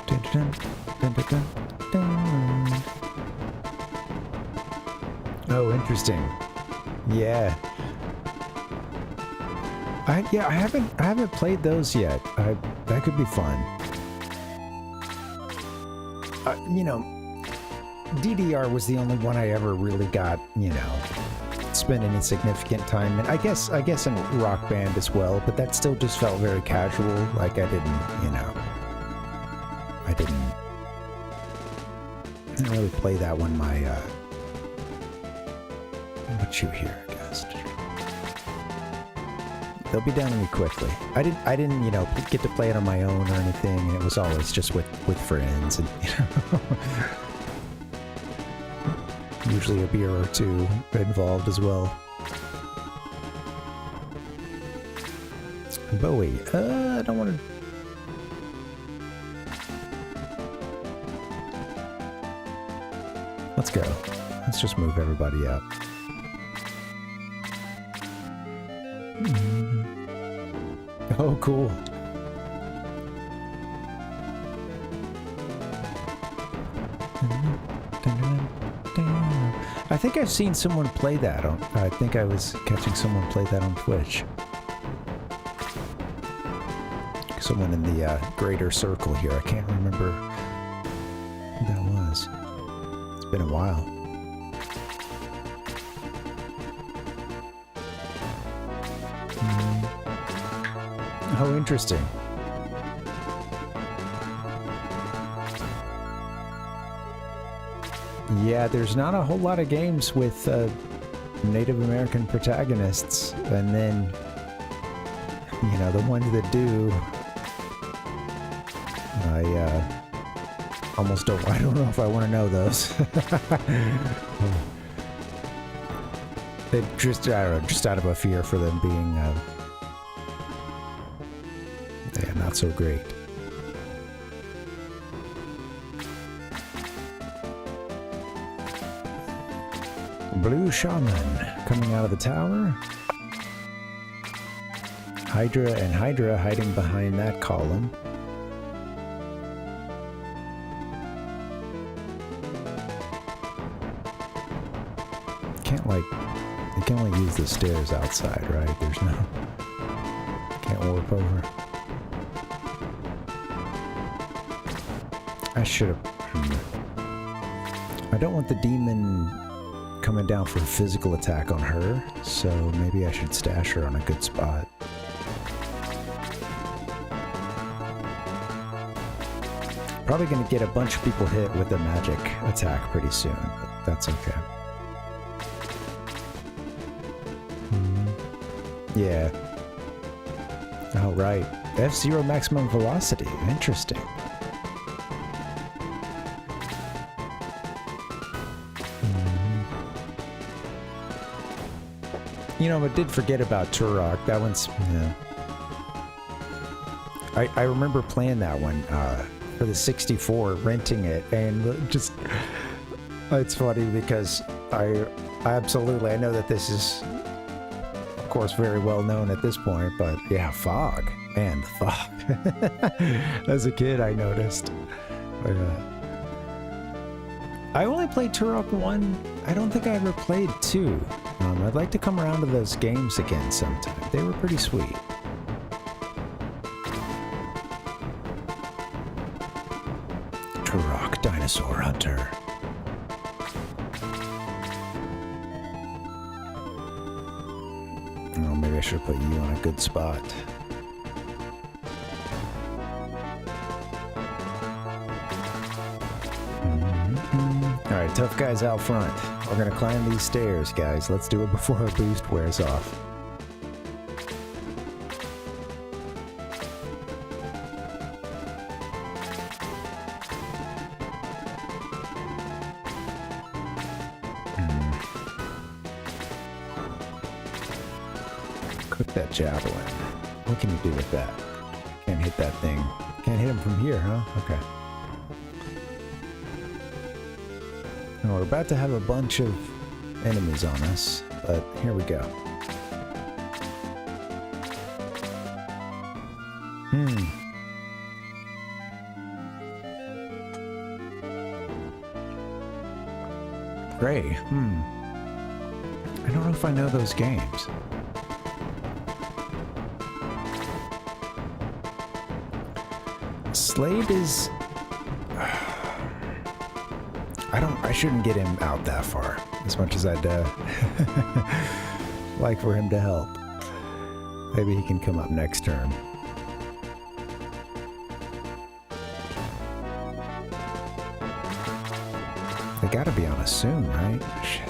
Dun, dun, dun, dun, dun. Oh, interesting. Yeah. I haven't played those yet. That could be fun. You know, DDR was the only one I ever really got, you know, spend any significant time in. I guess in Rock Band as well, but that still just felt very casual. Like I didn't, you know, I didn't really play that one. What you hear, I guess. They'll be down to me quickly. I didn't, you know, get to play it on my own or anything, and it was always just with friends, and you know, usually a beer or two involved as well. Bowie, I don't want to. Let's go. Let's just move everybody up. Oh, cool. I think I've seen someone play that on. I think I was catching someone play that on Twitch. Someone in the greater circle here. I can't remember who that was. It's been a while. Oh, interesting. Yeah, there's not a whole lot of games with Native American protagonists, and then, you know, the ones that do, I almost don't. I don't know if I want to know those. It just, I don't know, just out of a fear for them being, yeah, not so great. Blue Shaman coming out of the tower. Hydra and Hydra hiding behind that column. Can't, like, you can only use the stairs outside, right? There's no, can't warp over. I should have. I don't want the demon coming down for a physical attack on her, so maybe I should stash her on a good spot. Probably gonna get a bunch of people hit with a magic attack pretty soon, but that's okay. Yeah. Oh, right. F-Zero maximum velocity. Interesting. You know, I did forget about Turok. That one's, yeah. I remember playing that one for the 64, renting it, and just, it's funny because I know that this is, of course, very well known at this point, but yeah, fog. Man, the fog. As a kid, I noticed. But, I only played Turok 1. I don't think I ever played 2. I'd like to come around to those games again sometime. They were pretty sweet. Turok Dinosaur Hunter. Oh, maybe I should have put you on a good spot. Alright, tough guys out front. We're gonna climb these stairs, guys. Let's do it before our boost wears off. Cook that javelin. What can you do with that? Can't hit that thing. Can't hit him from here, huh? Okay. And we're about to have a bunch of enemies on us, but here we go. Gray. I don't know if I know those games. Slade is... I shouldn't get him out that far, as much as I'd like for him to help. Maybe he can come up next turn. They gotta be on us soon, right? Shit.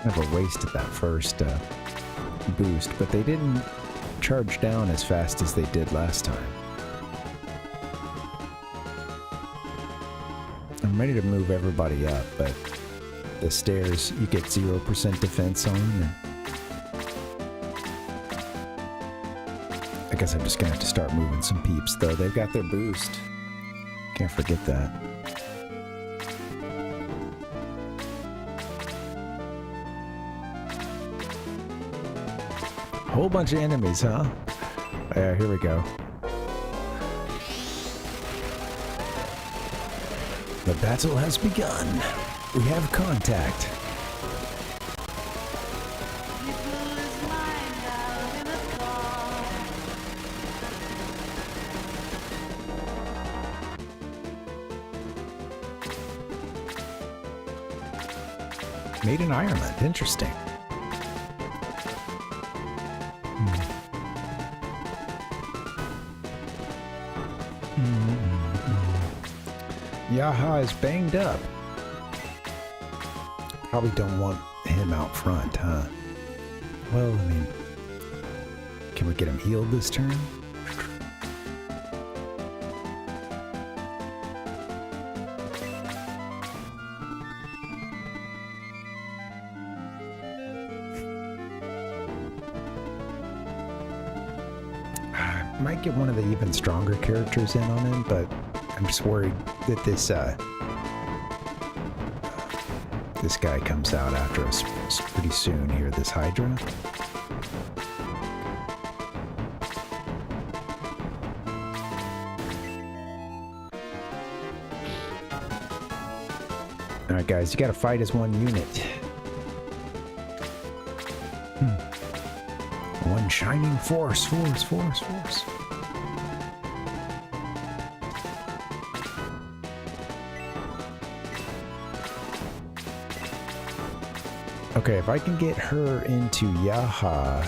Never wasted that first boost, but they didn't charge down as fast as they did last time. I'm ready to move everybody up, but the stairs you get 0% defense on. And I guess I'm just gonna have to start moving some peeps, though. They've got their boost. Can't forget that. Whole bunch of enemies, huh? Yeah, here we go. The battle has begun. We have contact. Made in Ireland. Interesting. Yaha is banged up. Probably don't want him out front, huh? Well, I mean, can we get him healed this turn? I might get one of the even stronger characters in on him, but I'm just worried that this guy comes out after us pretty soon here, this Hydra. Alright guys, you gotta fight as one unit. One shining force. Okay, if I can get her into Yaha,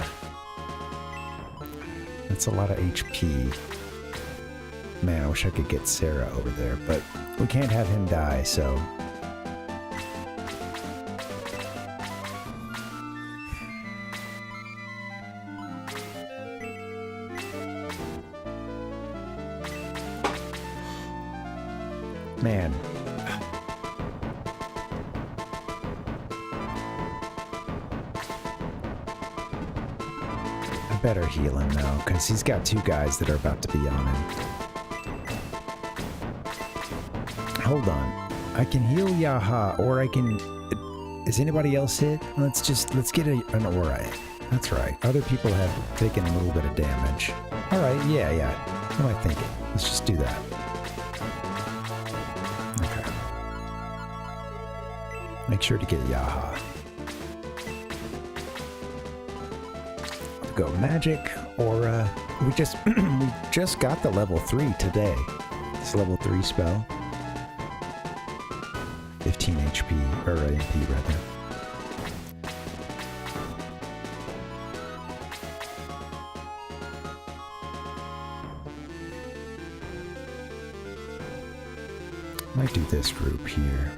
that's a lot of HP. Man, I wish I could get Sarah over there, but we can't have him die, so... Man. I better heal him though, because he's got two guys that are about to be on him. Hold on. I can heal Yaha, or I can... Is anybody else hit? Let's get an aura. That's right. Other people have taken a little bit of damage. Alright, yeah. What am I thinking? Let's just do that. Make sure to get Yaha. Go magic, or we just got the level 3 today. It's level 3 spell. 15 HP, or AP rather. Might do this group here.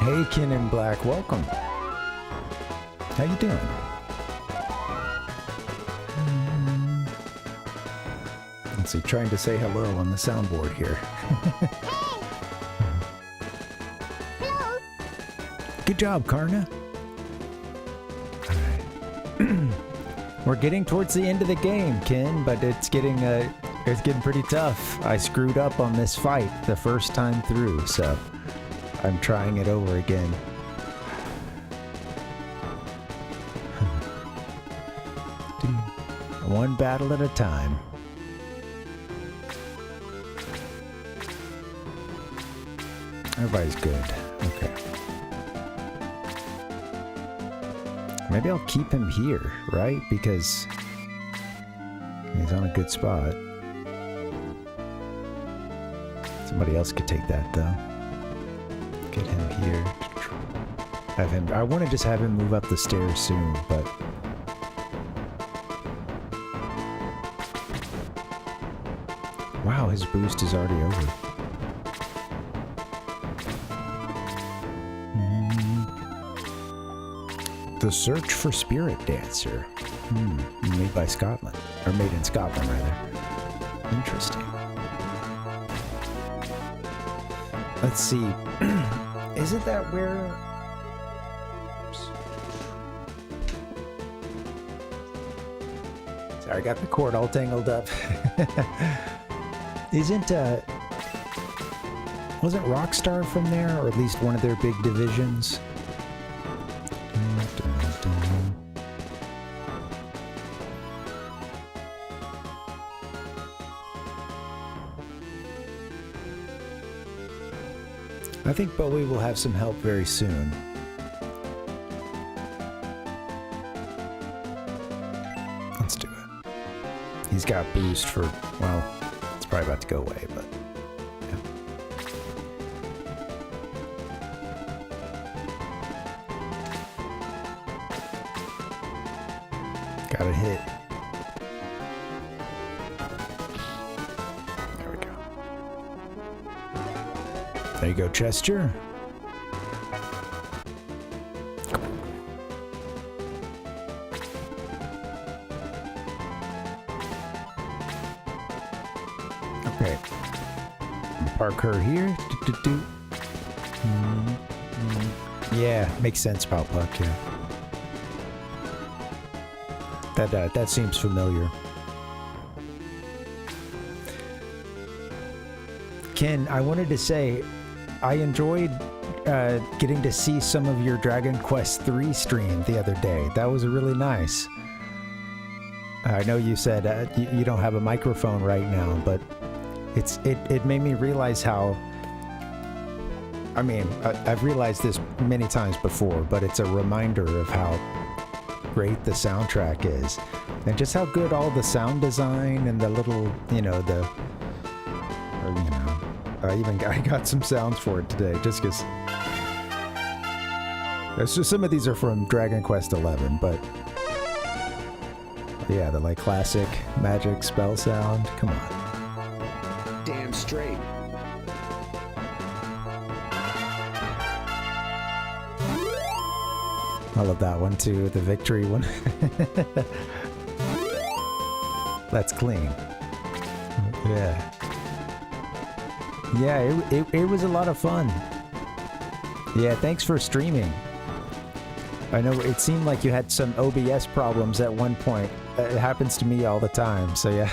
Hey, Kin in Black, welcome. How you doing? Let's see, trying to say hello on the soundboard here. Good job, Karna. We're getting towards the end of the game, Ken, but it's getting pretty tough. I screwed up on this fight the first time through, so I'm trying it over again. One battle at a time. Everybody's good. Okay. Maybe I'll keep him here, right? Because he's on a good spot. Somebody else could take that, though. Get him here. Have him. I want to just have him move up the stairs soon, but wow, his boost is already over. The Search for Spirit Dancer. Made by Scotland. Or made in Scotland, rather. Interesting. Let's see. Isn't that where... Oops. Sorry, I got the cord all tangled up. Isn't, wasn't Rockstar from there? Or at least one of their big divisions? I think Bowie will have some help very soon. Let's do it. He's got boost for, well, it's probably about to go away, but yeah. Got a hit. There you go, Chester. Okay. Park her here. Yeah, makes sense, Powpuck, yeah. That seems familiar. Ken, I wanted to say, I enjoyed getting to see some of your Dragon Quest III stream the other day. That was really nice. I know you said you don't have a microphone right now, but it made me realize how... I mean, I've realized this many times before, but it's a reminder of how great the soundtrack is. And just how good all the sound design and the little, you know, the... Or, you know... I got some sounds for it today, just because... Some of these are from Dragon Quest XI, but... Yeah, the, like, classic magic spell sound. Come on. Damn straight. I love that one, too, the victory one. That's clean. Yeah. Yeah, it was a lot of fun. Yeah, thanks for streaming. I know it seemed like you had some OBS problems at one point. It happens to me all the time, so yeah.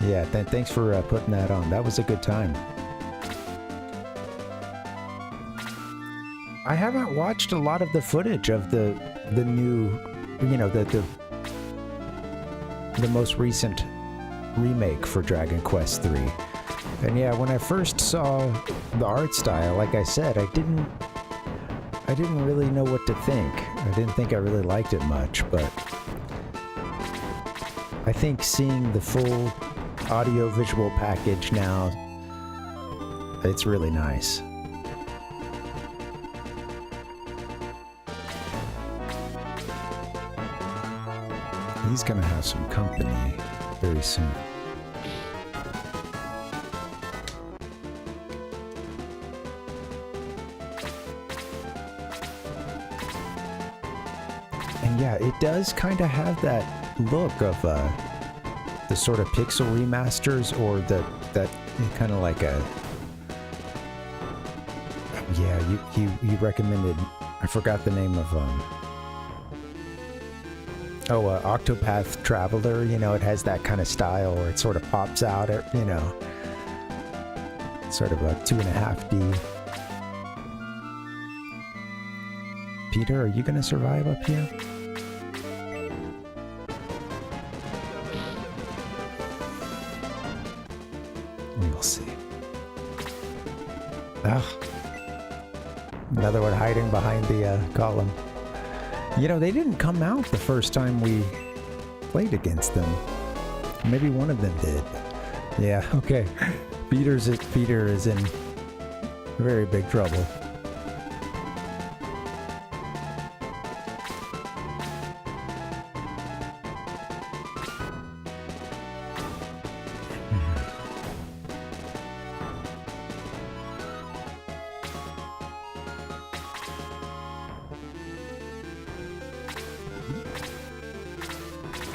Yeah, thanks for putting that on. That was a good time. I haven't watched a lot of the footage of the new... You know, the most recent remake for Dragon Quest III. And yeah, when I first saw the art style, like I said, I didn't really know what to think. I didn't think I really liked it much, but I think seeing the full audio-visual package now, it's really nice. He's gonna have some company very soon. Yeah, it does kind of have that look of the sort of pixel remasters, or that kind of like a... Yeah, you recommended... I forgot the name of... Octopath Traveler, you know, it has that kind of style where it sort of pops out, you know, sort of a 2.5D. Peter, are you going to survive up here? We'll see. Ah, another one hiding behind the column. You know, they didn't come out the first time we played against them. Maybe one of them did. Yeah, okay. Peter is in very big trouble.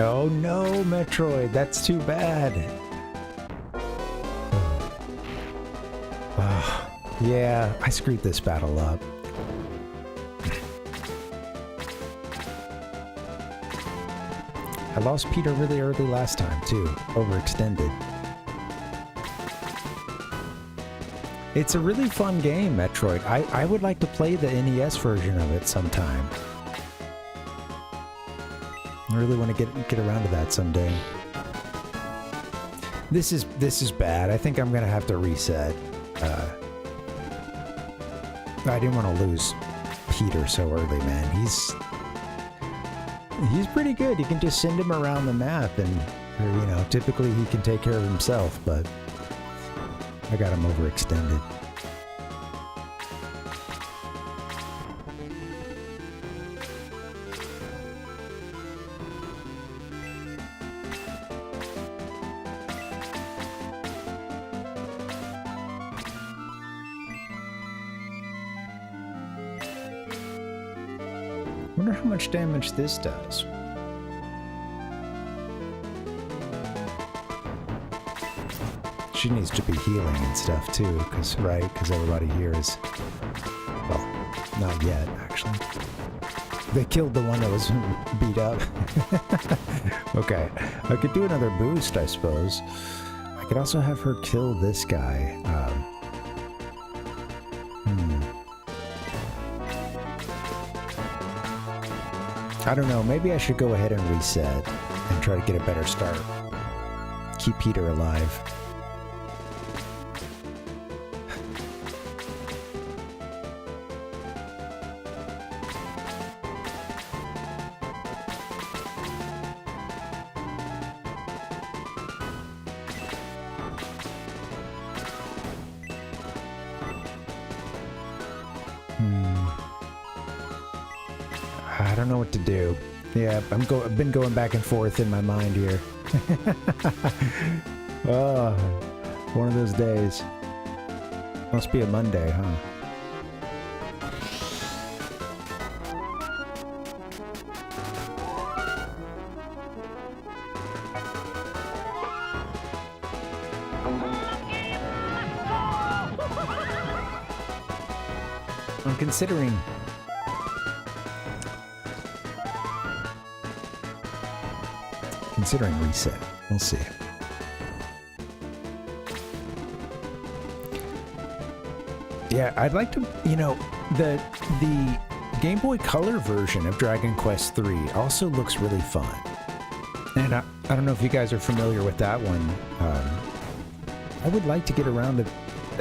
Oh no, Metroid, that's too bad. Yeah, I screwed this battle up. I lost Peter really early last time, too. Overextended. It's a really fun game, Metroid. I would like to play the NES version of it sometime. I really want to get around to that someday. This is bad. I think I'm gonna have to reset. I didn't want to lose Peter so early, man. He's pretty good. You can just send him around the map, and you know, typically he can take care of himself. But I got him overextended. Wonder how much damage this does. She needs to be healing and stuff too, because everybody here is, well, not yet actually. They killed the one that was beat up. Okay, I could do another boost, I suppose. I could also have her kill this guy. I don't know, maybe I should go ahead and reset and try to get a better start. Keep Peter alive. I don't know what to do. Yeah, I've been going back and forth in my mind here. Oh, one of those days. Must be a Monday, huh? I'm considering reset. We'll see. Yeah, I'd like to, you know, the Game Boy Color version of Dragon Quest III also looks really fun. And I don't know if you guys are familiar with that one. I would like to get around to...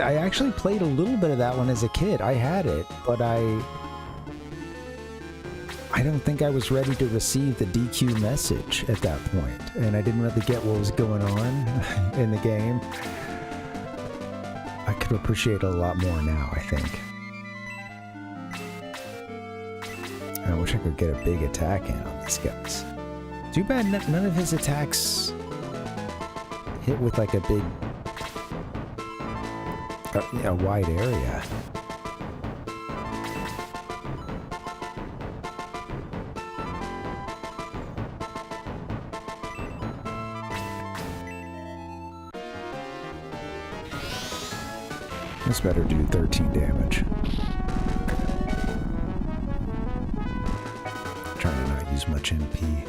I actually played a little bit of that one as a kid. I had it, but I don't think I was ready to receive the DQ message at that point, and I didn't really get what was going on in the game. I could appreciate it a lot more now, I think. I wish I could get a big attack in on these guys. Too bad none of his attacks hit with like a big, a wide area. This better do 13 damage. Trying to not use much MP.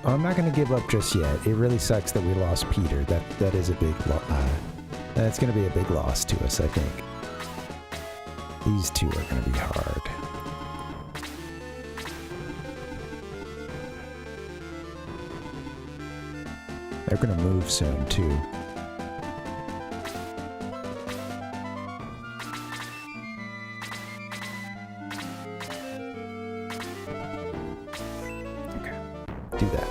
I'm not going to give up just yet. It really sucks that we lost Peter. That is a big that's going to be a big loss to us, I think. These two are going to be hard. They're going to move soon, too. Okay, do that.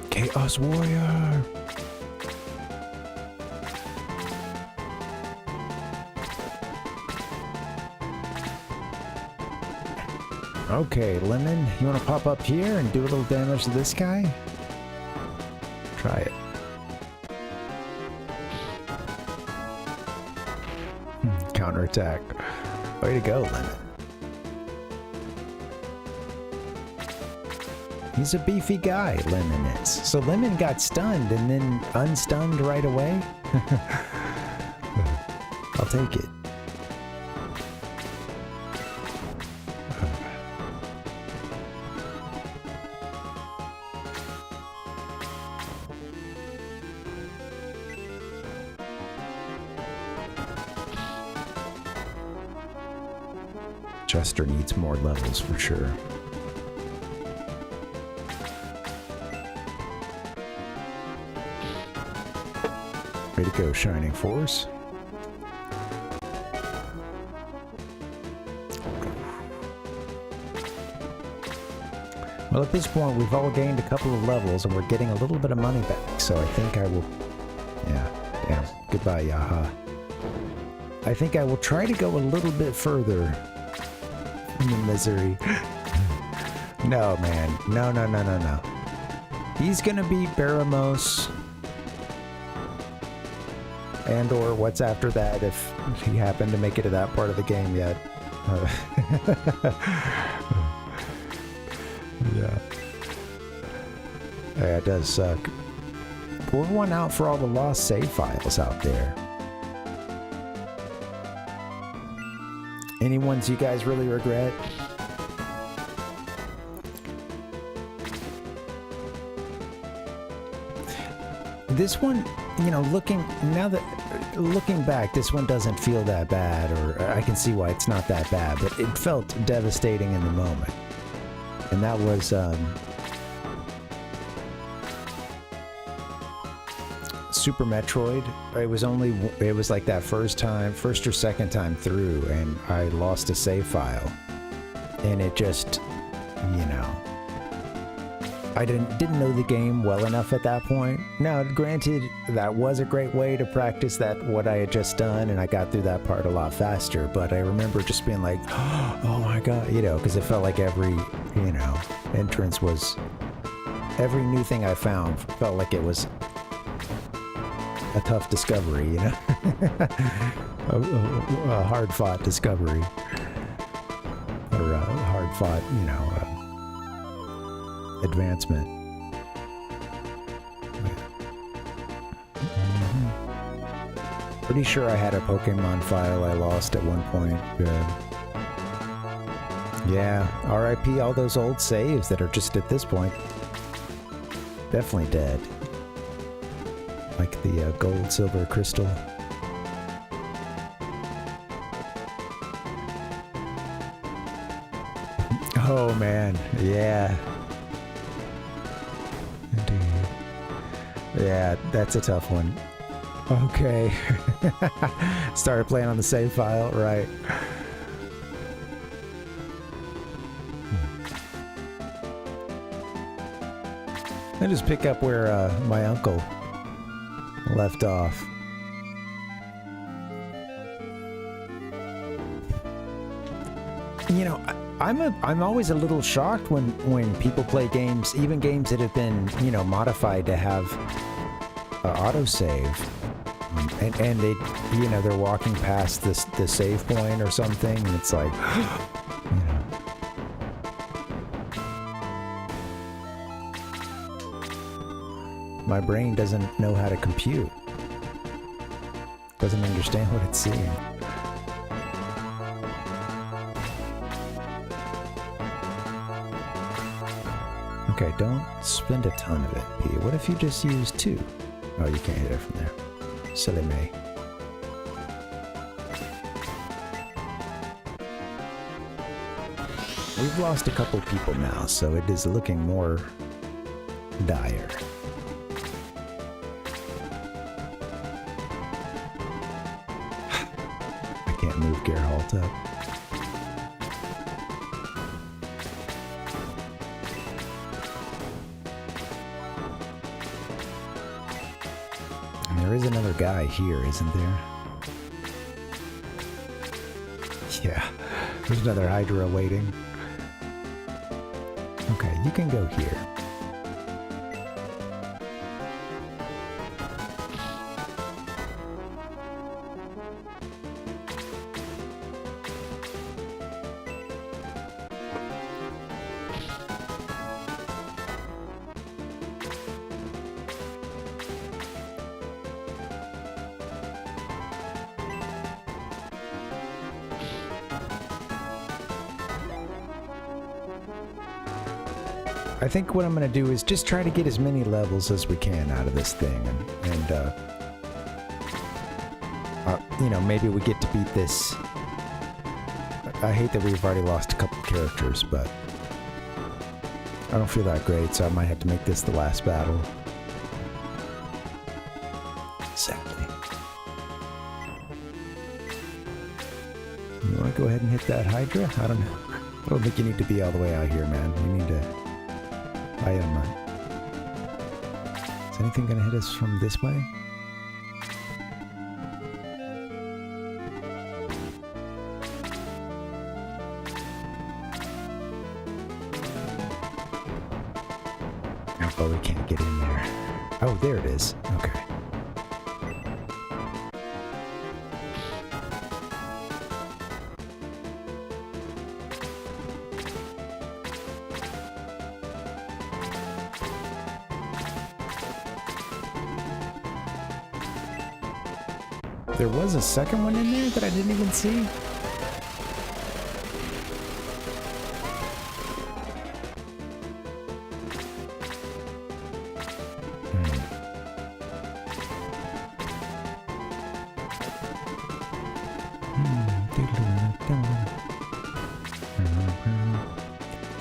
Chaos Warrior! Okay, Lemon, you want to pop up here and do a little damage to this guy? Try it. Counterattack. Way to go, Lemon. He's a beefy guy, Lemon is. So Lemon got stunned and then unstunned right away? I'll take it. Chester needs more levels for sure. Way to go, ShiningForce. Well, at this point, we've all gained a couple of levels, and we're getting a little bit of money back, so I think I will... Yeah, damn. Goodbye, Yaha. I think I will try to go a little bit further in the misery. No, man. No, no, no, no, no. He's gonna beat Baramos. And or what's after that if he happened to make it to that part of the game yet. Yeah. Yeah, it does suck. Pour one out for all the lost save files out there. Any ones you guys really regret? This one, you know, looking back, this one doesn't feel that bad, or I can see why it's not that bad, but it felt devastating in the moment. And that was, Super Metroid. It was like that first or second time through, and I lost a save file. And it just, you know, I didn't know the game well enough at that point. Now, granted, that was a great way to practice what I had just done, and I got through that part a lot faster, but I remember just being like, oh my god, you know, because it felt like every, you know, entrance was, every new thing I found felt like it was a tough discovery, you know? a hard-fought discovery. Or a hard-fought, you know, advancement. Pretty sure I had a Pokemon file I lost at one point. Yeah, RIP all those old saves that are just at this point definitely dead. Like the gold, silver, crystal. Oh man, yeah. Indeed. Yeah, that's a tough one. Okay. Started playing on the save file, right. I just pick up where my uncle left off. You know, I'm always a little shocked when people play games, even games that have been, you know, modified to have autosave, and they, you know, they're walking past the save point or something, and it's like, you know. My brain doesn't know how to compute. Doesn't understand what it's seeing. Okay, don't spend a ton of it, P. What if you just use 2? Oh, you can't hit it from there. Silly me. We've lost a couple people now, so it is looking more dire. I can't move Geralt up. There is another guy here, isn't there? Yeah, there's another Hydra waiting. Okay, you can go here. I think what I'm going to do is just try to get as many levels as we can out of this thing, and you know, maybe we get to beat this. I hate that we've already lost a couple characters, but I don't feel that great, so I might have to make this the last battle. Exactly. You want to go ahead and hit that Hydra? I don't know. I don't think you need to be all the way out here, man. You need to... I am. Is anything gonna hit us from this way? Oh, we can't get in there. Oh, there it is. Okay. There was a second one in there that I didn't even see.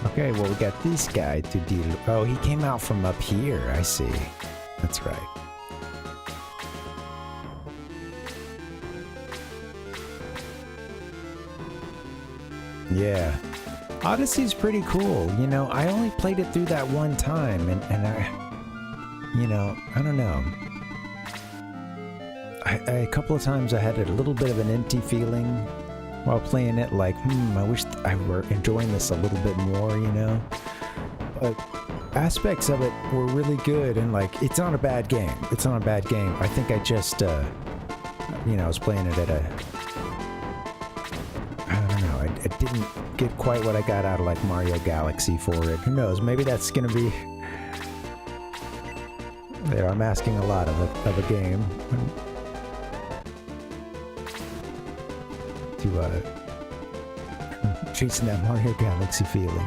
Okay, well, we got this guy to deal. Oh, he came out from up here. I see. That's right. Yeah. Odyssey's pretty cool. You know, I only played it through that one time, and I, you know, I don't know. A couple of times I had a little bit of an empty feeling while playing it, like, I wish I were enjoying this a little bit more, you know? But aspects of it were really good, and, like, it's not a bad game. It's not a bad game. I think I just, you know, I was playing it at a... I didn't get quite what I got out of, like, Mario Galaxy for it. Who knows? Maybe that's gonna be... There, I'm asking a lot of a game. To, chasing that Mario Galaxy feeling.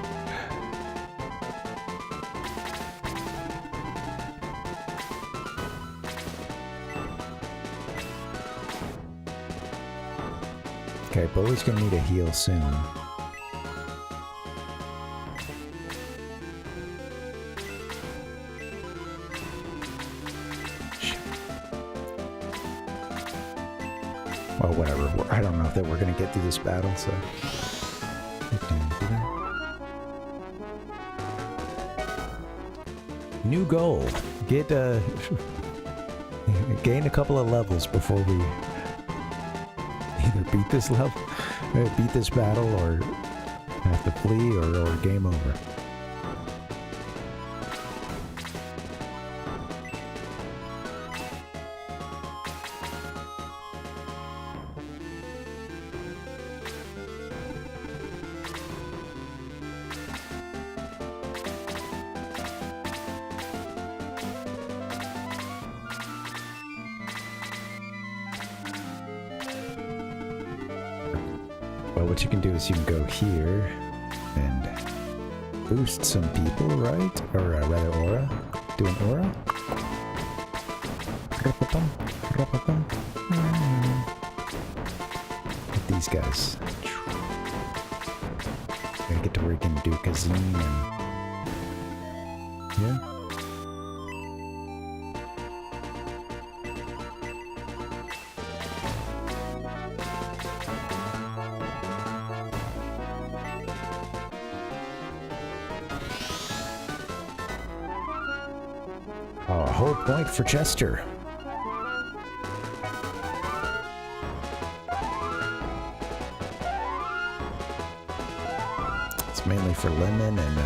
Okay, Bowie's gonna need a heal soon. Well, whatever. I don't know that we're gonna get through this battle, so... New goal. Get, gain a couple of levels before we either beat this level, beat this battle, or have to flee, or game over. what you can do is you can go here and boost some people, right? Or rather aura. Do an aura. With these guys. Gotta get to where you can do Kazim and... Yeah. Oh, a whole point for Chester. It's mainly for Lemon and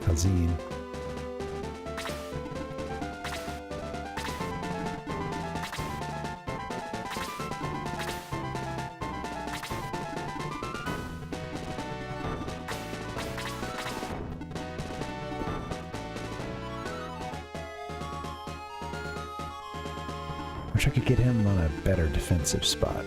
Hazine. Wish I could get him on a better defensive spot.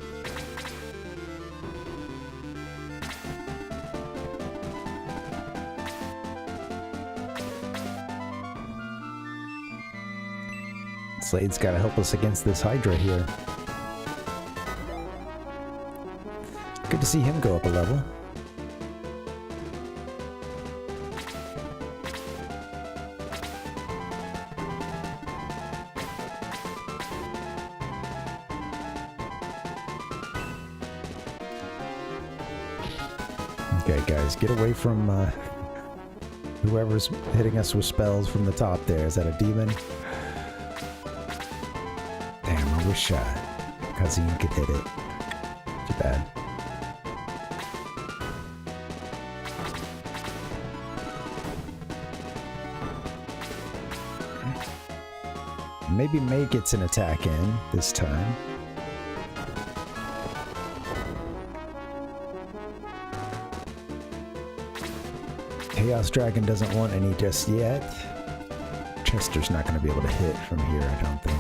Slade's gotta help us against this Hydra here. Good to see him go up a level. Okay, guys, get away from whoever's hitting us with spells from the top there. Is that a demon? Damn, I wish Kazim could hit it. Too bad. Maybe May gets an attack in this time. Chaos Dragon doesn't want any just yet. Chester's not going to be able to hit from here, I don't think.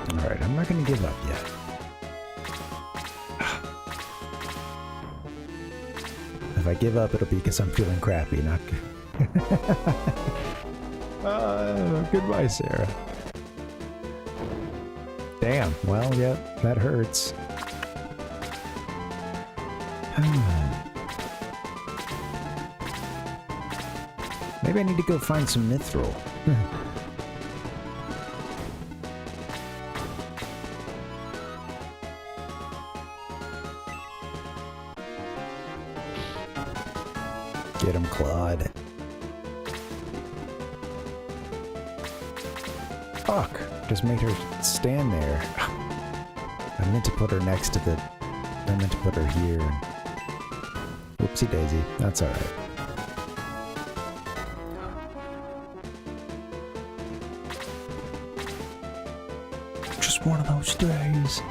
No. Alright, I'm not going to give up yet. If I give up, it'll be because I'm feeling crappy, not good. Goodbye, Sarah. Damn, well, yep, that hurts. Maybe I need to go find some mithril. Get him, Claude. Fuck! Just made her stand there. I meant to put her next to the... I meant to put her here. Whoopsie daisy. That's alright. Just one of those days.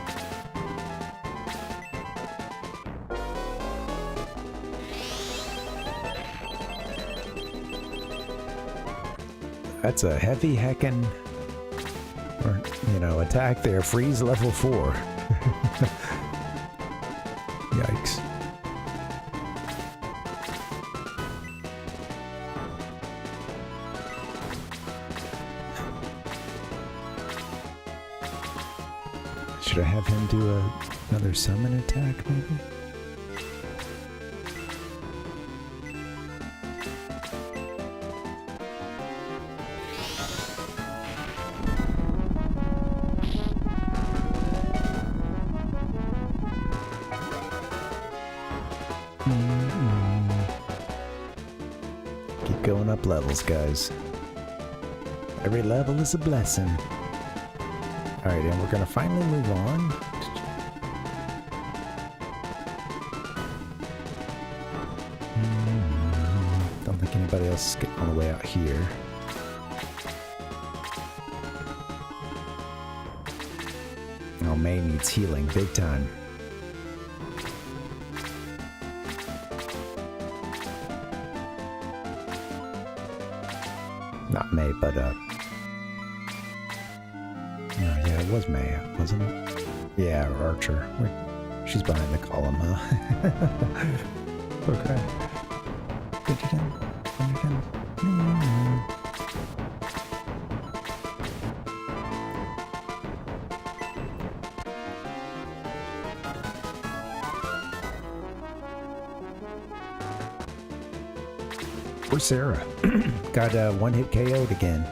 That's a heavy heckin'... Or, you know, attack there. Freeze level 4. Yikes. Should I have him do another summon attack, maybe? Keep going up levels, guys. Every level is a blessing. Alright, and we're gonna finally move on. Don't think anybody else is getting all the way out here. Oh, May needs healing big time. Not May, but yeah, it was May, wasn't it? Yeah, or Archer. Wait, she's behind the column, huh? Okay. Where's Sarah? Got one hit KO'd again.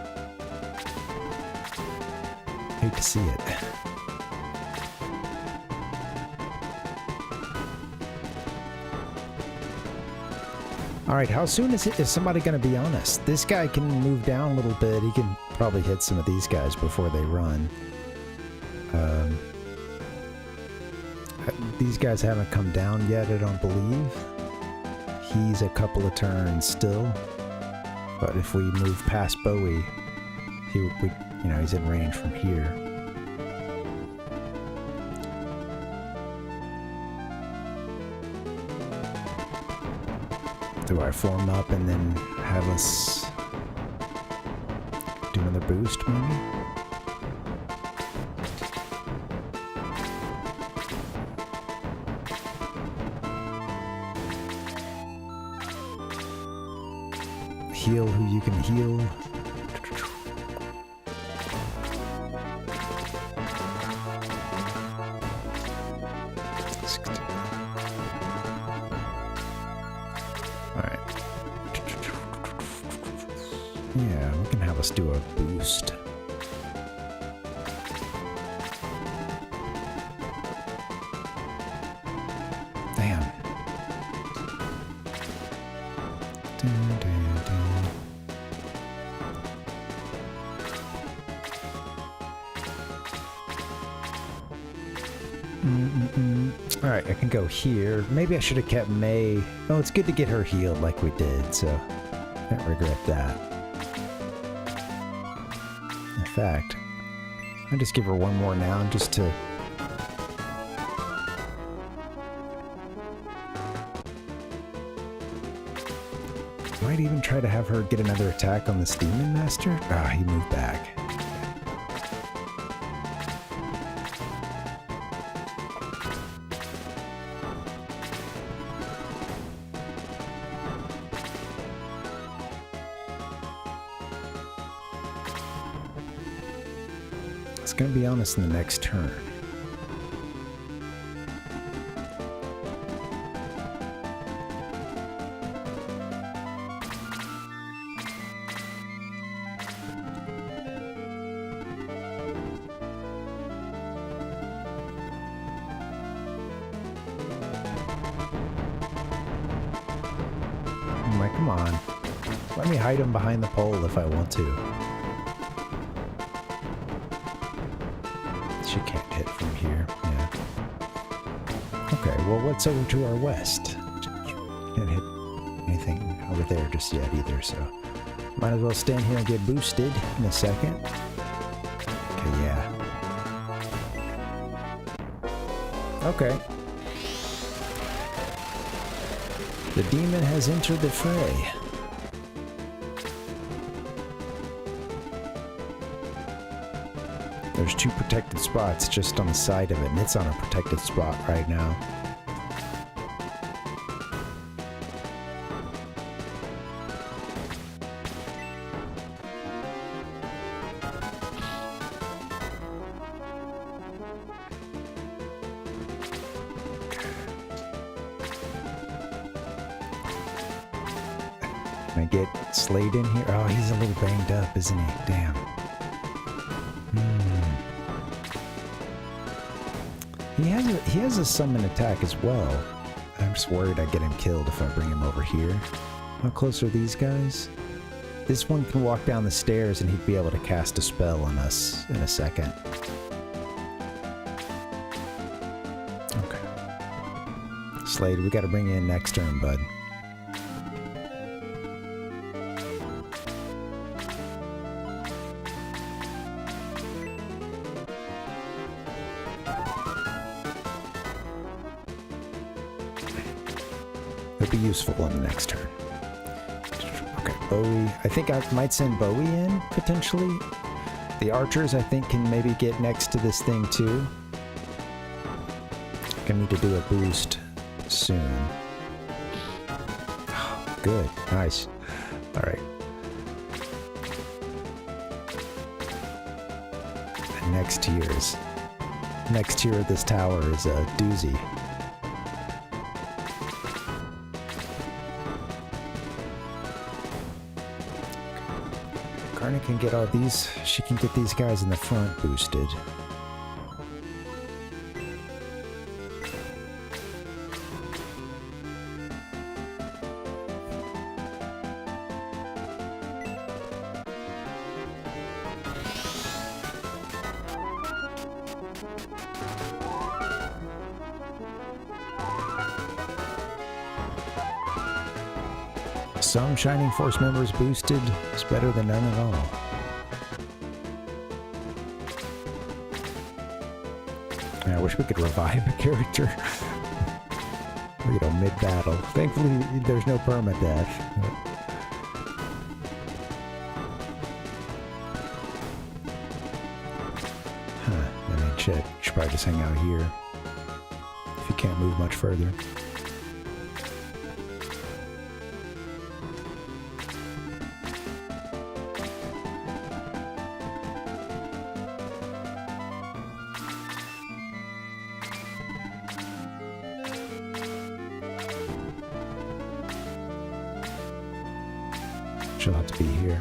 Hate to see it. Alright, how soon is somebody going to be on us? This guy can move down a little bit. He can probably hit some of these guys before they run. These guys haven't come down yet, I don't believe. He's a couple of turns still. But if we move past Bowie, he's in range from here. Do I form up and then have us do another boost, maybe? Heal who you can heal. Yeah, we can have us do a boost. Damn. Alright, I can go here. Maybe I should have kept May. Oh, it's good to get her healed like we did, so can't regret that. In fact, I'll just give her one more now just to... Might even try to have her get another attack on this Demon Master. Ah, he moved back. It's going to be on us in the next turn. I'm like, come on. Let me hide him behind the pole if I want to. She can't hit from here, yeah. Okay, well, what's over to our west? Can't hit anything over there just yet either, so... Might as well stand here and get boosted in a second. Okay, yeah. Okay. The demon has entered the fray. There's two protected spots just on the side of it, and it's on a protected spot right now. Can I get Slade in here? Oh, he's a little banged up, isn't he? Damn. He has a summon attack as well. I'm just worried I get him killed if I bring him over here. How close are these guys? This one can walk down the stairs and he'd be able to cast a spell on us in a second. Okay. Slade, we gotta bring you in next turn, bud. It'll be useful on the next turn. Okay, Bowie. I think I might send Bowie in, potentially. The archers, I think, can maybe get next to this thing, too. Gonna need to do a boost soon. Good. Nice. Alright. Next tier of this tower is a doozy. Karna can get all these. She can get these guys in the front boosted. Some ShiningForce members boosted is better than none at all. I wish we could revive a character. You know, mid-battle. Thankfully, there's no permadeath. Huh. I mean, shit. You should probably just hang out here. If you can't move much further. She'll have to be here.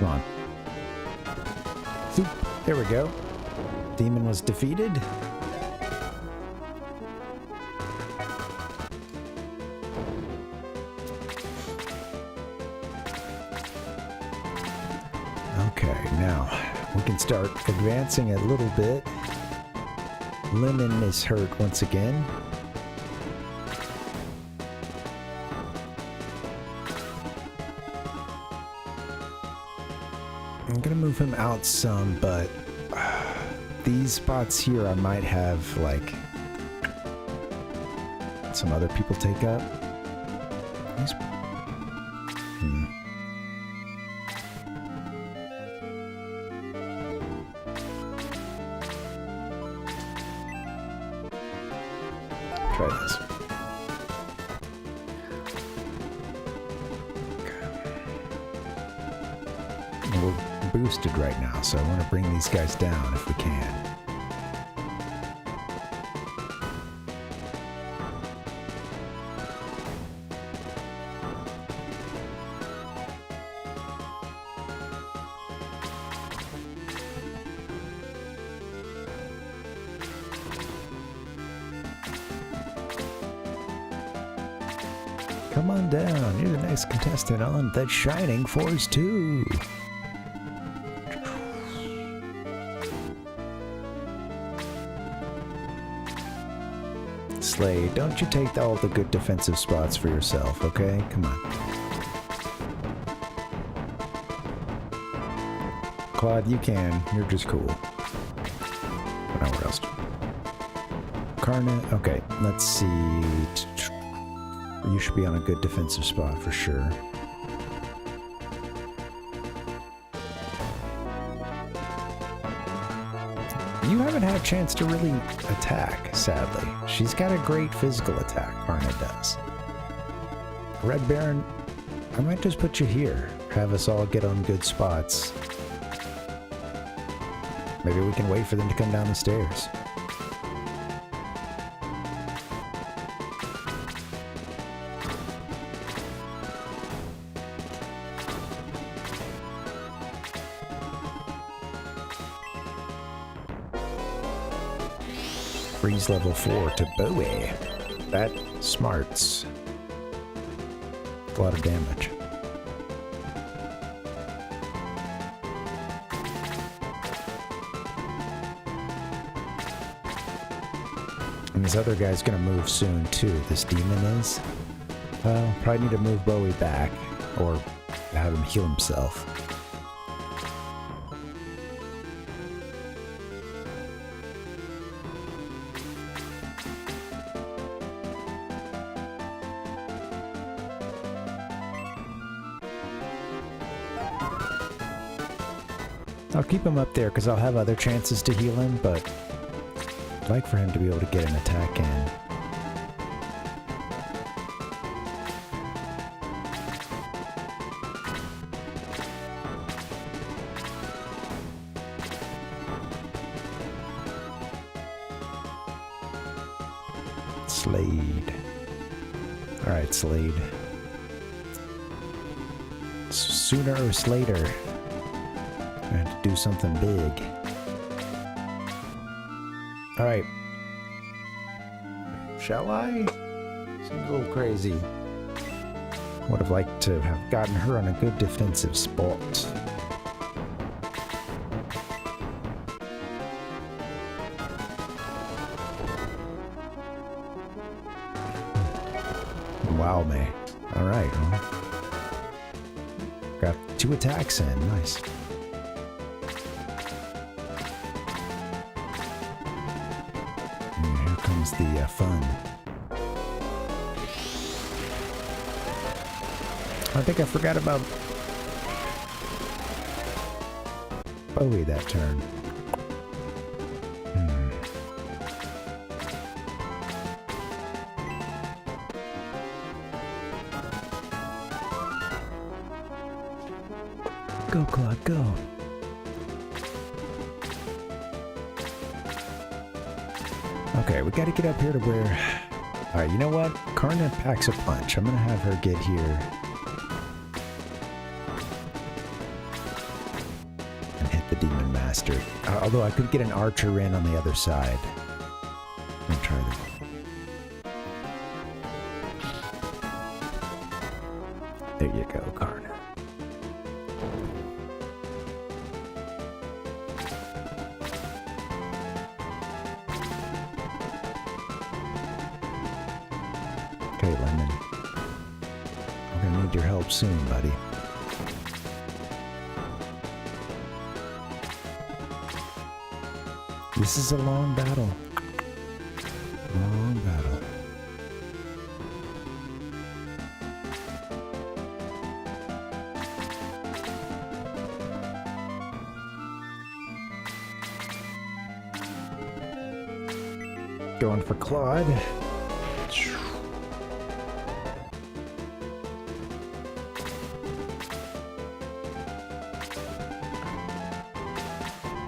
Come on. Zoop. There we go. Demon was defeated. Okay, now we can start advancing a little bit. Lemon is hurt once again. I'm gonna move him out some, but these spots here I might have, like, some other people take up. These... Try this. We're boosted right now, so I want to bring these guys down if we can. Come on down, you're the next contestant on the ShiningForce 2. Slade, don't you take all the good defensive spots for yourself, okay? Come on. Claude, you can. You're just cool. But nowhere else. Karna, okay, let's see. You should be on a good defensive spot for sure. You haven't had a chance to really attack, sadly. She's got a great physical attack, Karna does. Red Baron, I might just put you here. Have us all get on good spots. Maybe we can wait for them to come down the stairs. Freeze level 4 to Bowie. That smarts. A lot of damage. And this other guy's gonna move soon too. This demon is. Well, probably need to move Bowie back or have him heal himself. I'll keep him up there because I'll have other chances to heal him, but I'd like for him to be able to get an attack in. Slade. Alright, Slade. Sooner or Slater. I have to do something big. Alright. Shall I? Seems a little crazy. Would have liked to have gotten her on a good defensive spot. Wow, me. Alright, well. Got 2 attacks in. Nice. And here comes the fun. I think I forgot about Bowie that turn. Go, Claude, go. Okay, we gotta get up here to where... Alright, you know what? Karna packs a punch. I'm gonna have her get here. And hit the Demon Master. Although I could get an archer in on the other side. I'm gonna try that. There you go, Karna. Okay, Lemon. I'm gonna need your help soon, buddy. This is a long battle. Long battle. Going for Claude.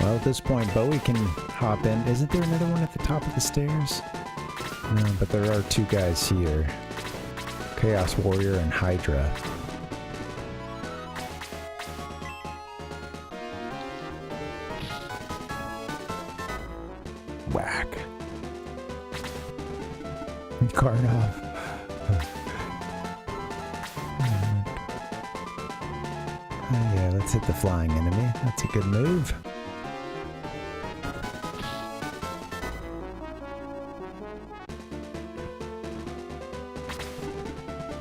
Well, at this point, Bowie can hop in. Isn't there another one at the top of the stairs? No, but there are 2 guys here. Chaos Warrior and Hydra. Whack. Karnov. Yeah, let's hit the flying enemy. That's a good move.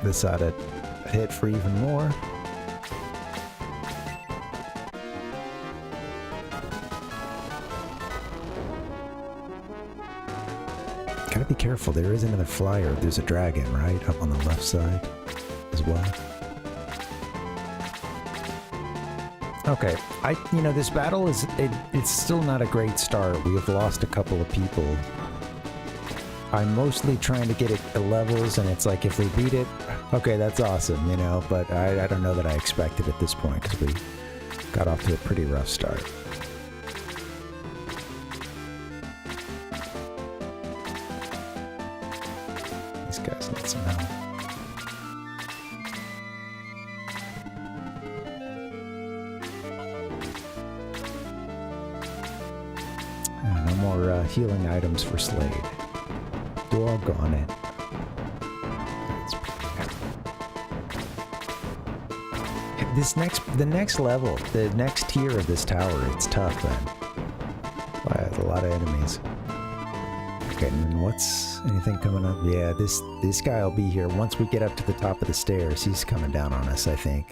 This ought to hit for even more. Gotta be careful, there is another flyer. There's a dragon, right? Up on the left side as well. Okay, you know, this battle is, it's still not a great start. We have lost a couple of people. I'm mostly trying to get it to levels, and it's like, if we beat it, okay, that's awesome, you know, but I don't know that I expected at this point, because we got off to a pretty rough start. These guys need some help. No more healing items for Slade. Doggone it. The next level, the next tier of this tower, it's tough, man. Wow, there's a lot of enemies. Okay, and what's anything coming up? Yeah, this guy will be here once we get up to the top of the stairs. He's coming down on us, I think.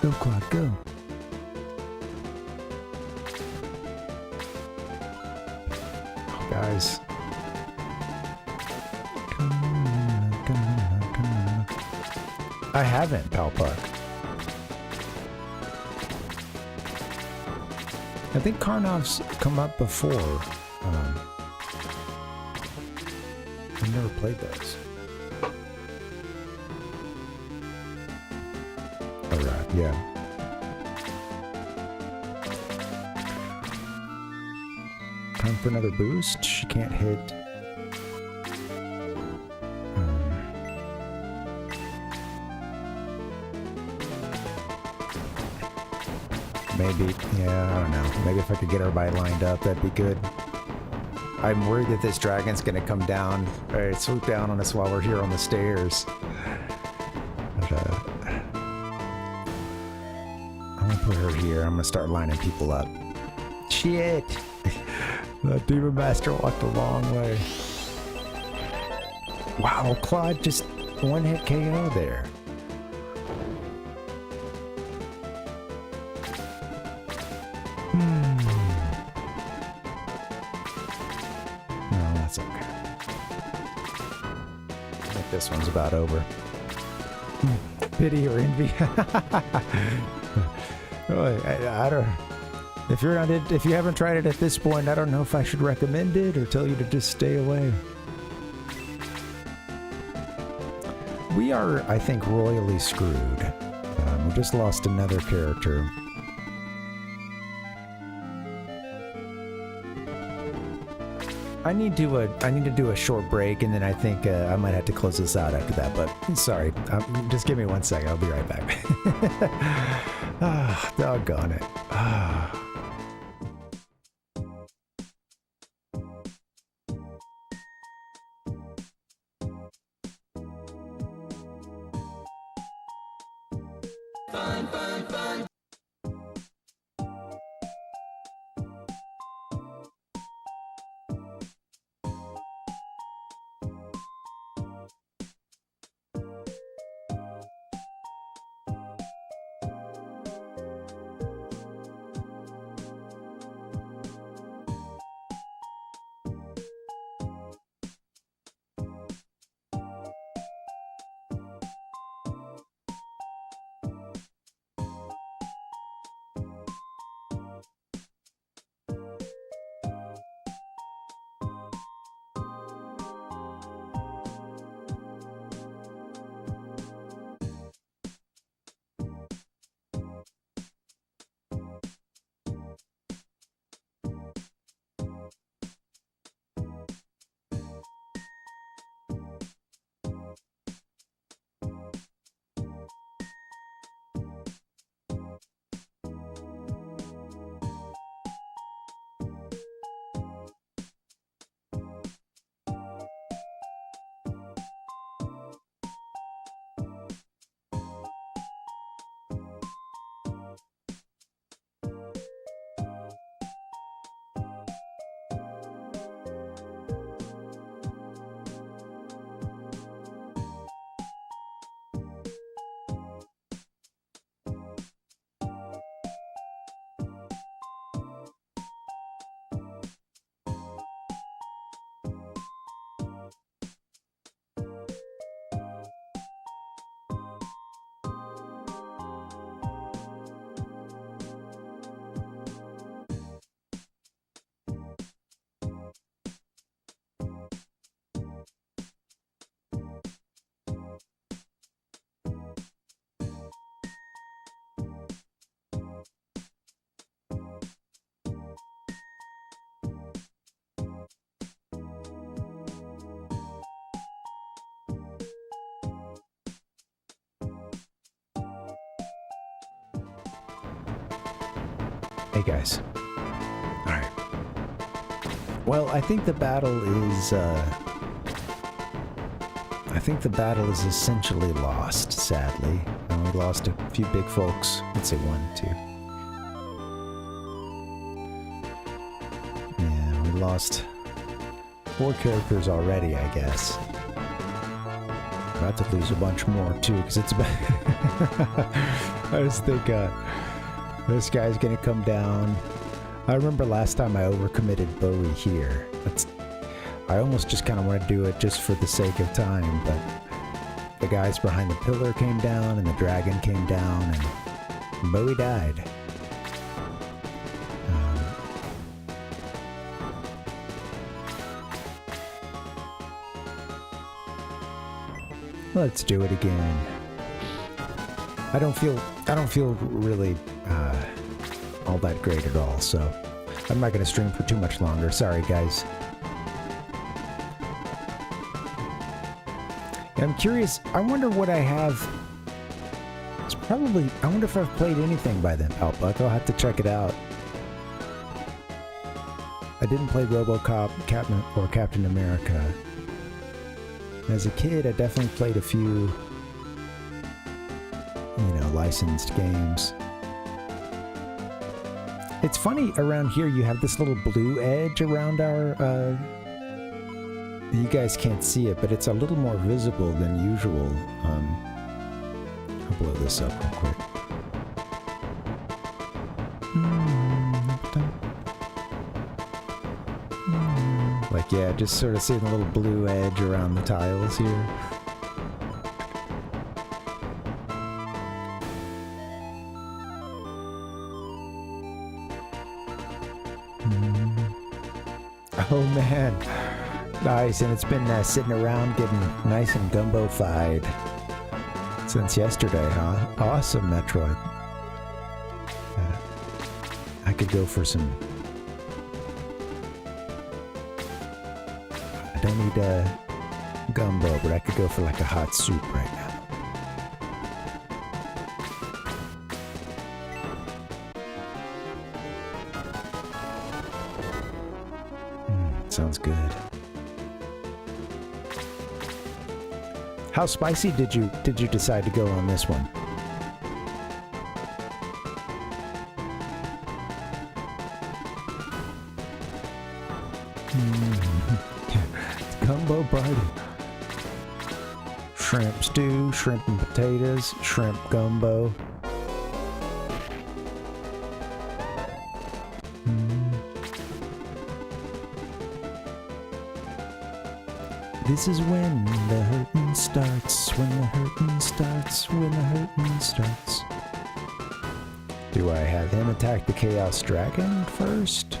Go, Quad, go. guys. I haven't, Palpuck. I think Karnov's come up before. I've never played those. Alright, yeah. Time for another boost. She can't hit. Maybe, yeah, I don't know. Maybe if I could get everybody lined up, that'd be good. I'm worried that this dragon's gonna come down, or swoop down on us while we're here on the stairs. But, I'm gonna put her here. I'm gonna start lining people up. Shit! The Demon Master walked a long way. Wow, Claude just one-hit KO there. No, that's okay. I think this one's about over. Pity or envy? I don't. If you're not, if you haven't tried it at this point, I don't know if I should recommend it or tell you to just stay away. We are, I think, royally screwed. We just lost another character. I need to do a short break, and then I think I might have to close this out after that. But sorry, just give me 1 second. I'll be right back. Ah, doggone it. Ah. Hey guys. Alright. Well, I think the battle is essentially lost, sadly. And we lost a few big folks. Let's say 1, 2. Yeah, we lost 4 characters already, I guess. About to lose a bunch more too, because it's about I just think this guy's gonna come down. I remember last time I overcommitted Bowie here. I almost just kind of want to do it just for the sake of time, but the guys behind the pillar came down and the dragon came down and Bowie died. Let's do it again. I don't feel really all that great at all, so I'm not going to stream for too much longer. Sorry, guys. I'm curious. I wonder what I have. It's probably. I wonder if I've played anything by then, Outbuck. I'll have to check it out. I didn't play RoboCop, Captain America. As a kid, I definitely played a few, licensed games. It's funny, around here you have this little blue edge around our, you guys can't see it, but it's a little more visible than usual. I'll blow this up real quick. Like, yeah, just sort of seeing a little blue edge around the tiles here. Oh man, nice, and it's been sitting around getting nice and gumbo-fied since yesterday, huh? Awesome, Metroid. I could go for some... I don't need gumbo, but I could go for like a hot soup right now. Sounds good. How spicy did you decide to go on this one? Gumbo party. Shrimp stew, shrimp and potatoes, shrimp gumbo. This is when the hurtin' starts, when the hurtin' starts, when the hurtin' starts. Do I have him attack the Chaos Dragon first?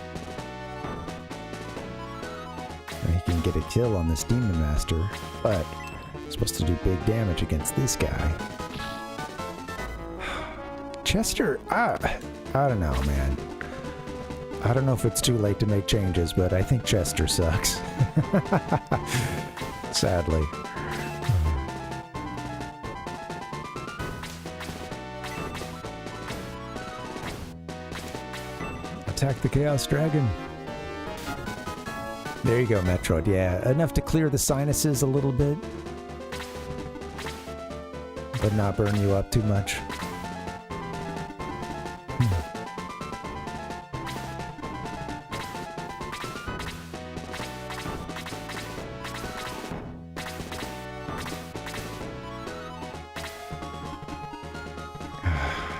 He can get a kill on this Demon Master, but he's supposed to do big damage against this guy. Chester, I don't know, man. I don't know if it's too late to make changes, but I think Chester sucks. Sadly. Attack the Chaos Dragon. There you go, Metroid. Yeah, enough to clear the sinuses a little bit, but not burn you up too much.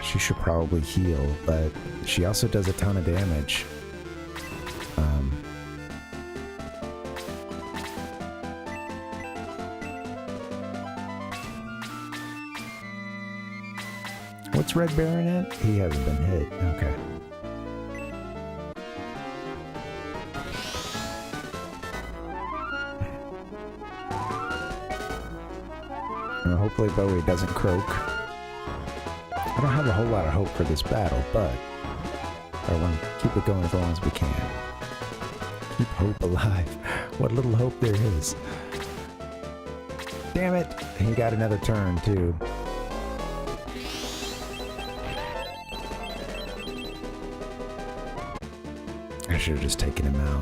She should probably heal, but she also does a ton of damage. What's Red Baron at? He hasn't been hit. Okay. Well, hopefully Bowie doesn't croak. I don't have a whole lot of hope for this battle, but I want to keep it going as long as we can. Keep hope alive. What little hope there is. Damn it! He got another turn, too. I should have just taken him out.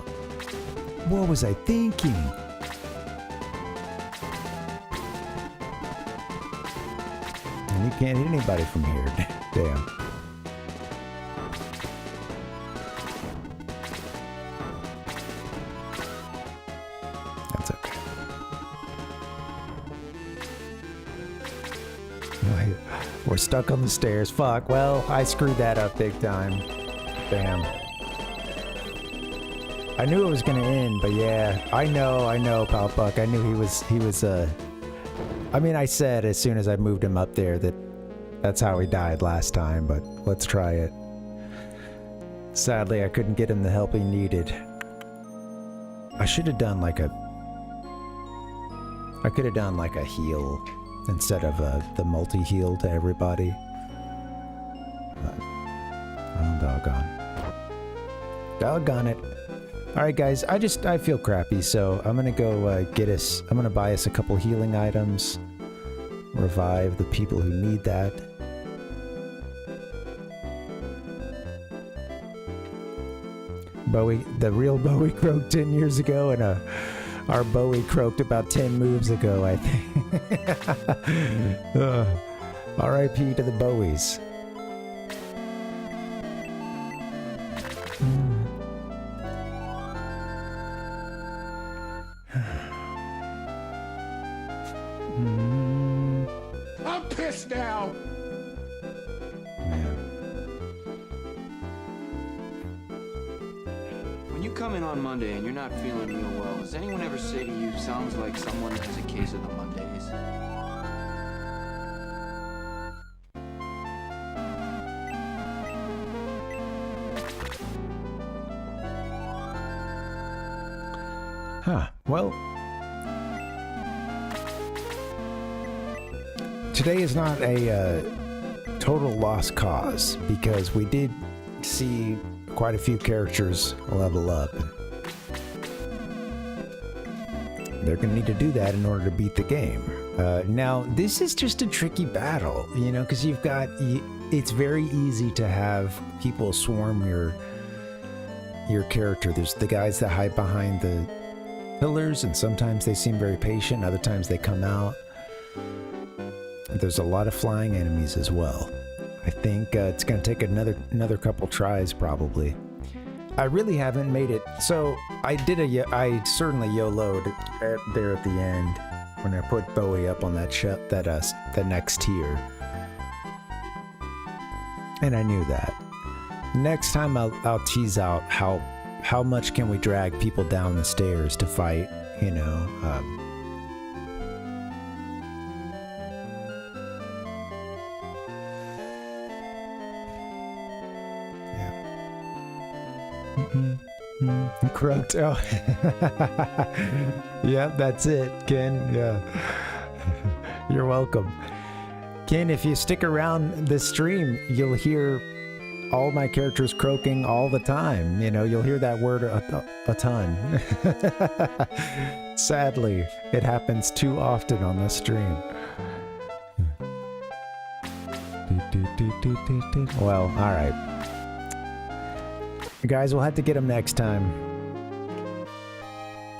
What was I thinking? And you can't hit anybody from here. Damn. That's okay. We're stuck on the stairs. Fuck. Well, I screwed that up big time. Damn. I knew it was gonna end, but yeah, I know, Pal Buck. I knew he was, I mean, I said as soon as I moved him up there that that's how he died last time, but let's try it. Sadly, I couldn't get him the help he needed. I should have done like I could have done like a heal instead of the multi-heal to everybody. But, oh, doggone it. Alright guys, I feel crappy, so I'm gonna go I'm gonna buy us a couple healing items. Revive the people who need that. Bowie, the real Bowie croaked 10 years ago, and our Bowie croaked about 10 moves ago, I think. R.I.P. to the Bowies. I'm pissed now. When you come in on Monday and you're not feeling real well, does anyone ever say to you, sounds like someone has a case of the Mondays? Huh. Well, today is not a total lost cause, because we did see quite a few characters level up. They're going to need to do that in order to beat the game. Now, this is just a tricky battle, you know, because it's very easy to have people swarm your character. There's the guys that hide behind the pillars, and sometimes they seem very patient, other times they come out. There's a lot of flying enemies as well. I think it's going to take another couple tries probably. I really haven't made it. So I certainly YOLO'd there at the end when I put Bowie up on that next tier. And I knew that. Next time I'll tease out how much can we drag people down the stairs to fight, you know. Croaked. Oh. Yeah, that's it, Ken. Yeah. You're welcome. Ken, if you stick around the stream, you'll hear all my characters croaking all the time. You know, you'll hear that word a ton. Sadly, it happens too often on the stream. Well, alright. Guys, we'll have to get them next time.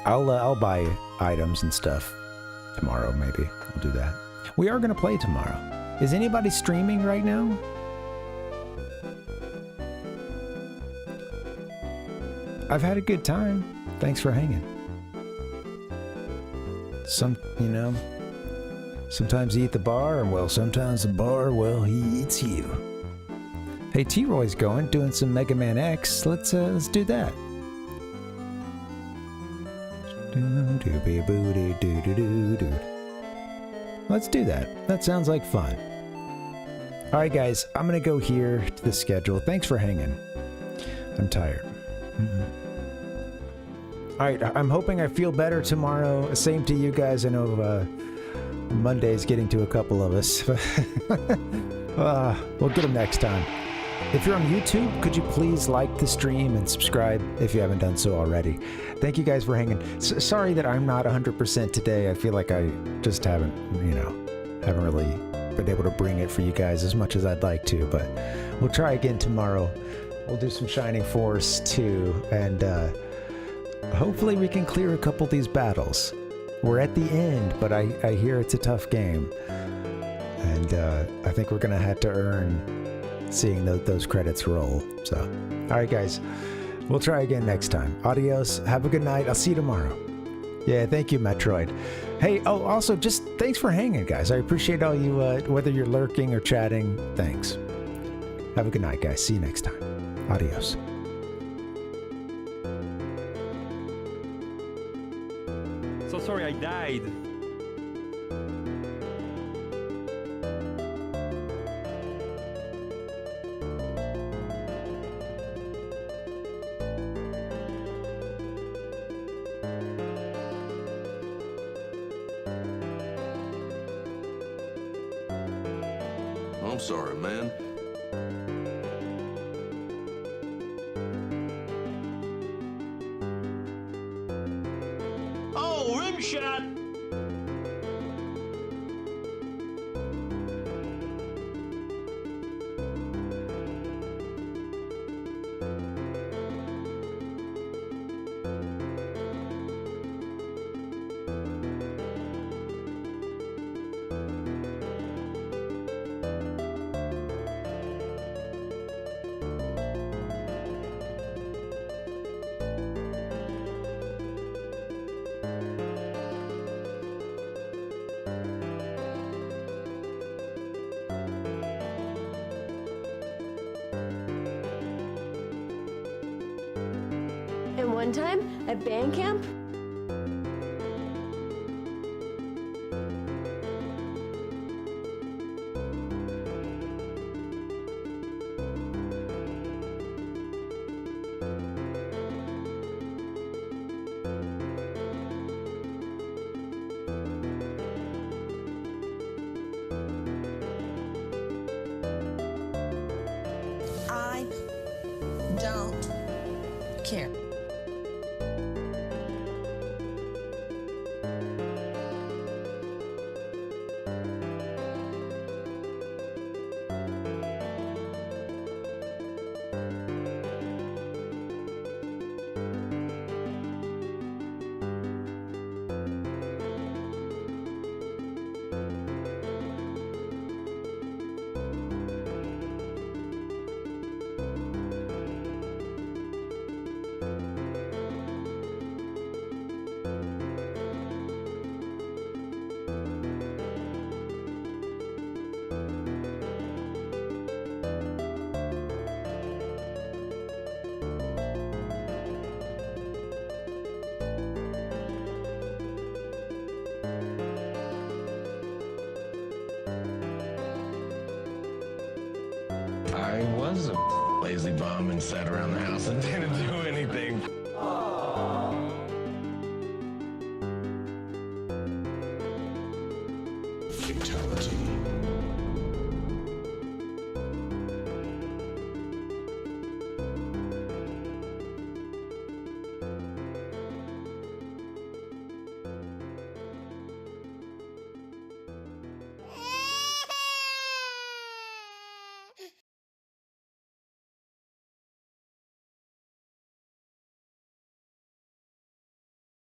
I'll buy items and stuff tomorrow, maybe. We'll do that. We are going to play tomorrow. Is anybody streaming right now? I've had a good time. Thanks for hanging. You know, sometimes you eat the bar, and well, sometimes the bar, well, he eats you. Hey, T-Roy's doing some Mega Man X. Let's do that. Let's do that. That sounds like fun. All right, guys, I'm gonna go here to the schedule. Thanks for hanging. I'm tired. All right, I'm hoping I feel better tomorrow. Same to you guys. I know Monday's getting to a couple of us. We'll get them next time. If you're on YouTube, could you please like the stream and subscribe if you haven't done so already? Thank you guys for hanging. Sorry that I'm not 100% today. I feel like I just haven't really been able to bring it for you guys as much as I'd like to, but we'll try again tomorrow. We'll do some ShiningForce too, and hopefully we can clear a couple of these battles. We're at the end, but I hear it's a tough game, and I think we're gonna have to earn seeing those credits roll. So, all right, guys, we'll try again next time. Adios. Have a good night. I'll see you tomorrow. Yeah, thank you, Metroid. Hey, oh, also, just thanks for hanging, guys. I appreciate all you, whether you're lurking or chatting. Thanks. Have a good night, guys. See you next time. Adios. I died. I'm sorry, man. Oh, rim shot! And one time at band camp, I don't care. I was a lazy bum and sat around the house and didn't do anything.